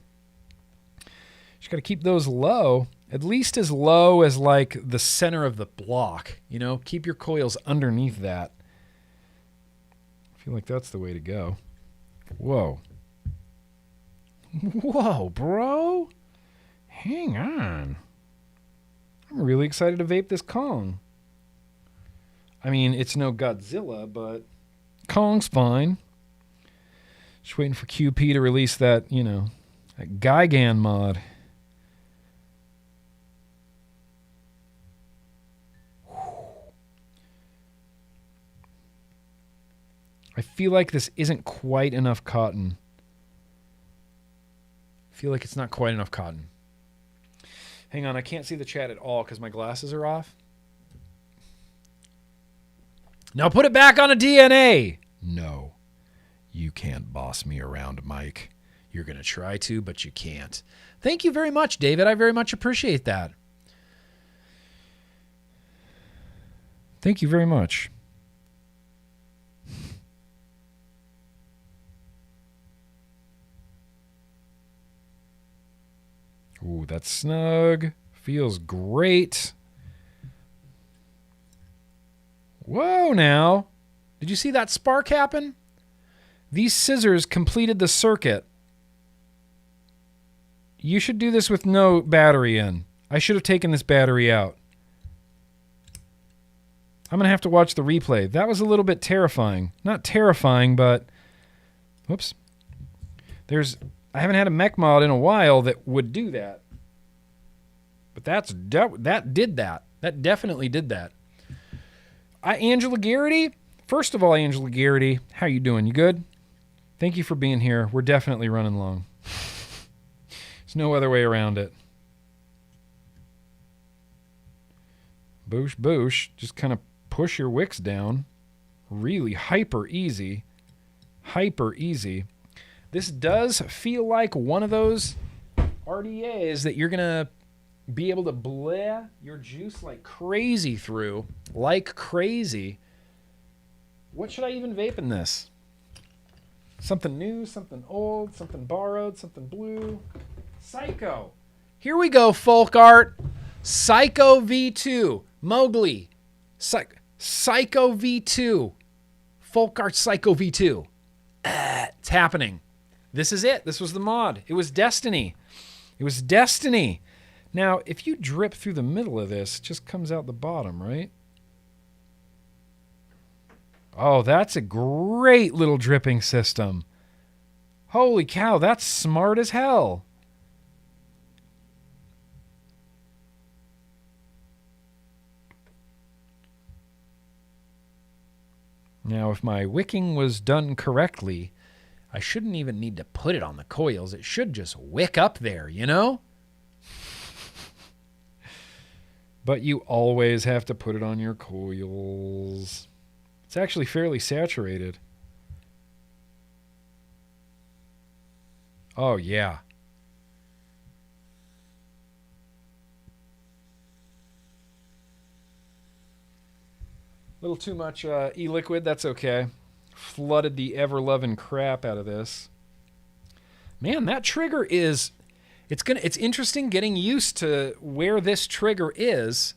Just got to keep those low, at least as low as like the center of the block. You know, keep your coils underneath that. I feel like that's the way to go. Whoa. Whoa, bro. Hang on. I'm really excited to vape this Kong. I mean, it's no Godzilla, but Kong's fine. Just waiting for QP to release that, you know, that Gigan mod. I feel like this isn't quite enough cotton. I feel like it's not quite enough cotton. Hang on, I can't see the chat at all because my glasses are off. Now put it back on a DNA. No, you can't boss me around, Mike. You're going to try to, but you can't. Thank you very much, David. I very much appreciate that. Thank you very much. Ooh, that's snug. Feels great. Whoa, now. Did you see that spark happen? These scissors completed the circuit. You should do this with no battery in. I should have taken this battery out. I'm going to have to watch the replay. That was a little bit terrifying. Not terrifying, but... Whoops. I haven't had a Mech mod in a while that would do that. But that did that. That definitely did that. Angela Garrity. First of all, Angela Garrity, how you doing? You good? Thank you for being here. We're definitely running long. There's no other way around it. Boosh, boosh. Just kind of push your wicks down. Really hyper easy. Hyper easy. This does feel like one of those RDAs that you're going to be able to bleh your juice like crazy through. Like crazy. What should I even vape in this? Something new, something old, something borrowed, something blue. Psycho. Here we go, folk art. Psycho V2. Mowgli. Psycho V2. Folk art Psycho V2. It's happening. This is it. This was the mod. It was destiny. It was destiny. Now, if you drip through the middle of this, it just comes out the bottom, right? Oh, that's a great little dripping system. Holy cow, that's smart as hell. Now, if my wicking was done correctly, I shouldn't even need to put it on the coils. It should just wick up there, you know? But you always have to put it on your coils. It's actually fairly saturated. Oh, yeah. A little too much e-liquid, that's okay. Flooded the ever-loving crap out of this. Man, that trigger is... It's interesting getting used to where this trigger is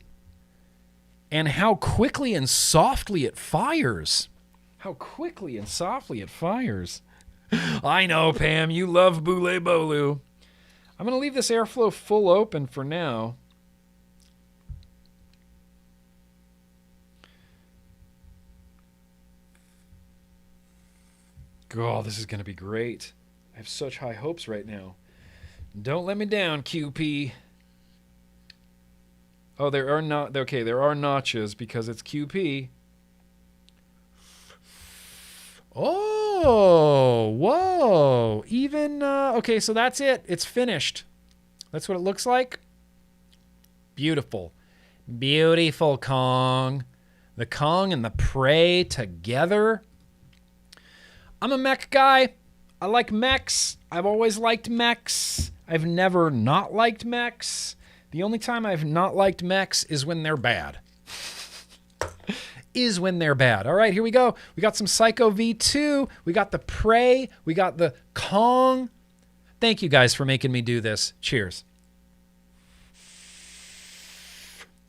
and how quickly and softly it fires. How quickly and softly it fires. I know, Pam, you love Boule Bolu. I'm going to leave this airflow full open for now. God, this is going to be great. I have such high hopes right now. Don't let me down, QP. Oh, there are not... Okay, there are notches because it's QP. Oh, whoa. Even... okay, so that's it. It's finished. That's what it looks like. Beautiful. Beautiful Kong. The Kong and the Prey together. I'm a mech guy. I like mechs. I've always liked mechs. I've never not liked mechs. The only time I've not liked mechs is when they're bad. All right, here we go. We got some Psycho V2. We got the Prey. We got the Kong. Thank you guys for making me do this. Cheers.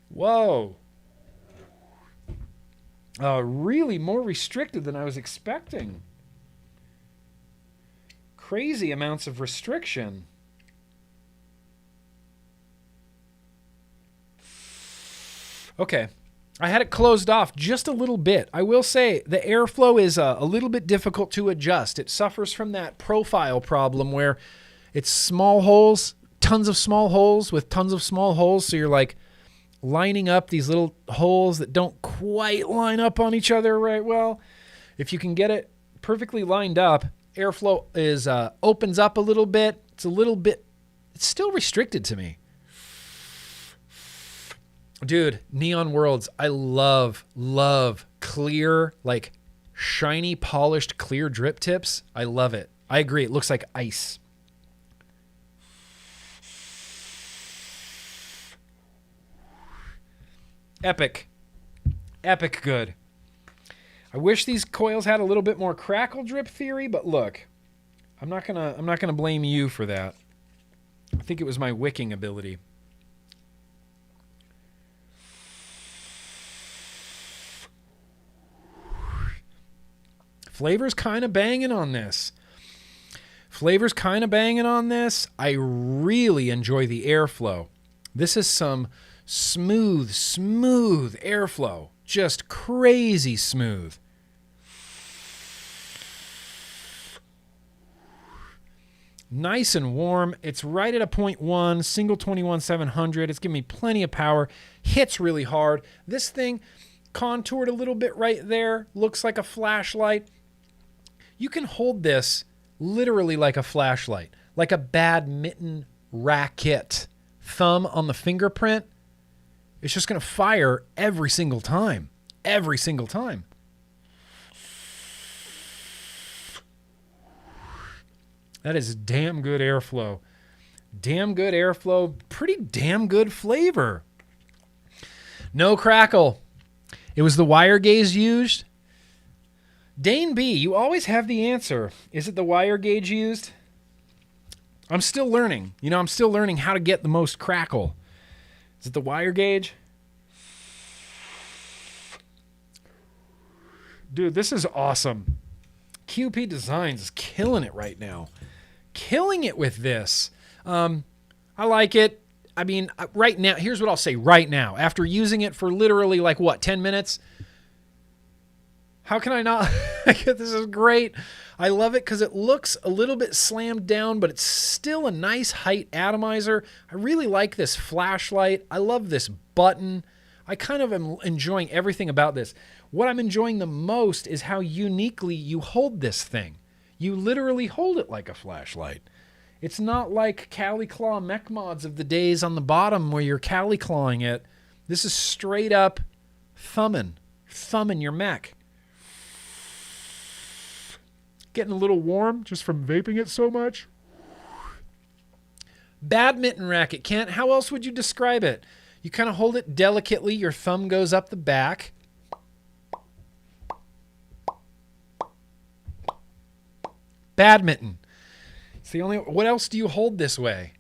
Whoa. Really more restricted than I was expecting. Crazy amounts of restriction. Okay. I had it closed off just a little bit. I will say the airflow is a little bit difficult to adjust. It suffers from that profile problem where it's small holes, tons of small holes with tons of small holes. So you're like lining up these little holes that don't quite line up on each other right well. If you can get it perfectly lined up, airflow is opens up a little bit. It's still restricted to me. Dude, Neon Worlds, I love clear, like shiny, polished, clear drip tips. I love it. I agree. It looks like ice. Epic. Epic good. I wish these coils had a little bit more crackle drip theory, but look, I'm not gonna blame you for that. I think it was my wicking ability. Flavor's kind of banging on this. I really enjoy the airflow. This is some smooth airflow. Just crazy smooth. Nice and warm. It's right at a 0.1, single 21-700. It's giving me plenty of power. Hits really hard. This thing contoured a little bit right there. Looks like a flashlight. You can hold this literally like a flashlight, like a badminton racket. Thumb on the fingerprint. It's just going to fire every single time. Every single time. That is damn good airflow. Damn good airflow. Pretty damn good flavor. No crackle. It was the wire gauge used. Dane B, you always have the answer. Is it the wire gauge used? I'm still learning. I'm still learning how to get the most crackle. Is it the wire gauge? Dude, this is awesome. QP Designs is killing it right now. Killing it with this. I like it. I mean, right now, here's what I'll say right now. After using it for literally 10 minutes? How can I not? This is great. I love it because it looks a little bit slammed down, but it's still a nice height atomizer. I really like this flashlight. I love this button. I kind of am enjoying everything about this. What I'm enjoying the most is how uniquely you hold this thing. You literally hold it like a flashlight. It's not like Cali Claw mech mods of the days on the bottom where you're Cali clawing it. This is straight up thumbing your mech. Getting a little warm just from vaping it so much. Badminton racket, Kent. How else would you describe it? You kind of hold it delicately. Your thumb goes up the back. Badminton. It's the only. What else do you hold this way?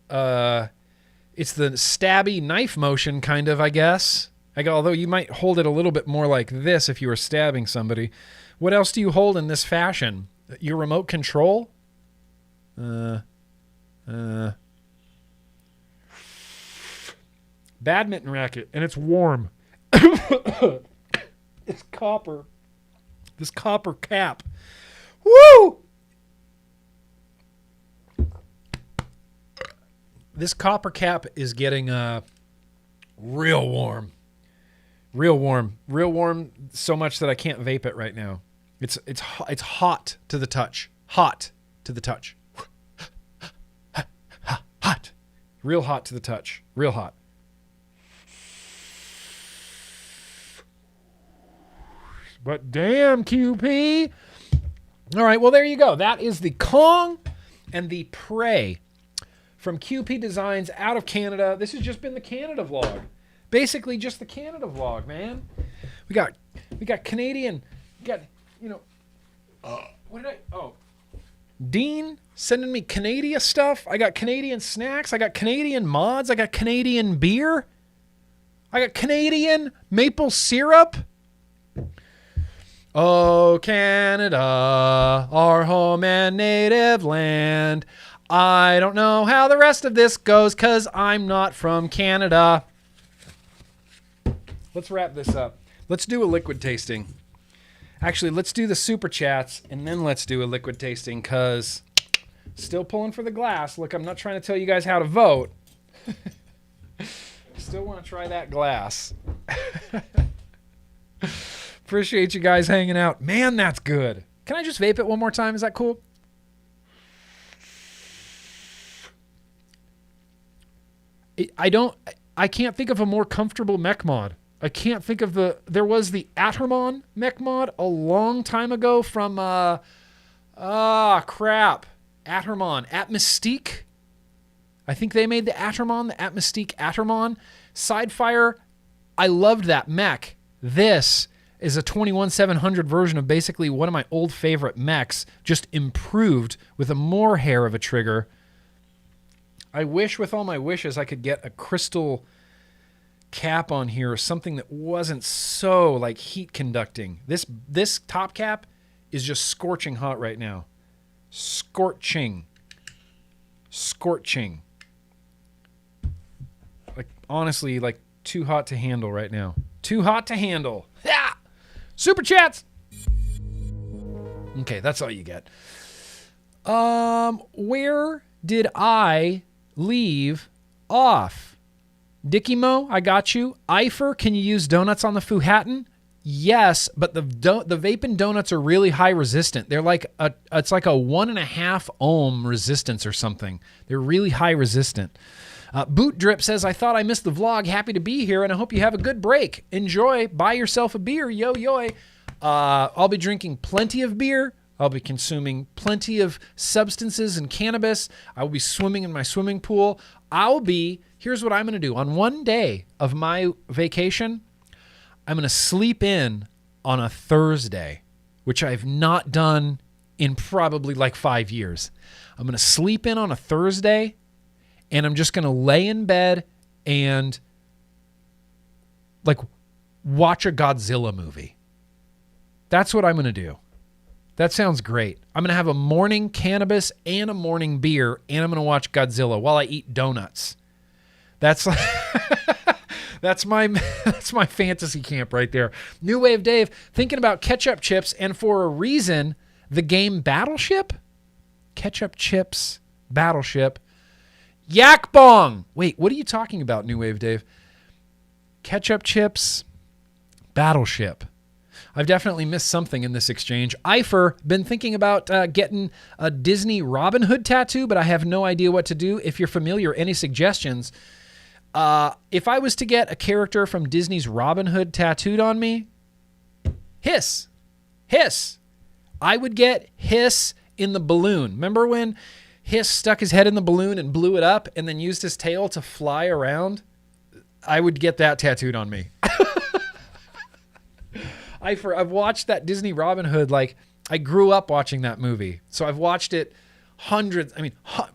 It's the stabby knife motion, kind of, I guess. Although you might hold it a little bit more like this if you were stabbing somebody. What else do you hold in this fashion? Your remote control? Badminton racket, and it's warm. It's copper. This copper cap. Woo! This copper cap is getting real warm. Real warm so much that I can't vape it right now. It's hot to the touch. Hot to the touch. Hot. Real hot to the touch. Real hot. But damn, QP. All right, well, there you go. That is the Kong and the Prey from QP Designs out of Canada. This has just been the Canada vlog. Basically just the Canada vlog, man. We got Canadian, Dean sending me Canadian stuff. I got Canadian snacks. I got Canadian mods. I got Canadian beer. I got Canadian maple syrup. Oh, Canada, our home and native land. I don't know how the rest of this goes because I'm not from Canada. Let's wrap this up. Let's do a liquid tasting. Actually, let's do the super chats and then let's do a liquid tasting because still pulling for the glass. Look, I'm not trying to tell you guys how to vote. Still want to try that glass. Appreciate you guys hanging out. Man, that's good. Can I just vape it one more time? Is that cool? I can't think of a more comfortable mech mod. I can't think of there was the Atermon mech mod a long time ago from, Atermon, Atmystique. I think they made the Atermon, the Atmystique Atermon. Sidefire, I loved that mech. This is a 21700 version of basically one of my old favorite mechs, just improved with a more hair of a trigger. I wish with all my wishes I could get a crystal cap on here or something that wasn't so like heat conducting. This top cap is just scorching hot right now. Scorching. Like honestly, like too hot to handle right now. Too hot to handle. Yeah. Super chats. Okay, that's all you get. Where did I leave off? Dickie Mo, I got you. Eifer, can you use donuts on the Fuhattan? Yes, but the Vaping donuts are really high resistant. They're like it's like a 1.5 ohm resistance or something. They're really high resistant. Boot Drip says, I thought I missed the vlog. Happy to be here, and I hope you have a good break. Enjoy. Buy yourself a beer. Yo, yo. I'll be drinking plenty of beer. I'll be consuming plenty of substances and cannabis. I will be swimming in my swimming pool. Here's what I'm going to do. On one day of my vacation, I'm going to sleep in on a Thursday, which I've not done in probably like 5 years. I'm going to sleep in on a Thursday, and I'm just going to lay in bed and like watch a Godzilla movie. That's what I'm going to do. That sounds great. I'm going to have a morning cannabis and a morning beer, and I'm going to watch Godzilla while I eat donuts. That's that's my fantasy camp right there. New Wave Dave, thinking about ketchup chips, and for a reason, the game Battleship? Ketchup chips, Battleship. Yak Bong! Wait, what are you talking about, New Wave Dave? Ketchup chips, Battleship. I've definitely missed something in this exchange. Eifer, been thinking about getting a Disney Robin Hood tattoo, but I have no idea what to do. If you're familiar, any suggestions? If I was to get a character from Disney's Robin Hood tattooed on me, Hiss. I would get Hiss in the balloon. Remember when Hiss stuck his head in the balloon and blew it up and then used his tail to fly around? I would get that tattooed on me. I've watched that Disney Robin Hood, like, I grew up watching that movie. So I've watched it hundreds,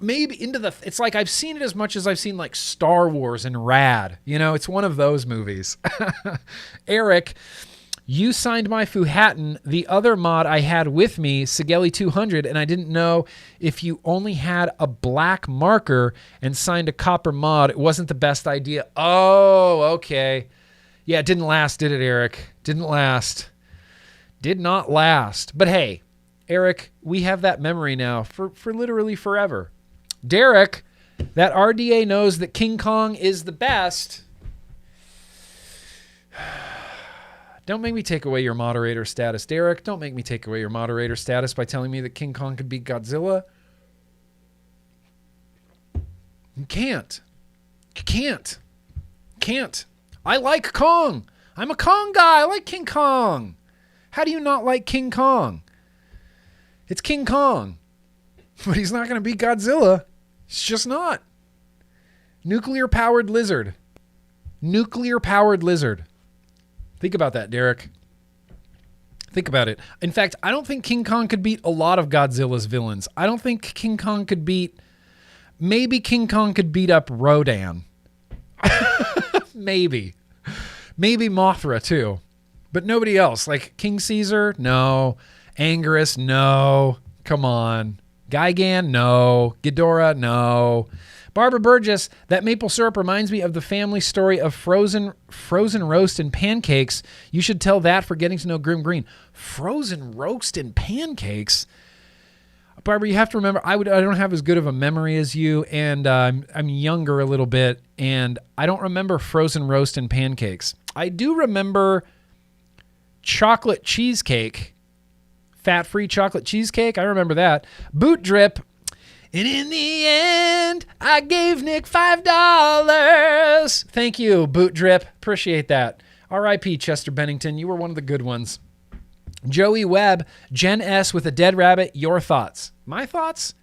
maybe it's like I've seen it as much as I've seen like Star Wars and Rad. You know, it's one of those movies. Eric, you signed my Fuhattan, the other mod I had with me, Sigeli 200, and I didn't know if you only had a black marker and signed a copper mod. It wasn't the best idea. Oh, okay. Yeah, it didn't last, did it, Eric? Didn't last. Did not last. But hey, Eric, we have that memory now for literally forever. Derek, that RDA knows that King Kong is the best. Don't make me take away your moderator status, Derek. Don't make me take away your moderator status by telling me that King Kong could beat Godzilla. You can't. You can't. Can't. I like Kong. I'm a Kong guy. I like King Kong. How do you not like King Kong? It's King Kong. But he's not going to beat Godzilla. It's just not. Nuclear-powered lizard. Nuclear-powered lizard. Think about that, Derek. Think about it. In fact, I don't think King Kong could beat a lot of Godzilla's villains. I don't think King Kong could beat... Maybe King Kong could beat up Rodan. Maybe. Maybe Mothra, too. But nobody else. Like King Caesar? No. Anguirus? No. Come on. Gigan? No. Ghidorah? No. Barbara Burgess, that maple syrup reminds me of the family story of frozen roast and pancakes. You should tell that for getting to know GrimmGreen. Frozen roast and pancakes? Barbara, you have to remember, I don't have as good of a memory as you, and I'm younger a little bit, and I don't remember frozen roast and pancakes. I do remember chocolate cheesecake, fat-free chocolate cheesecake. I remember that. Boot drip. And in the end, I gave Nick $5. Thank you, Boot Drip. Appreciate that. R.I.P. Chester Bennington. You were one of the good ones. Joey Webb, Gen S with a dead rabbit. Your thoughts? My thoughts?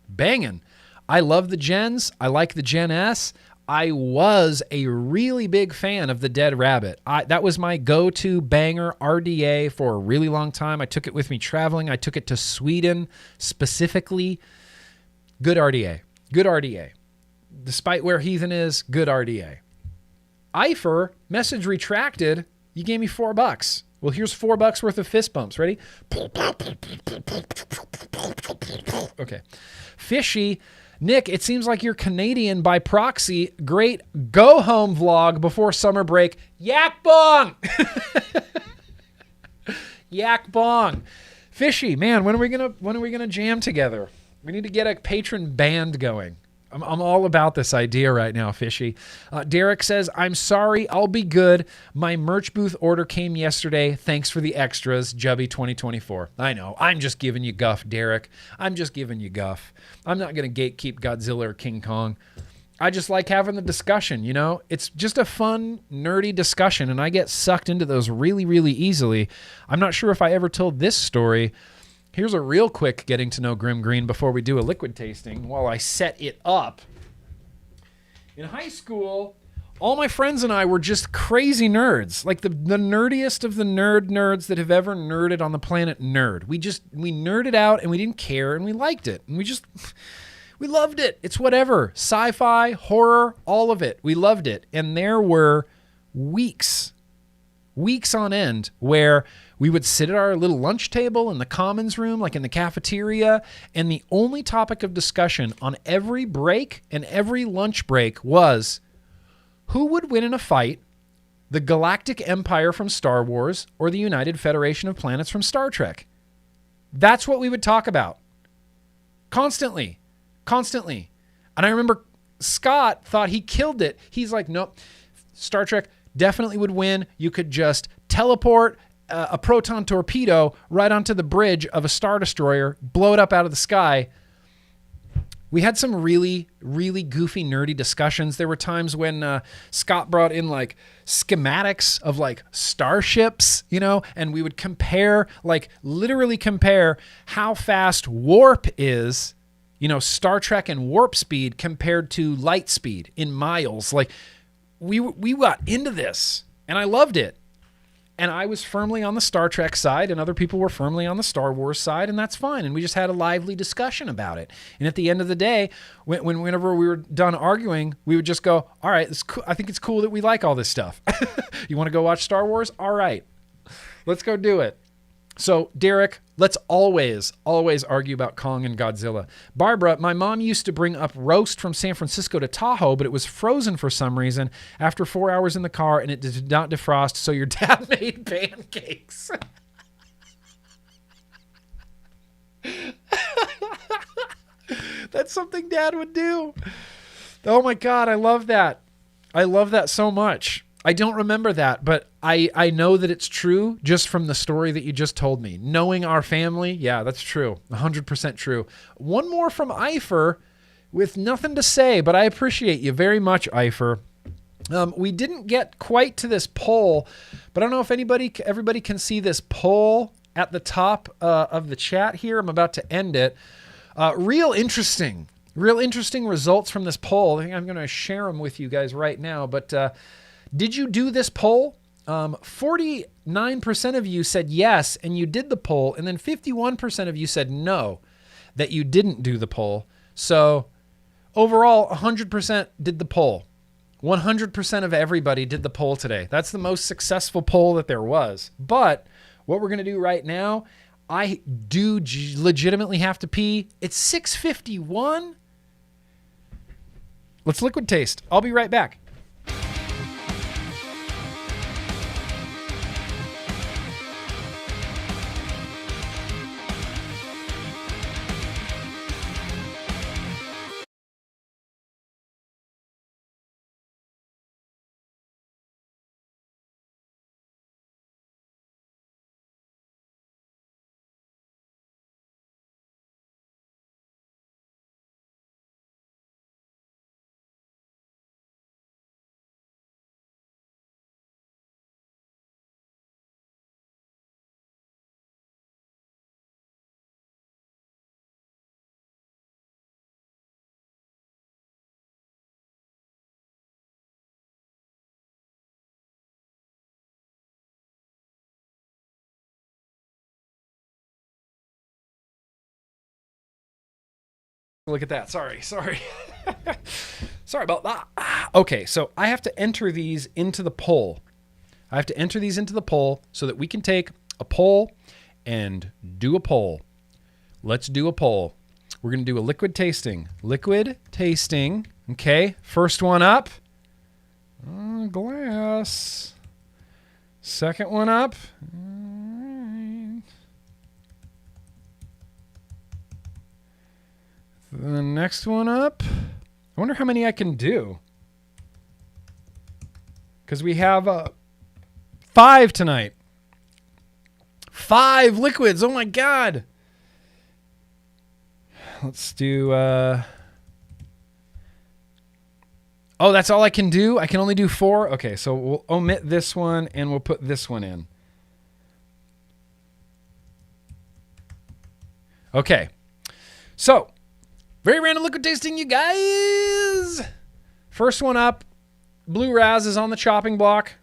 Banging. I love the Gens. I like the Gen S. I was a really big fan of the dead rabbit. That was my go-to banger RDA for a really long time. I took it with me traveling. I took it to Sweden specifically. Good RDA. Good RDA. Despite where Heathen is, good RDA. Eifer, message retracted. You gave me $4. Well, here's $4 worth of fist bumps. Ready? Okay. Fishy. Nick, it seems like you're Canadian by proxy. Great go-home vlog before summer break. Yak bong! Yak bong. Fishy, man, when are we gonna jam together? We need to get a patron band going. I'm all about this idea right now, Fishy. Derek says, I'm sorry, I'll be good. My merch booth order came yesterday. Thanks for the extras, Jubby 2024. I know, I'm just giving you guff, Derek. I'm just giving you guff. I'm not going to gatekeep Godzilla or King Kong. I just like having the discussion, you know? It's just a fun, nerdy discussion, and I get sucked into those really, really easily. I'm not sure if I ever told this story. Here's a real quick getting to know GrimmGreen before we do a liquid tasting while I set it up. In high school, all my friends and I were just crazy nerds, like the nerdiest of the nerds that have ever nerded on the planet nerd. We nerded out and we didn't care and we liked it. And we loved it. It's whatever. Sci-fi, horror, all of it. We loved it. And there were weeks on end where we would sit at our little lunch table in the commons room, like in the cafeteria, and the only topic of discussion on every break and every lunch break was who would win in a fight, the Galactic Empire from Star Wars or the United Federation of Planets from Star Trek. That's what we would talk about. Constantly. And I remember Scott thought he killed it. He's like, nope, Star Trek definitely would win. You could just teleport a proton torpedo right onto the bridge of a Star Destroyer, blow it up out of the sky. We had some really, really goofy, nerdy discussions. There were times when Scott brought in like schematics of like starships, you know, and we would compare, like literally compare how fast warp is, you know, Star Trek and warp speed compared to light speed in miles. Like we got into this and I loved it. And I was firmly on the Star Trek side and other people were firmly on the Star Wars side, and that's fine. And we just had a lively discussion about it. And at the end of the day, whenever we were done arguing, we would just go, all right, it's cool. I think it's cool that we like all this stuff. You want to go watch Star Wars? All right, let's go do it. So, Derek, let's always argue about Kong and Godzilla. Barbara, my mom used to bring up roast from San Francisco to Tahoe, but it was frozen for some reason after 4 hours in the car, and it did not defrost, so your dad made pancakes. That's something Dad would do. Oh, my God, I love that. I love that so much. I don't remember that, but I know that it's true just from the story that you just told me. Knowing our family, yeah, that's true. 100% true. One more from Eifer with nothing to say, but I appreciate you very much, Eifer. We didn't get quite to this poll, but I don't know if everybody can see this poll at the top of the chat here. I'm about to end it. Real interesting results from this poll. I think I'm going to share them with you guys right now. But did you do this poll? 49% of you said yes, and you did the poll, and then 51% of you said no, that you didn't do the poll. So overall, 100% did the poll. 100% of everybody did the poll today. That's the most successful poll that there was. But what we're going to do right now, I do legitimately have to pee. It's 6:51. Let's liquid taste. I'll be right back. Look at that. Sorry. Sorry about that. Okay, so I have to enter these into the poll. so that we can take a poll and do a poll. Let's do a poll. We're going to do a liquid tasting. Okay, first one up. Glass. Second one up. The next one up. I wonder how many I can do. Because we have 5 tonight. 5 liquids. Oh my God. Let's do... Oh, that's all I can do? I can only do 4? Okay, so we'll omit this one and we'll put this one in. Okay. So... very random liquid tasting, you guys. First one up. Blue Raz is on the chopping block.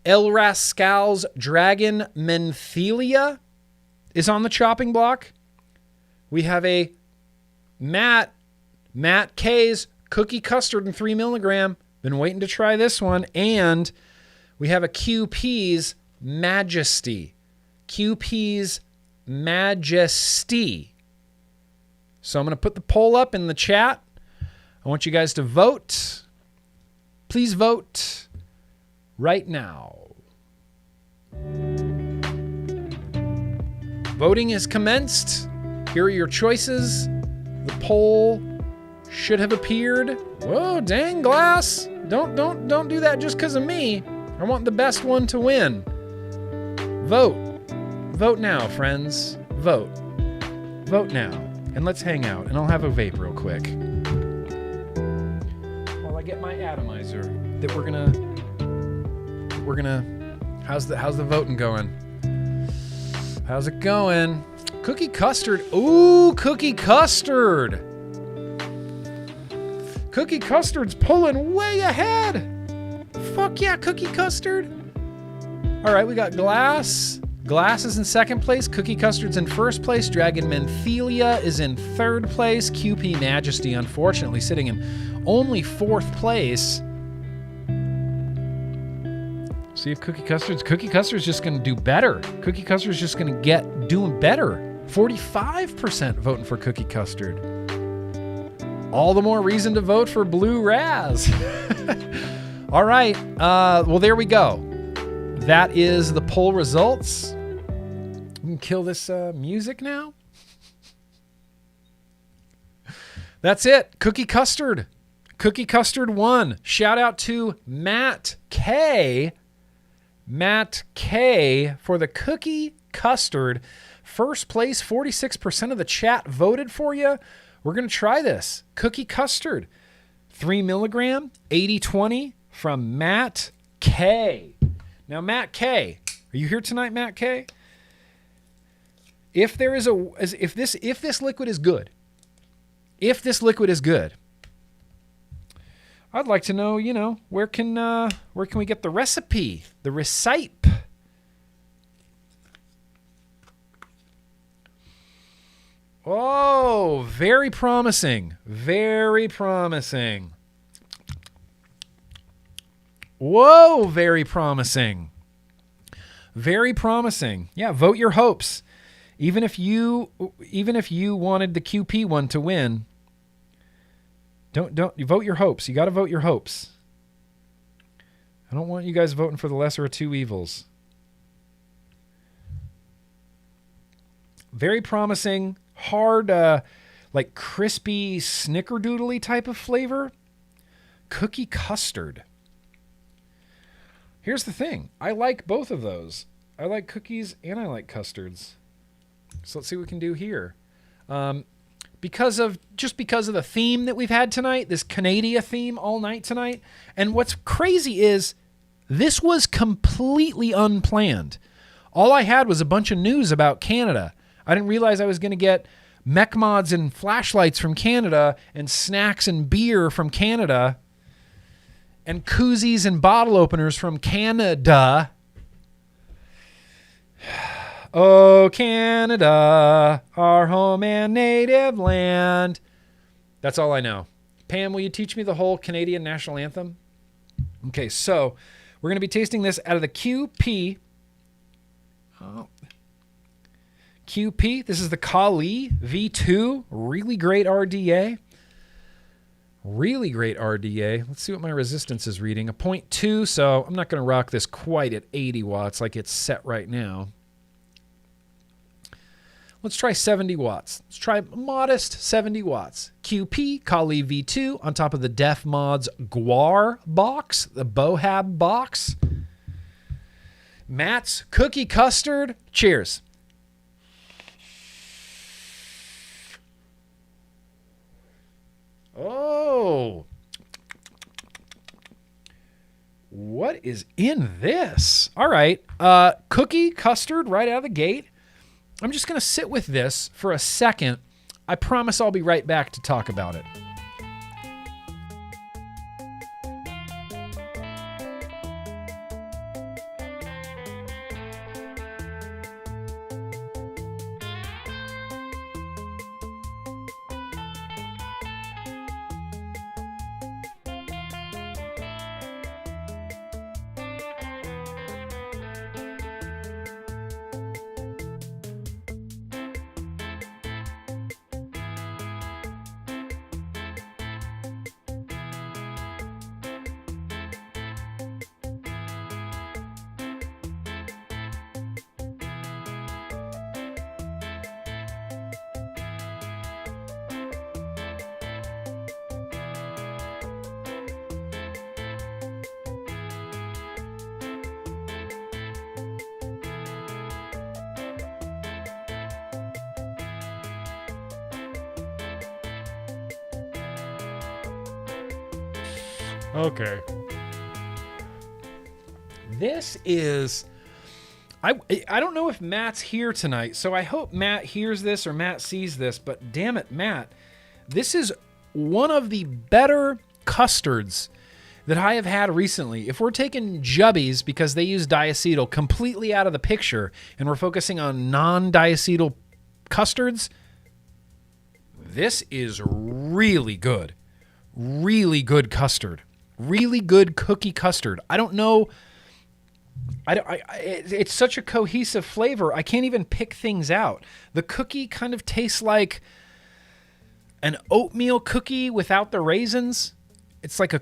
El Rascal's Dragon Menthelia is on the chopping block. We have a Matt K's Cookie Custard in 3 milligram. Been waiting to try this one. And we have a QP's Majesty. So I'm going to put the poll up in the chat. I want you guys to vote. Please vote right now. Voting is commenced. Here are your choices. The poll should have appeared. Whoa, dang, Glass. Don't do that just because of me. I want the best one to win. Vote. Vote now, friends. Vote now, and let's hang out, and I'll have a vape real quick while I get my atomizer that we're gonna how's the voting going? How's it going? Cookie Custard. Ooh, Cookie Custard. Cookie Custard's pulling way ahead. Fuck yeah, Cookie Custard. All right, we got Glass is in second place. Cookie Custard's in first place. Dragon Menthelia is in third place. QP Majesty, unfortunately, sitting in only fourth place. See if Cookie Custard's just going to do better. Cookie Custard's just going to doing better. 45% voting for Cookie Custard. All the more reason to vote for Blue Raz. All right. Well, there we go. That is the poll results. We can kill this music now. That's it. Cookie Custard. Cookie Custard won. Shout out to Matt K. Matt K for the Cookie Custard. First place, 46% of the chat voted for you. We're going to try this. Cookie Custard. 3 milligram, 80/20 from Matt K. Now, Matt K, are you here tonight, Matt K? If this liquid is good, I'd like to know, where can we get the recipe, the recipe? Oh, very promising. Very promising. Whoa, very promising. Very promising. Yeah, vote your hopes. Even if you wanted the QP one to win, don't vote your hopes. You got to vote your hopes. I don't want you guys voting for the lesser of two evils. Very promising, hard, like crispy snickerdoodly type of flavor. Cookie custard. Here's the thing. I like both of those. I like cookies and I like custards. So let's see what we can do here. Because of the theme that we've had tonight, this Canada theme all night tonight. And what's crazy is this was completely unplanned. All I had was a bunch of news about Canada. I didn't realize I was going to get mech mods and flashlights from Canada and snacks and beer from Canada and koozies and bottle openers from Canada. Oh, Canada, our home and native land. That's all I know. Pam, will you teach me the whole Canadian national anthem? Okay, so we're going to be tasting this out of the QP. QP, this is the CASAA V2. Really great RDA. Really great RDA. Let's see what my resistance is reading. A 0.2, so I'm not going to rock this quite at 80 watts like it's set right now. Let's try 70 watts. Let's try modest 70 watts. QP, CASAA V2 on top of the Def Mods Guar box, the Bohab box. Matt's Cookie Custard. Cheers. Oh. What is in this? All right. Cookie custard right out of the gate. I'm just going to sit with this for a second. I promise I'll be right back to talk about it. Okay. This is... I don't know if Matt's here tonight, so I hope Matt hears this or Matt sees this, but damn it, Matt. This is one of the better custards that I have had recently. If we're taking Jubbies, because they use diacetyl, completely out of the picture, and we're focusing on non-diacetyl custards, this is really good. Really good custard. Really good cookie custard. I don't know. It's such a cohesive flavor. I can't even pick things out. The cookie kind of tastes like an oatmeal cookie without the raisins. It's like a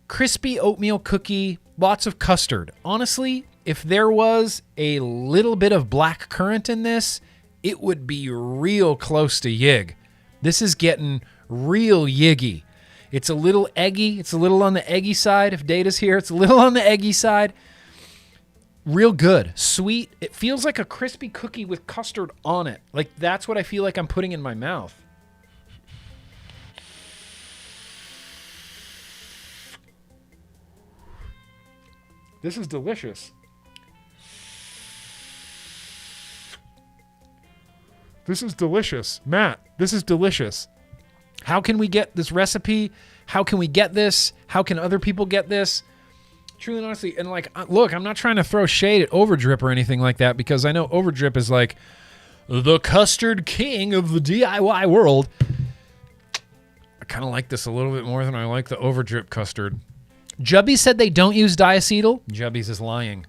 crispy oatmeal cookie, lots of custard. Honestly, if there was a little bit of black currant in this, it would be real close to yig. This is getting real yiggy. It's a little eggy. It's a little on the eggy side. If Data's here, it's a little on the eggy side. Real good. Sweet. It feels like a crispy cookie with custard on it. Like, that's what I feel like I'm putting in my mouth. This is delicious. This is delicious. Matt, this is delicious. How can we get this recipe? How can we get this? How can other people get this? Truly and honestly, and like, look, I'm not trying to throw shade at Overdrip or anything like that, because I know Overdrip is like the custard king of the DIY world. I kind of like this a little bit more than I like the Overdrip custard. Jubbies said they don't use diacetyl. Jubbies is lying.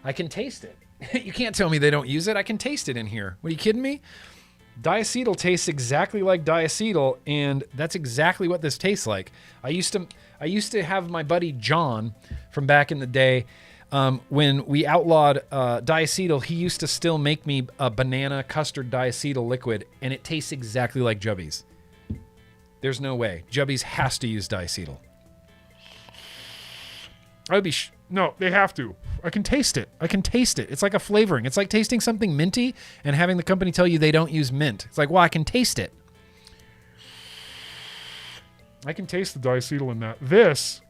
I can taste it. You can't tell me they don't use it. I can taste it in here. What, are you kidding me? Diacetyl tastes exactly like diacetyl, and that's exactly what this tastes like. I used to have my buddy John from back in the day, when we outlawed diacetyl, he used to still make me a banana custard diacetyl liquid, and it tastes exactly like Jubbies. There's no way. Jubbies has to use diacetyl. No, they have to. I can taste it. I can taste it. It's like a flavoring. It's like tasting something minty and having the company tell you they don't use mint. It's like, well, I can taste it. I can taste the diacetyl in that. This,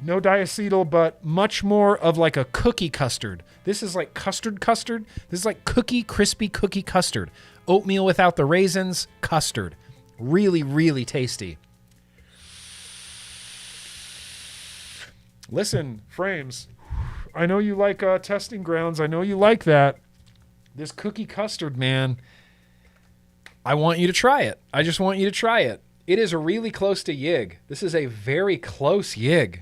no diacetyl, but much more of like a cookie custard. This is like custard. This is like crispy cookie custard. Oatmeal without the raisins, custard. Really, really tasty. Listen, Frames, I know you like testing grounds. I know you like that. This cookie custard, man, I want you to try it. I just want you to try it. It is really close to Yig. This is a very close Yig.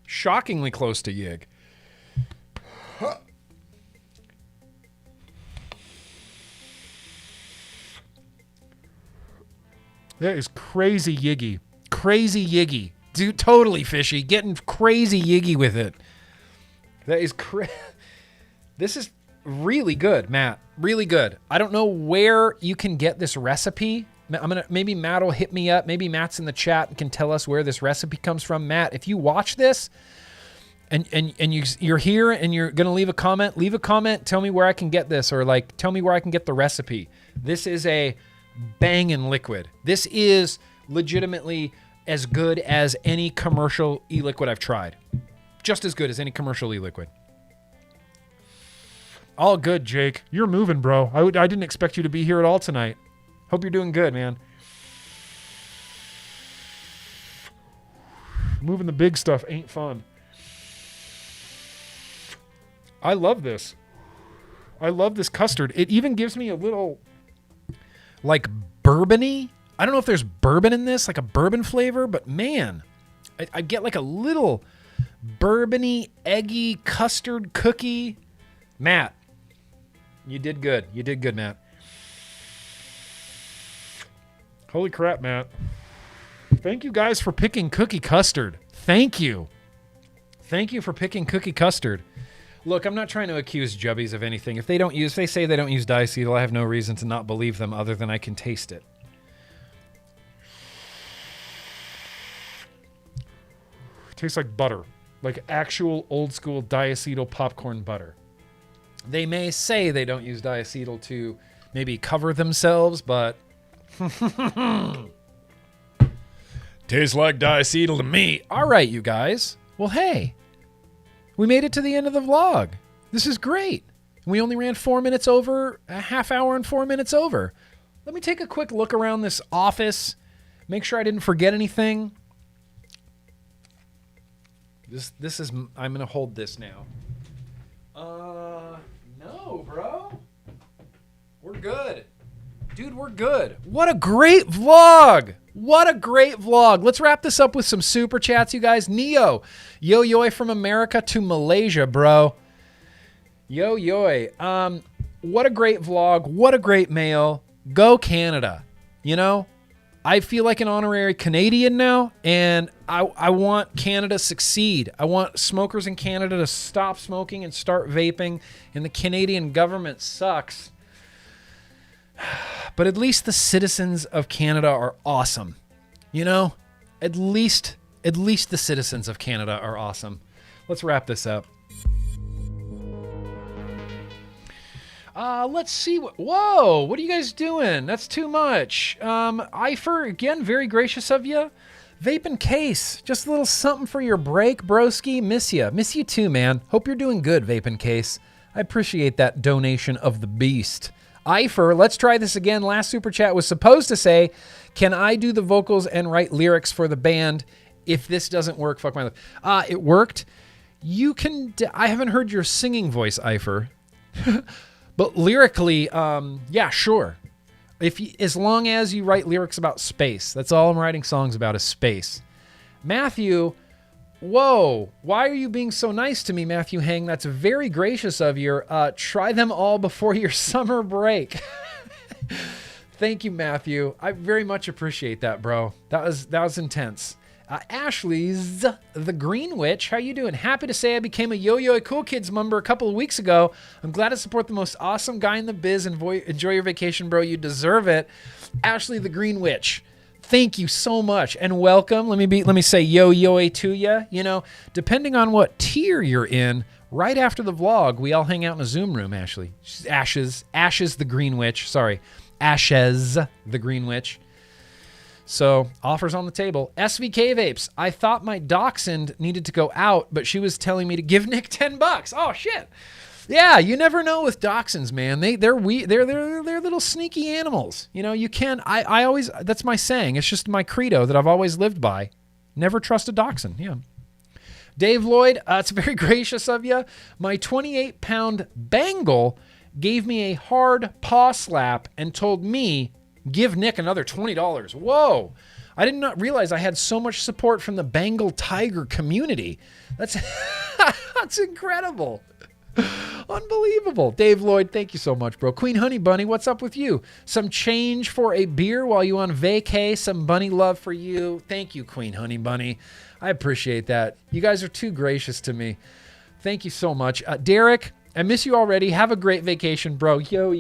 Shockingly close to Yig. That is crazy Yiggy. Crazy Yiggy. Dude, totally fishy. Getting crazy Yiggy with it. That is This is really good, Matt. Really good. I don't know where you can get this recipe. Maybe Matt will hit me up. Maybe Matt's in the chat and can tell us where this recipe comes from. Matt, if you watch this and you're here and you're gonna leave a comment. Tell me where I can get this, or like tell me where I can get the recipe. This is a banging liquid. This is legitimately as good as any commercial e-liquid I've tried. Just as good as any commercial e-liquid. All good, Jake. You're moving, bro. I didn't expect you to be here at all tonight. Hope you're doing good, man. Moving the big stuff ain't fun. I love this. I love this custard. It even gives me a little, like, bourbon-y. I don't know if there's bourbon in this, like a bourbon flavor, but man, I get like a little bourbon-y, eggy custard cookie. Matt, you did good. You did good, Matt. Holy crap, Matt. Thank you guys for picking cookie custard. Thank you. Thank you for picking cookie custard. Look, I'm not trying to accuse Jubbies of anything. If they say they don't use diacetyl, I have no reason to not believe them other than I can taste it. Tastes like butter, like actual old school diacetyl popcorn butter. They may say they don't use diacetyl to maybe cover themselves, but tastes like diacetyl to me. All right, you guys. Well, hey, we made it to the end of the vlog. This is great. We only ran 4 minutes over, a half hour and 4 minutes over. Let me take a quick look around this office, make sure I didn't forget anything. This is, I'm going to hold this now. No, bro. We're good. Dude, we're good. What a great vlog. What a great vlog. Let's wrap this up with some super chats, you guys. Neo, yo-yoy from America to Malaysia, bro. Yo-yoy. What a great vlog. What a great mail. Go Canada. You know, I feel like an honorary Canadian now, and I want Canada to succeed. I want smokers in Canada to stop smoking and start vaping, and the Canadian government sucks. But at least the citizens of Canada are awesome. You know, at least the citizens of Canada are awesome. Let's wrap this up. Let's see whoa, what are you guys doing? That's too much. Ifer, again, very gracious of you. Vaping Case, just a little something for your break, broski. Miss you too, man. Hope you're doing good, Vaping Case. I appreciate that donation of the beast. Eifer, let's try this again. Last super chat was supposed to say, can I do the vocals and write lyrics for the band? If this doesn't work, fuck my life. It worked. You can, I haven't heard your singing voice, Eifer. But lyrically, yeah, sure. As long as you write lyrics about space, that's all I'm writing songs about is space. Matthew, whoa, why are you being so nice to me, Matthew Hang? That's very gracious of you. Try them all before your summer break. Thank you, Matthew. I very much appreciate that, bro. That was intense. Ashley's the Green Witch. How you doing? Happy to say I became a Yo-Yo Cool Kids member a couple of weeks ago. I'm glad to support the most awesome guy in the biz and enjoy your vacation, bro. You deserve it. Ashley the Green Witch. Thank you so much and welcome. Let me say yo-yo to you. You know, depending on what tier you're in, right after the vlog, we all hang out in a Zoom room, Ashley. She's Ashes the Green Witch. Sorry. Ashes the Green Witch. So, offers on the table. SVK Vapes. I thought my dachshund needed to go out, but she was telling me to give Nick $10. Oh, shit. Yeah, you never know with dachshunds, man. They're little sneaky animals. You know, you can. I always. That's my saying. It's just my credo that I've always lived by. Never trust a dachshund. Yeah. Dave Lloyd. It's very gracious of you. My 28-pound Bengal gave me a hard paw slap and told me, give Nick another $20. Whoa. I did not realize I had so much support from the Bengal tiger community. That's incredible. Unbelievable. Dave Lloyd, thank you so much, bro. Queen Honey Bunny, what's up with you? Some change for a beer while you on vacay. Some bunny love for you. Thank you, Queen Honey Bunny. I appreciate that. You guys are too gracious to me. Thank you so much. Derek, I miss you already. Have a great vacation, bro. Yo.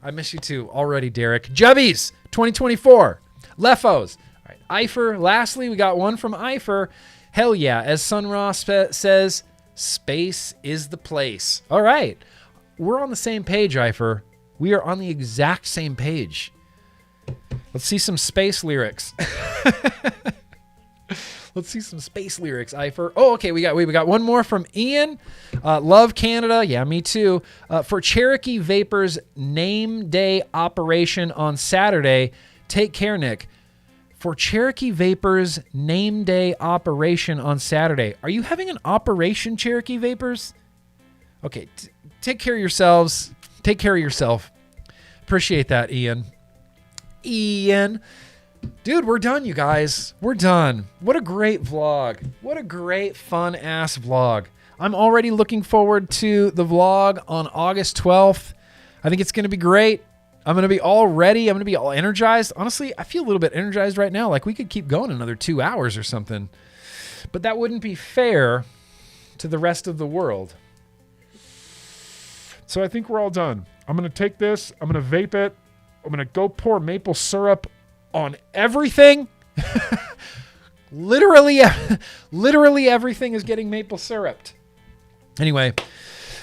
I miss you too already, Derek. Jubbies, 2024. Lefos. All right, Eifer. Lastly, we got one from Eifer. Hell yeah. As Sun Ross says, space is the place. All right. We're on the same page, Eifer. We are on the exact same page. Let's see some space lyrics. Let's see some space lyrics, Eifer. Oh, okay, we got one more from Ian. Love Canada. Yeah, me too. For Cherokee Vapors name day operation on Saturday. Take care, Nick. For Cherokee Vapors name day operation on Saturday. Are you having an operation, Cherokee Vapors? Okay, take care of yourselves. Take care of yourself. Appreciate that, Ian. Dude, we're done, you guys. We're done. What a great vlog. What a great, fun-ass vlog. I'm already looking forward to the vlog on August 12th. I think it's going to be great. I'm going to be all ready. I'm going to be all energized. Honestly, I feel a little bit energized right now. Like we could keep going another 2 hours or something. But that wouldn't be fair to the rest of the world. So I think we're all done. I'm going to take this. I'm going to vape it. I'm going to go pour maple syrup on everything. literally everything is getting maple syruped. Anyway,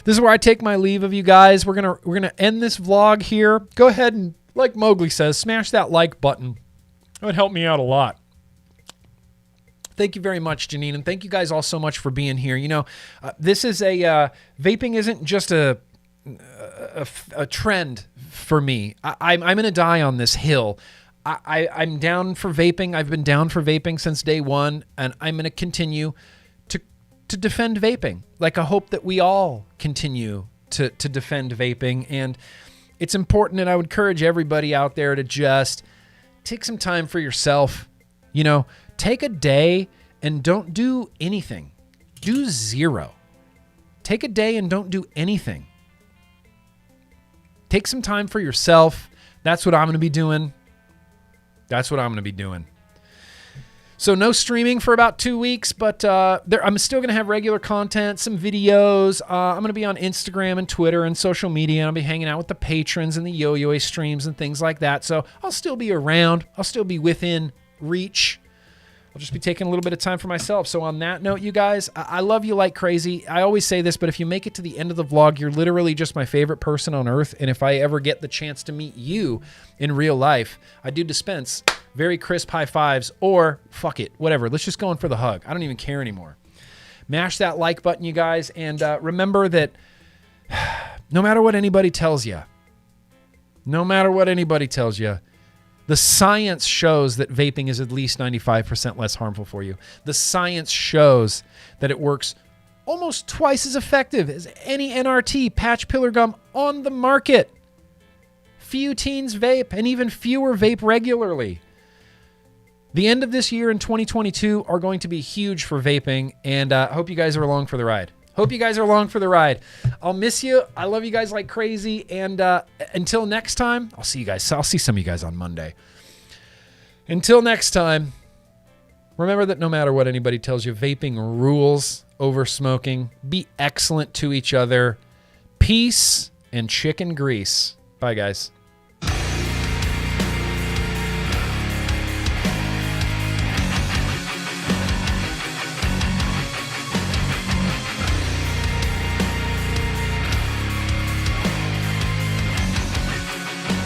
this is where I take my leave of you guys. We're gonna end this vlog here. Go ahead and, like Mowgli says, smash that like button. It would help me out a lot. Thank you very much, Janine, and thank you guys all so much for being here. You know, this is vaping isn't just a trend for me. I'm gonna die on this hill. I'm down for vaping. I've been down for vaping since day one, and I'm going to continue to defend vaping. Like, I hope that we all continue to defend vaping, and it's important, and I would encourage everybody out there to just take some time for yourself. You know, take a day and don't do anything. Do zero. Take a day and don't do anything. Take some time for yourself. That's what I'm going to be doing. That's what I'm going to be doing. So no streaming for about 2 weeks, but I'm still going to have regular content, some videos. I'm going to be on Instagram and Twitter and social media, and I'll be hanging out with the patrons and the Yo-Yo streams and things like that. So I'll still be around. I'll still be within reach. I'll just be taking a little bit of time for myself. So on that note, you guys, I love you like crazy. I always say this, but if you make it to the end of the vlog, you're literally just my favorite person on earth. And if I ever get the chance to meet you in real life, I do dispense very crisp high fives, or fuck it, whatever. Let's just go in for the hug. I don't even care anymore. Mash that like button, you guys, and remember that no matter what anybody tells you, the science shows that vaping is at least 95% less harmful for you. The science shows that it works almost twice as effective as any NRT patch pillar gum on the market. Few teens vape, and even fewer vape regularly. The end of this year in 2022 are going to be huge for vaping, and I hope you guys are along for the ride. I'll miss you. I love you guys like crazy, and until next time, I'll see you guys. I'll see some of you guys on Monday. Until next time, remember that no matter what anybody tells you, vaping rules over smoking. Be excellent to each other. Peace and chicken grease. Bye, guys.